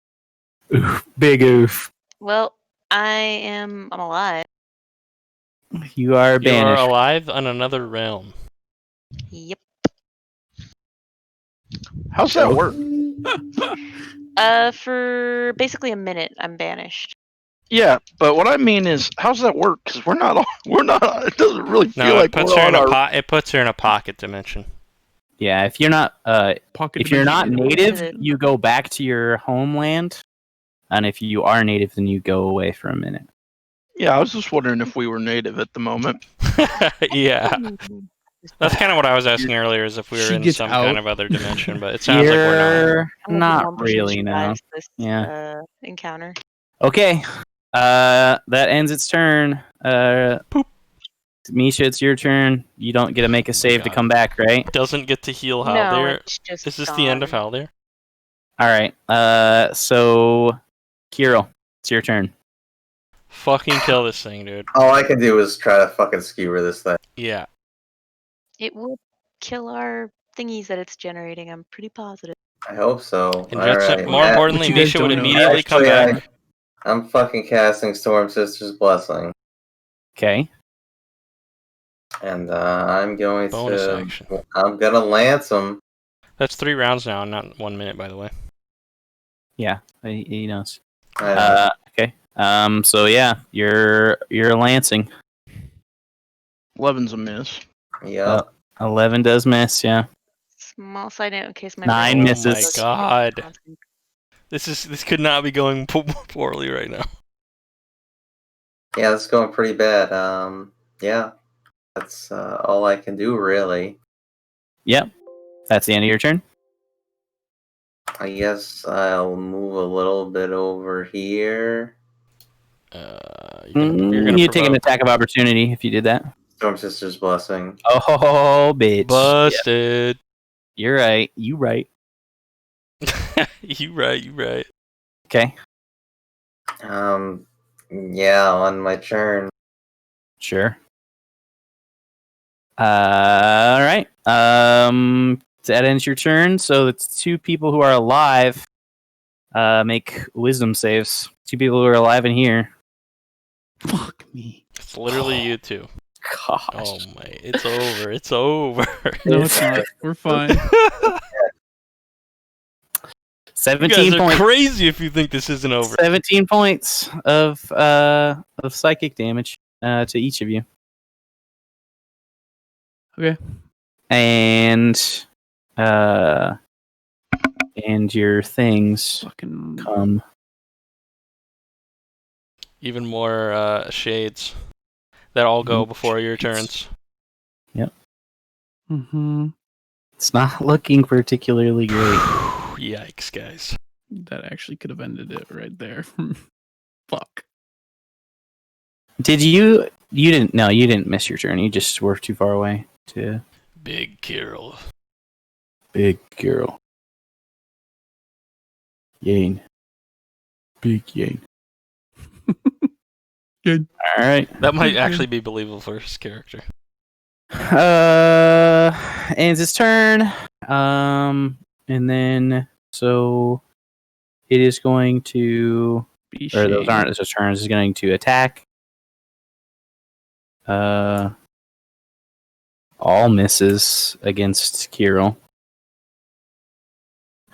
Speaker 1: Oof. Big oof.
Speaker 7: Well, I'm alive.
Speaker 1: You are
Speaker 3: You are
Speaker 1: banished.
Speaker 3: alive on another realm.
Speaker 7: Yep.
Speaker 6: How's that work?
Speaker 7: For basically a minute, I'm banished.
Speaker 6: Yeah, but what I mean is, how's that work? Because we're not. It doesn't really feel
Speaker 3: No,
Speaker 6: like
Speaker 3: it puts
Speaker 6: we're
Speaker 3: her
Speaker 6: on
Speaker 3: in
Speaker 6: our.
Speaker 3: it puts her in a pocket dimension.
Speaker 1: Yeah, if you're not
Speaker 4: Pocket
Speaker 1: if you're not
Speaker 4: dimension.
Speaker 1: native, you go back to your homeland, and if you are native, then you go away for a minute.
Speaker 6: Yeah, I was just wondering if we were native at the moment.
Speaker 3: Yeah. That's kind of what I was asking earlier, is if we were
Speaker 4: She
Speaker 3: in
Speaker 4: gets
Speaker 3: some
Speaker 4: out.
Speaker 3: kind of other dimension, but it sounds like we're not.
Speaker 1: You're
Speaker 7: I'm
Speaker 1: not
Speaker 7: one person
Speaker 1: really now.
Speaker 7: survives this,
Speaker 1: Yeah.
Speaker 7: encounter.
Speaker 1: Okay. That ends its turn.
Speaker 3: Poop.
Speaker 1: Misha, it's your turn. You don't get to make a save to
Speaker 3: God.
Speaker 1: come back, right?
Speaker 3: Doesn't get to heal
Speaker 7: No,
Speaker 3: Haldir.
Speaker 7: it's just
Speaker 3: Is this the end of
Speaker 7: gone.
Speaker 3: Haldir?
Speaker 1: All right. So, Kirill, it's your turn.
Speaker 3: Fucking kill this thing, dude.
Speaker 5: All I can do is try to fucking skewer this thing.
Speaker 3: Yeah.
Speaker 7: It will kill our thingies that it's generating. I'm pretty positive.
Speaker 5: I hope so.
Speaker 3: And just
Speaker 5: Alright,
Speaker 3: more importantly,
Speaker 4: But you guys
Speaker 3: Misha would
Speaker 4: don't know.
Speaker 3: immediately come
Speaker 5: Actually,
Speaker 3: back.
Speaker 5: I'm fucking casting Storm Sister's Blessing.
Speaker 1: Okay.
Speaker 5: And I'm going
Speaker 3: Bonus
Speaker 5: to.
Speaker 3: action.
Speaker 5: I'm gonna lance him.
Speaker 3: That's 3 rounds now, not 1 minute, by the way.
Speaker 1: Yeah, he knows.
Speaker 5: I
Speaker 1: Okay. So yeah, you're lancing.
Speaker 6: 11's a miss.
Speaker 5: Yep.
Speaker 1: 11 does miss. Yeah.
Speaker 7: Small side note in case my
Speaker 1: 9
Speaker 7: brain
Speaker 1: misses.
Speaker 7: goes
Speaker 3: Oh my God.
Speaker 7: constant.
Speaker 3: This could not be going poorly right now.
Speaker 5: Yeah, it's going pretty bad. Yeah. That's all I can do, really.
Speaker 1: Yep. That's the end of your turn.
Speaker 5: I guess I'll move a little bit over here.
Speaker 3: You're gonna
Speaker 1: You take an
Speaker 3: provoke.
Speaker 1: attack of opportunity if you did that.
Speaker 5: Storm Sister's Blessing.
Speaker 1: Oh, bitch. Yep,
Speaker 3: Busted.
Speaker 1: you're right. You right.
Speaker 3: You right.
Speaker 1: Okay.
Speaker 5: Yeah, on my turn.
Speaker 1: Sure. All right. That ends your turn. So it's 2 people who are alive. Make wisdom saves. 2 people who are alive in here.
Speaker 4: Fuck me.
Speaker 3: It's literally you two.
Speaker 1: Gosh.
Speaker 3: Oh my, it's over. It's over.
Speaker 4: No, it's not. We're fine.
Speaker 3: You
Speaker 1: 17
Speaker 3: guys are
Speaker 1: points.
Speaker 3: crazy if you think this isn't over.
Speaker 1: 17 points of psychic damage to each of you.
Speaker 4: Okay.
Speaker 1: And your things
Speaker 4: Fucking.
Speaker 1: come.
Speaker 3: Even more shades that all go before your turns.
Speaker 4: Mm-hmm.
Speaker 1: It's not looking particularly great.
Speaker 3: Yikes, guys.
Speaker 4: That actually could have ended it right there. Fuck.
Speaker 1: Did you didn't? No, you didn't miss your turn. You just were too far away to.
Speaker 3: Big Kirill.
Speaker 8: Big girl. Yane. Big Yane.
Speaker 4: Good.
Speaker 1: All right.
Speaker 3: That might actually be believable for his character.
Speaker 1: Ends its turn. And then so it is going to,
Speaker 4: Be
Speaker 1: or those
Speaker 4: shame.
Speaker 1: aren't its turns. It's going to attack. All misses against Kirill.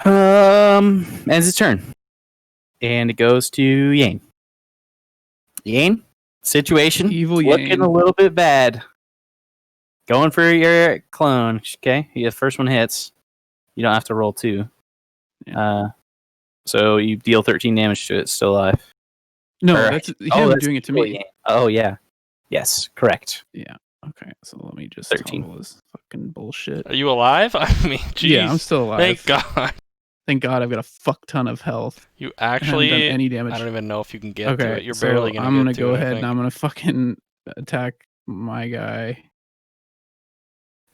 Speaker 1: Ends its turn, and it goes to Yane. Yane, situation
Speaker 4: Evil
Speaker 1: looking
Speaker 4: Yane.
Speaker 1: a little bit bad. Going for your clone. Okay, the first one hits. You don't have to roll 2. So you deal 13 damage to it. It's still alive.
Speaker 4: No,
Speaker 1: Or-
Speaker 4: that's him
Speaker 1: that's
Speaker 4: doing it to
Speaker 1: evil
Speaker 4: me.
Speaker 1: Yane. Oh yeah. Yes, correct.
Speaker 4: Yeah. Okay, so let me just
Speaker 1: 13.
Speaker 4: toggle this fucking bullshit.
Speaker 3: Are you alive? I mean, jeez.
Speaker 4: Yeah, I'm still alive.
Speaker 3: Thank God.
Speaker 4: Thank God I've got a fuck ton of health.
Speaker 3: You
Speaker 4: I haven't
Speaker 3: actually.
Speaker 4: done any damage.
Speaker 3: I don't even know if you can get to
Speaker 4: Okay,
Speaker 3: it. You're
Speaker 4: so
Speaker 3: barely gonna.
Speaker 4: I'm gonna
Speaker 3: get to
Speaker 4: go
Speaker 3: it, I
Speaker 4: ahead and
Speaker 3: think.
Speaker 4: I'm gonna fucking attack my guy.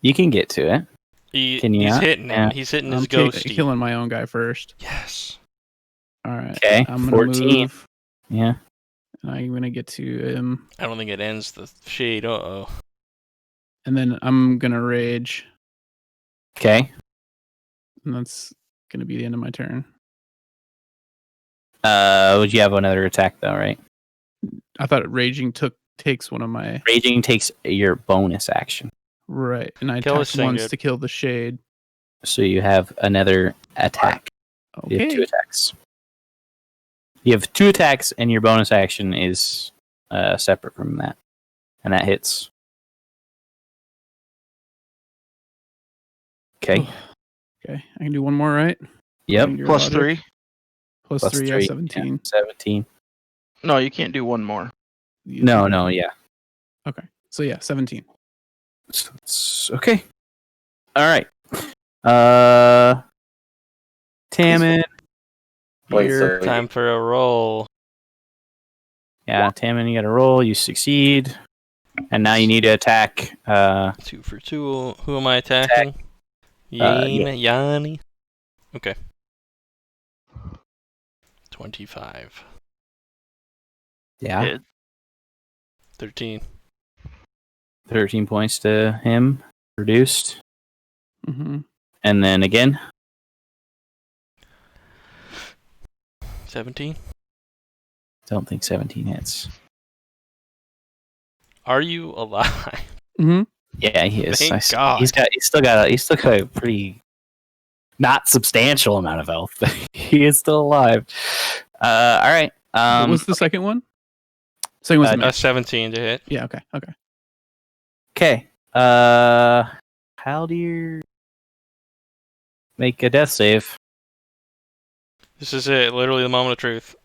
Speaker 1: You can get to it. Can you
Speaker 3: He's
Speaker 1: not?
Speaker 3: hitting him.
Speaker 1: Yeah.
Speaker 3: He's hitting
Speaker 4: I'm
Speaker 3: his ghosty.
Speaker 4: killing my own guy first.
Speaker 3: Yes.
Speaker 4: All right.
Speaker 1: Okay,
Speaker 4: I'm gonna
Speaker 1: 14.
Speaker 4: move.
Speaker 1: Yeah.
Speaker 4: And I'm gonna get to him,
Speaker 3: I don't think it ends the shade. Uh-oh.
Speaker 4: and then I'm gonna rage,
Speaker 1: Okay.
Speaker 4: and that's gonna be the end of my turn.
Speaker 1: Would you have another attack though, right?
Speaker 4: I thought raging takes one of my
Speaker 1: Raging takes your bonus action.
Speaker 4: right, and I
Speaker 3: Kill the
Speaker 4: attacked once
Speaker 3: Singed.
Speaker 4: to kill the shade.
Speaker 1: So you have another attack. You have 2
Speaker 4: Okay.
Speaker 1: attacks. You have 2 attacks, and your bonus action is separate from that. And that hits. Okay.
Speaker 4: Okay. I can do one more, right?
Speaker 1: Yep.
Speaker 4: According to your
Speaker 6: Plus
Speaker 4: logic.
Speaker 6: 3.
Speaker 4: Plus
Speaker 1: Plus
Speaker 4: 3, yeah,
Speaker 1: 3.
Speaker 4: 17.
Speaker 1: Yeah, 17.
Speaker 6: No, you can't do one more.
Speaker 1: No, yeah.
Speaker 4: Okay. So yeah, 17.
Speaker 1: So it's okay. All right. Tammin.
Speaker 5: Wait,
Speaker 1: you're-
Speaker 5: so
Speaker 3: Time for a roll.
Speaker 1: Yeah, Tammin, you got to roll. You succeed. And now you need to attack.
Speaker 3: 2 for 2. Who am I attacking? Yane. Yanni. Okay. 25.
Speaker 1: Yeah.
Speaker 6: Hit.
Speaker 3: 13.
Speaker 1: 13 points to him. Reduced.
Speaker 4: Mm-hmm.
Speaker 1: And then again.
Speaker 3: 17.
Speaker 1: Don't think 17 hits.
Speaker 3: Are you alive?
Speaker 4: Mm-hmm.
Speaker 1: Yeah, he is.
Speaker 3: Thank God.
Speaker 1: He's still got a pretty not substantial amount of health, but he is still alive. All right.
Speaker 4: What was the second one? Second was the
Speaker 3: A
Speaker 4: miss.
Speaker 3: 17 to hit.
Speaker 4: Yeah, okay. Okay.
Speaker 1: Okay. How do you make a death save?
Speaker 3: This is it. Literally the moment of truth.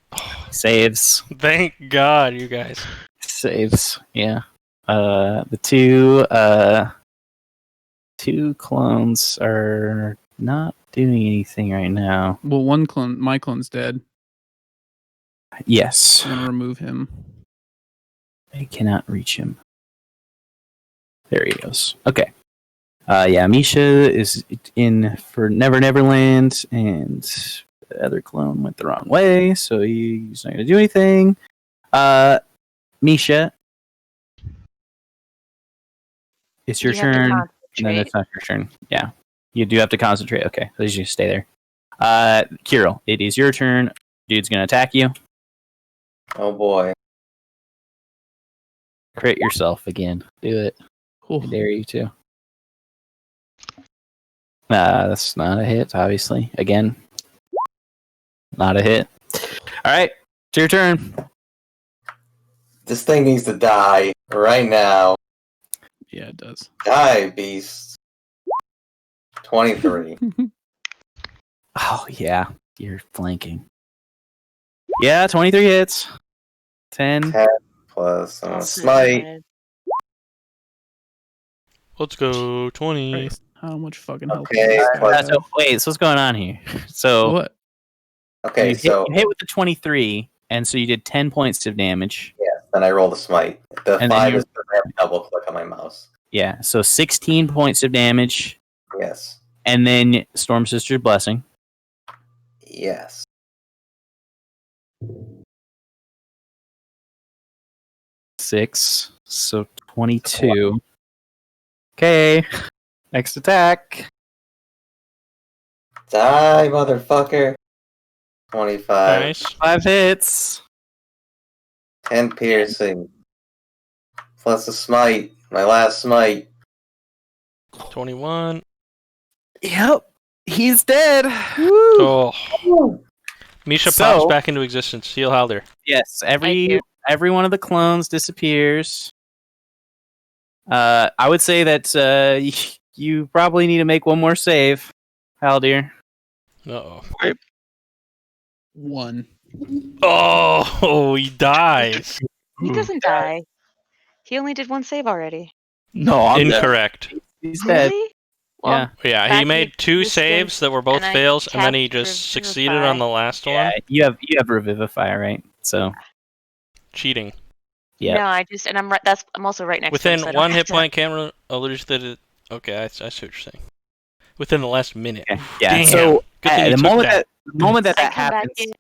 Speaker 1: Saves.
Speaker 3: Thank God, you guys.
Speaker 1: Saves. Yeah. The two clones are not doing anything right now.
Speaker 4: Well, my clone's dead.
Speaker 1: Yes.
Speaker 4: I'm gonna remove him.
Speaker 1: I cannot reach him. There he goes. Okay. Yeah, Misha is in for Never Neverland, and the other clone went the wrong way, so he's not going to do anything. Misha, it's your
Speaker 7: You have to
Speaker 1: turn. And then
Speaker 7: concentrate.
Speaker 1: it's not your turn. Yeah. You do have to concentrate. Okay, so you just stay there. Kirill, it is your turn. Dude's going to attack you.
Speaker 5: oh boy.
Speaker 1: Crit yourself again. Do it.
Speaker 4: Cool.
Speaker 1: I dare you to. That's not a hit, obviously. Again, not a hit. All right, it's your turn.
Speaker 5: This thing needs to die right now.
Speaker 4: Yeah, it does.
Speaker 5: Die, beast. 23.
Speaker 1: Oh, yeah, you're flanking. Yeah, 23 hits. 10.
Speaker 5: 10 plus smite.
Speaker 3: Let's go. 20.
Speaker 4: Christ, how much fucking health?
Speaker 5: Okay,
Speaker 4: does this guy have?
Speaker 1: So, wait, so what's going on here? So,
Speaker 4: What?
Speaker 5: Okay,
Speaker 1: you,
Speaker 5: so
Speaker 1: you hit with the 23, and so you did 10 points of damage.
Speaker 5: then I roll the smite. The
Speaker 1: And then
Speaker 5: 5
Speaker 1: you-
Speaker 5: is for that double click on my mouse.
Speaker 1: Yeah, so 16 points of damage,
Speaker 5: Yes.
Speaker 1: and then Storm Sister's Blessing.
Speaker 5: Yes.
Speaker 1: Six, so 22. Okay, next attack.
Speaker 5: Die, motherfucker. 25.
Speaker 3: Nice.
Speaker 1: 5 hits.
Speaker 5: 10 piercing. Plus a smite. My last smite.
Speaker 3: 21.
Speaker 1: Yep, he's dead.
Speaker 3: Oh.
Speaker 5: Woo.
Speaker 3: Misha
Speaker 1: So-
Speaker 3: pops back into existence. Heal Halder.
Speaker 1: Yes,
Speaker 7: Thank
Speaker 1: every
Speaker 7: you.
Speaker 1: one of the clones disappears. I would say that you probably need to make one more save, Haldir.
Speaker 3: Uh-oh.
Speaker 4: 1.
Speaker 3: Oh, he dies.
Speaker 7: He doesn't die. He only did one save already.
Speaker 6: No, I'm dead.
Speaker 3: Incorrect.
Speaker 1: He's dead.
Speaker 7: Really?
Speaker 1: Yeah.
Speaker 3: Yeah, he
Speaker 7: Back
Speaker 3: made
Speaker 7: in
Speaker 3: 2
Speaker 7: existence,
Speaker 3: saves that were both
Speaker 7: and I
Speaker 3: fails, and then he
Speaker 7: cast
Speaker 3: just
Speaker 7: Revivify.
Speaker 3: succeeded on the last
Speaker 1: Yeah,
Speaker 3: one.
Speaker 1: you have Revivify, right? So
Speaker 3: Cheating.
Speaker 1: yeah.
Speaker 7: No, I just I'm right. I'm also right next
Speaker 3: Within
Speaker 7: to him. So I don't
Speaker 3: one
Speaker 7: have
Speaker 3: hit
Speaker 7: to-
Speaker 3: point, camera alert that it. Okay, I see what you're saying. Within the last minute.
Speaker 1: Yeah.
Speaker 3: Damn.
Speaker 1: So
Speaker 3: Good thing you
Speaker 1: the
Speaker 3: took
Speaker 1: moment
Speaker 3: that.
Speaker 1: the moment that
Speaker 7: I
Speaker 1: that
Speaker 7: come back
Speaker 1: happens,
Speaker 7: in.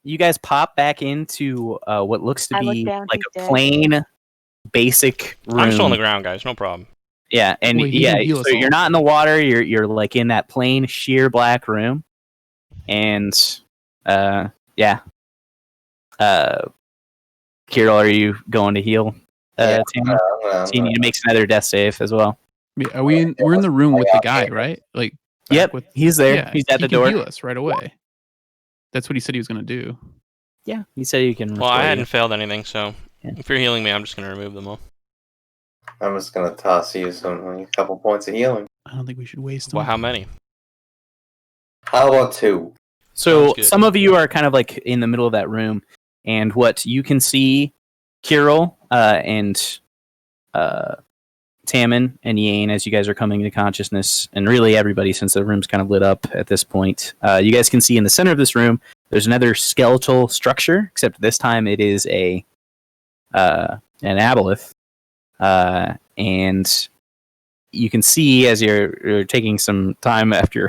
Speaker 1: you guys pop back into what looks to
Speaker 7: I look
Speaker 1: be
Speaker 7: down,
Speaker 1: like
Speaker 7: he's
Speaker 1: a
Speaker 7: dead.
Speaker 1: plain, basic room.
Speaker 3: I'm still on the ground, guys. No problem.
Speaker 1: Yeah, and
Speaker 4: Well, he
Speaker 1: yeah,
Speaker 4: didn't heal us
Speaker 1: so you're
Speaker 4: all.
Speaker 1: not in the water. You're like in that plain, sheer black room, and yeah. Kirill, are you going to heal?
Speaker 5: Yeah,
Speaker 1: Tammy? So you need to make another death save as well.
Speaker 4: Yeah, we're in the room with the guy, right? Like, back
Speaker 1: Yep,
Speaker 4: with,
Speaker 1: he's there.
Speaker 4: yeah,
Speaker 1: He's at
Speaker 4: he
Speaker 1: the
Speaker 4: can
Speaker 1: door.
Speaker 4: heal us right away. That's what he said he was going to do.
Speaker 1: Yeah, he said you can.
Speaker 3: Well, I
Speaker 1: restore
Speaker 3: hadn't
Speaker 1: you.
Speaker 3: failed anything, so
Speaker 1: Yeah.
Speaker 3: if you're healing me, I'm just going to remove them all.
Speaker 5: I'm just gonna toss you a couple points of healing.
Speaker 4: I don't think we should waste them.
Speaker 3: Well, how many?
Speaker 5: How about 2?
Speaker 1: So
Speaker 3: Sounds good.
Speaker 1: some of you are kind of like in the middle of that room, and what you can see, Kirill and Tammin and Yane, as you guys are coming to consciousness, and really everybody, since the room's kind of lit up at this point, you guys can see in the center of this room, there's another skeletal structure, except this time it is an aboleth, and you can see as you're taking some time after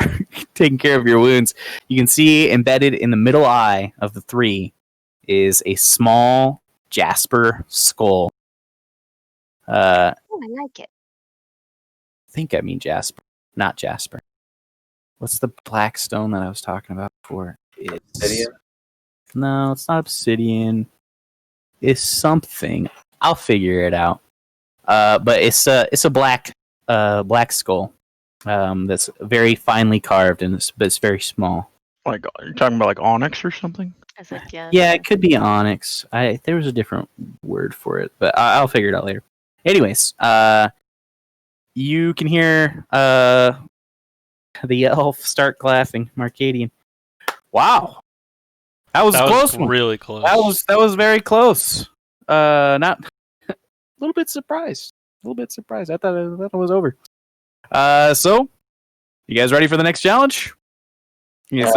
Speaker 1: taking care of your wounds, you can see embedded in the middle eye of the 3 is a small jasper skull.
Speaker 7: Oh, I like it.
Speaker 1: I think I mean jasper, not jasper. What's the black stone that I was talking about before? It's
Speaker 5: Obsidian?
Speaker 1: No, it's not obsidian. It's something. I'll figure it out. But it's a black skull that's very finely carved but it's very small.
Speaker 6: Like, you're talking about like onyx or something?
Speaker 7: I was like, yeah.
Speaker 1: Yeah, it could be onyx. There was a different word for it, but I'll figure it out later. Anyways, you can hear the elf start laughing, Marcadian. Wow, that was a
Speaker 3: That
Speaker 1: close
Speaker 3: was
Speaker 1: one.
Speaker 3: really close.
Speaker 1: That was very close. Not a little bit surprised. A little bit surprised. I thought it was over. So you guys ready for the next challenge? Yes.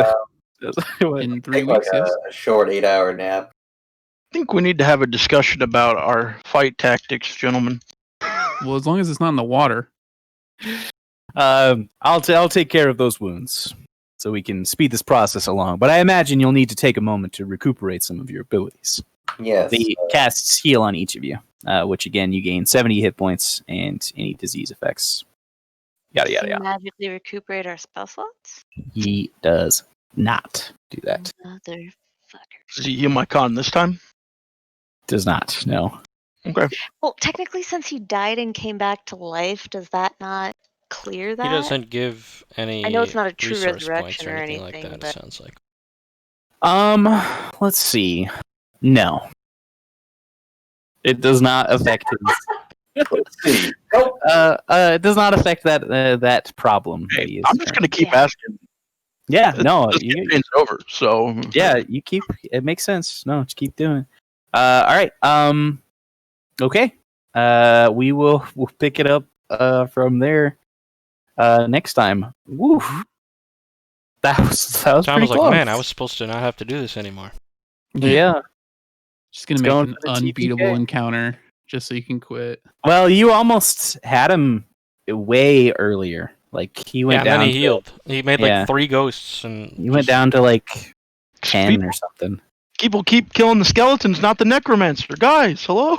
Speaker 4: In 3
Speaker 5: Take like
Speaker 4: weeks, yes.
Speaker 5: a short 8-hour nap.
Speaker 6: I think we need to have a discussion about our fight tactics, gentlemen.
Speaker 4: Well, as long as it's not in the water.
Speaker 1: I'll take care of those wounds so we can speed this process along. But I imagine you'll need to take a moment to recuperate some of your abilities.
Speaker 5: Yes.
Speaker 1: The casts heal on each of you, which again you gain 70 hit points and any disease effects. Yada yada
Speaker 7: Can we
Speaker 1: yada.
Speaker 7: magically recuperate our spell slots?
Speaker 1: He does not do that.
Speaker 7: Motherfucker.
Speaker 6: Does he heal my con this time?
Speaker 1: Does not. No.
Speaker 6: Okay.
Speaker 7: Well, technically, since he died and came back to life, does that not clear that?
Speaker 3: He doesn't give any
Speaker 7: I know it's not a true
Speaker 3: resource
Speaker 7: reserection
Speaker 3: points or
Speaker 7: or
Speaker 3: anything like
Speaker 7: anything,
Speaker 3: that,
Speaker 7: but-
Speaker 3: it sounds like.
Speaker 1: Let's see. No. It does not affect his.
Speaker 5: Let's see. Nope.
Speaker 1: It does not affect that problem. that he
Speaker 6: Hey,
Speaker 1: is
Speaker 6: I'm just going to keep
Speaker 7: Yeah.
Speaker 6: asking.
Speaker 1: Yeah, no,
Speaker 6: This
Speaker 1: you,
Speaker 6: campaign's over, so
Speaker 1: yeah, you keep. It makes sense. No, just keep doing it. All right. Okay. We'll pick it up from there next time. Woo. That was
Speaker 3: Tom
Speaker 1: pretty
Speaker 3: was like,
Speaker 1: close.
Speaker 3: man, I was supposed to not have to do this anymore.
Speaker 1: Yeah.
Speaker 4: Just gonna
Speaker 1: It's
Speaker 4: make
Speaker 1: going
Speaker 4: an
Speaker 1: for the
Speaker 4: unbeatable
Speaker 1: TPK.
Speaker 4: encounter. just so you can quit.
Speaker 1: Well, you almost had him way earlier. Like he went
Speaker 3: and
Speaker 1: down.
Speaker 3: then he
Speaker 1: to-
Speaker 3: healed. He made
Speaker 1: Yeah.
Speaker 3: like 3 ghosts and
Speaker 1: You went
Speaker 3: just-
Speaker 1: down to like 10
Speaker 6: People-
Speaker 1: or something.
Speaker 6: People keep killing the skeletons, not the necromancer. Guys, hello?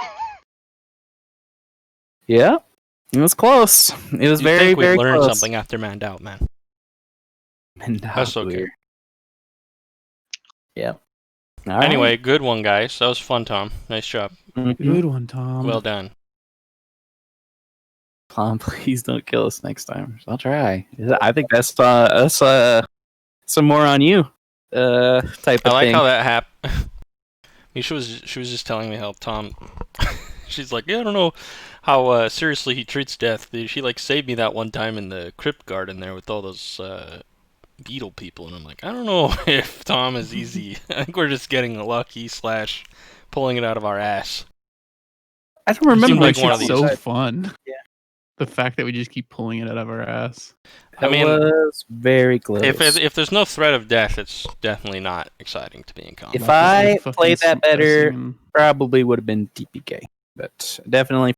Speaker 1: Yeah, it was close. It was
Speaker 3: You'd
Speaker 1: very,
Speaker 3: think we'd
Speaker 1: very
Speaker 3: learn
Speaker 1: close.
Speaker 3: something after Manned Out, man. That's okay.
Speaker 1: Weird. Yeah. All right.
Speaker 3: Anyway, good one, guys. That was fun, Tom. Nice job.
Speaker 1: Mhm.
Speaker 4: Good one, Tom.
Speaker 3: Well done.
Speaker 1: Plum, please don't kill us next time. I'll try. I think that's some more on you type
Speaker 3: I
Speaker 1: of
Speaker 3: like
Speaker 1: thing.
Speaker 3: how that happened. Misha she was just telling me how Tom. She's like, yeah, I don't know how seriously he treats death. She like saved me that one time in the crypt garden there with all those beetle people, and I'm like, I don't know if Tom is easy. I think we're just getting lucky / pulling it out of our ass.
Speaker 1: I don't remember
Speaker 3: seemed like
Speaker 4: Makes
Speaker 3: one
Speaker 4: it
Speaker 3: of these.
Speaker 4: so fun.
Speaker 1: Yeah.
Speaker 4: The fact that we just keep pulling it out of our ass.
Speaker 3: I mean,
Speaker 1: was very close.
Speaker 3: If there's no threat of death, it's definitely not exciting to be in combat.
Speaker 1: If I
Speaker 4: Fucking
Speaker 1: played that better,
Speaker 4: suppressing
Speaker 1: probably would have been TPK. But definitely